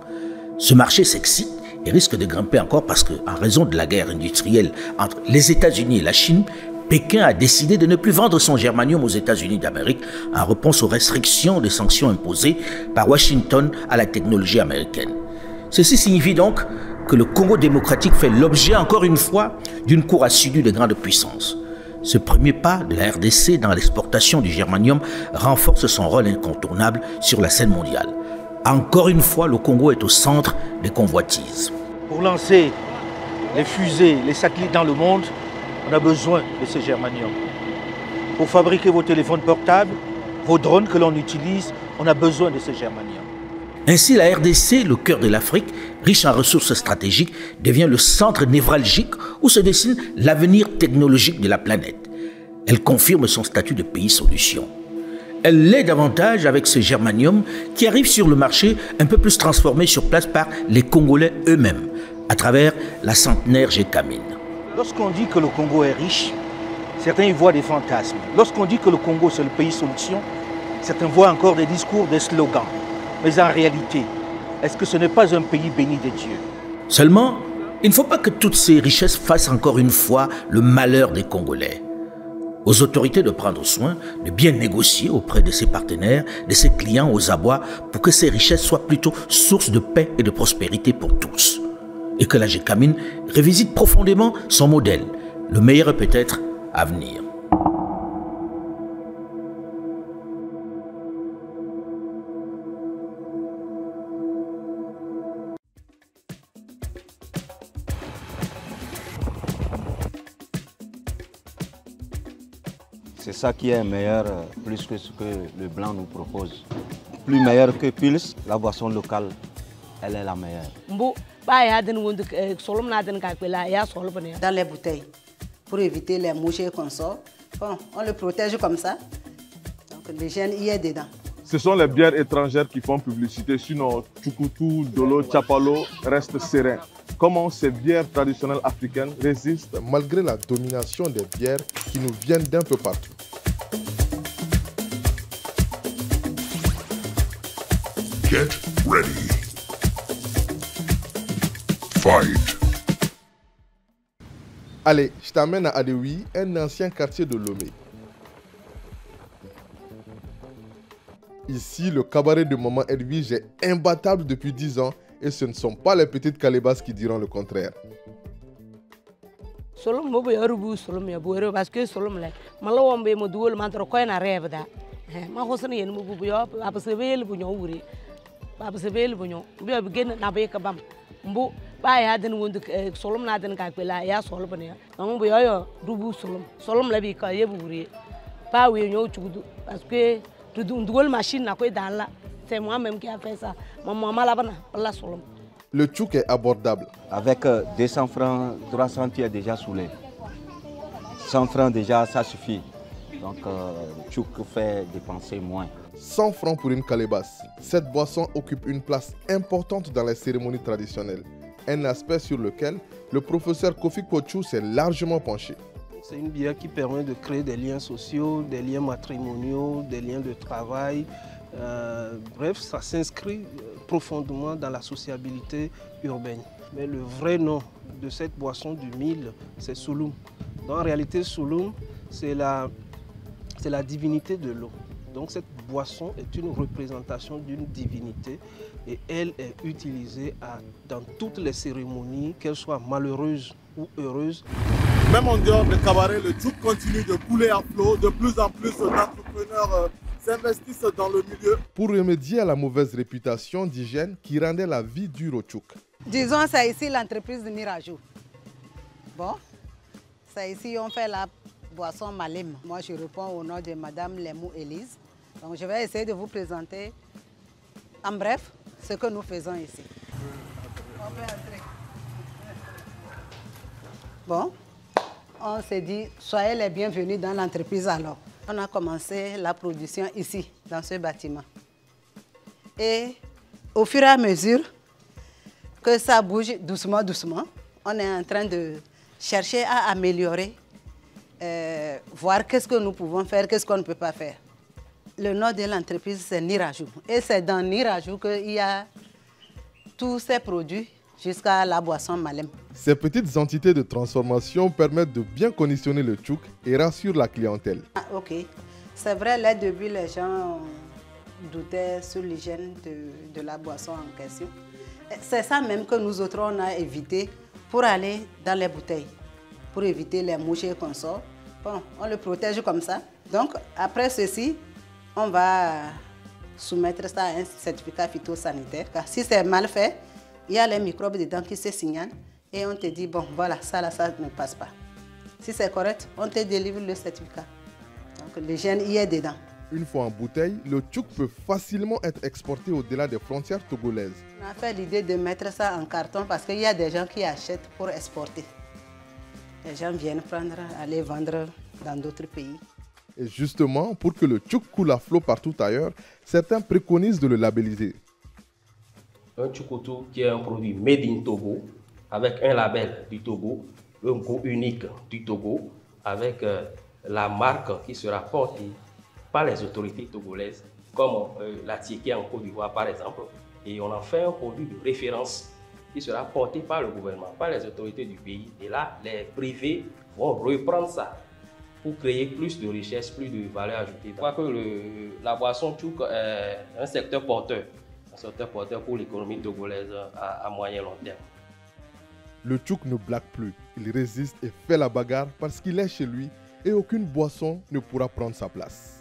Ce marché s'excite et risque de grimper encore parce que, en raison de la guerre industrielle entre les États-Unis et la Chine, Pékin a décidé de ne plus vendre son germanium aux États-Unis d'Amérique en réponse aux restrictions des sanctions imposées par Washington à la technologie américaine. Ceci signifie donc que le Congo démocratique fait l'objet encore une fois d'une cour assidue de grandes puissances. Ce premier pas de la RDC dans l'exportation du germanium renforce son rôle incontournable sur la scène mondiale. Encore une fois, le Congo est au centre des convoitises. Pour lancer les fusées, les satellites dans le monde, on a besoin de ce germanium. Pour fabriquer vos téléphones portables, vos drones que l'on utilise, on a besoin de ce germanium. Ainsi, la RDC, le cœur de l'Afrique, riche en ressources stratégiques, devient le centre névralgique où se dessine l'avenir technologique de la planète. Elle confirme son statut de pays solution. Elle l'est davantage avec ce germanium qui arrive sur le marché un peu plus transformé sur place par les Congolais eux-mêmes, à travers la centenaire Gécamine. Lorsqu'on dit que le Congo est riche, Certains y voient des fantasmes. Lorsqu'on dit que le Congo c'est le pays solution, certains voient encore des discours, des slogans. Mais en réalité, est-ce que ce n'est pas un pays béni de Dieu? Seulement, il ne faut pas que toutes ces richesses fassent encore une fois le malheur des Congolais. Aux autorités de prendre soin, de bien négocier auprès de ses partenaires, de ses clients aux abois, pour que ces richesses soient plutôt source de paix et de prospérité pour tous. Et que la GECAMIN revisite profondément son modèle. Le meilleur peut-être à venir. C'est ça qui est meilleur, plus que ce que le blanc nous propose. Plus meilleur que Pils, la boisson locale, elle est la meilleure. Dans les bouteilles, pour éviter les mouches et consorts, bon, on le protège comme ça. Donc l'hygiène y est dedans. Ce sont les bières étrangères qui font publicité, sinon Tchukutu, Dolo, Chapalo restent sereins. Comment ces bières traditionnelles africaines résistent malgré la domination des bières qui nous viennent d'un peu partout. Get ready. Fight. Allez, je t'amène à Adewi, un ancien quartier de Lomé. Ici, le cabaret de Maman Edwige est imbattable depuis 10 ans et ce ne sont pas les petites calébasses qui diront le contraire. C'est moi-même qui a fait ça. Le tchouk est abordable. Avec 200 francs, 300 tu es déjà saoulé. 100 francs déjà, ça suffit. Donc le tchouk fait dépenser moins. 100 francs pour une calebasse. Cette boisson occupe une place importante dans les cérémonies traditionnelles. Un aspect sur lequel le professeur Kofi Kochou s'est largement penché. C'est une bière qui permet de créer des liens sociaux, des liens matrimoniaux, des liens de travail. Bref, ça s'inscrit profondément dans la sociabilité urbaine. Mais le vrai nom de cette boisson du Mille, c'est Souloum. Donc, en réalité, Souloum, c'est la divinité de l'eau. Donc cette boisson est une représentation d'une divinité et elle est utilisée dans toutes les cérémonies, qu'elles soient malheureuses ou heureuses. Même en dehors de cabaret, le tchouk continue de couler à flot. De plus en plus d'entrepreneurs s'investissent dans le milieu. Pour remédier à la mauvaise réputation d'hygiène qui rendait la vie dure au tchouk. Disons, c'est ici l'entreprise de Mirajou. Bon, c'est ici on fait la boisson Malim. Moi, je réponds au nom de Madame Lemou Élise. Donc, je vais essayer de vous présenter en bref ce que nous faisons ici. On peut entrer. Bon, on s'est dit, soyez les bienvenus dans l'entreprise alors. On a commencé la production ici, dans ce bâtiment. Et au fur et à mesure que ça bouge doucement, doucement, on est en train de chercher à améliorer, voir qu'est-ce que nous pouvons faire, qu'est-ce qu'on ne peut pas faire. Le nom de l'entreprise, c'est Nirajou. Et c'est dans Nirajou qu'il y a tous ces produits jusqu'à la boisson Malem. Ces petites entités de transformation permettent de bien conditionner le tchouk et rassurent la clientèle. Ah, ok. C'est vrai, là, depuis, les gens doutaient sur l'hygiène de la boisson en question. C'est ça même que nous autres, on a évité pour aller dans les bouteilles, pour éviter les mouches et consorts. Bon, on le protège comme ça. Donc, après ceci, on va soumettre ça à un certificat phytosanitaire. Car si c'est mal fait, il y a les microbes dedans qui se signalent et on te dit, bon, voilà, ça là, ça ne passe pas. Si c'est correct, on te délivre le certificat. Donc, l'hygiène y est dedans. Une fois en bouteille, le tchouk peut facilement être exporté au-delà des frontières togolaises. On a fait l'idée de mettre ça en carton parce qu'il y a des gens qui achètent pour exporter. Les gens viennent prendre, aller vendre dans d'autres pays. Et justement, pour que le tchouk coule à flot partout ailleurs, certains préconisent de le labelliser. Un tchoukutu qui est un produit made in Togo, avec un label du Togo, un goût unique du Togo, avec la marque qui sera portée par les autorités togolaises, comme la tiéké en Côte d'Ivoire par exemple, et on en fait un produit de référence qui sera porté par le gouvernement, par les autorités du pays. Et là, les privés vont reprendre ça pour créer plus de richesse, plus de valeur ajoutée. Je crois que la boisson tchouk est un secteur porteur pour l'économie togolaise à moyen et long terme. Le tchouk ne blague plus, il résiste et fait la bagarre parce qu'il est chez lui et aucune boisson ne pourra prendre sa place.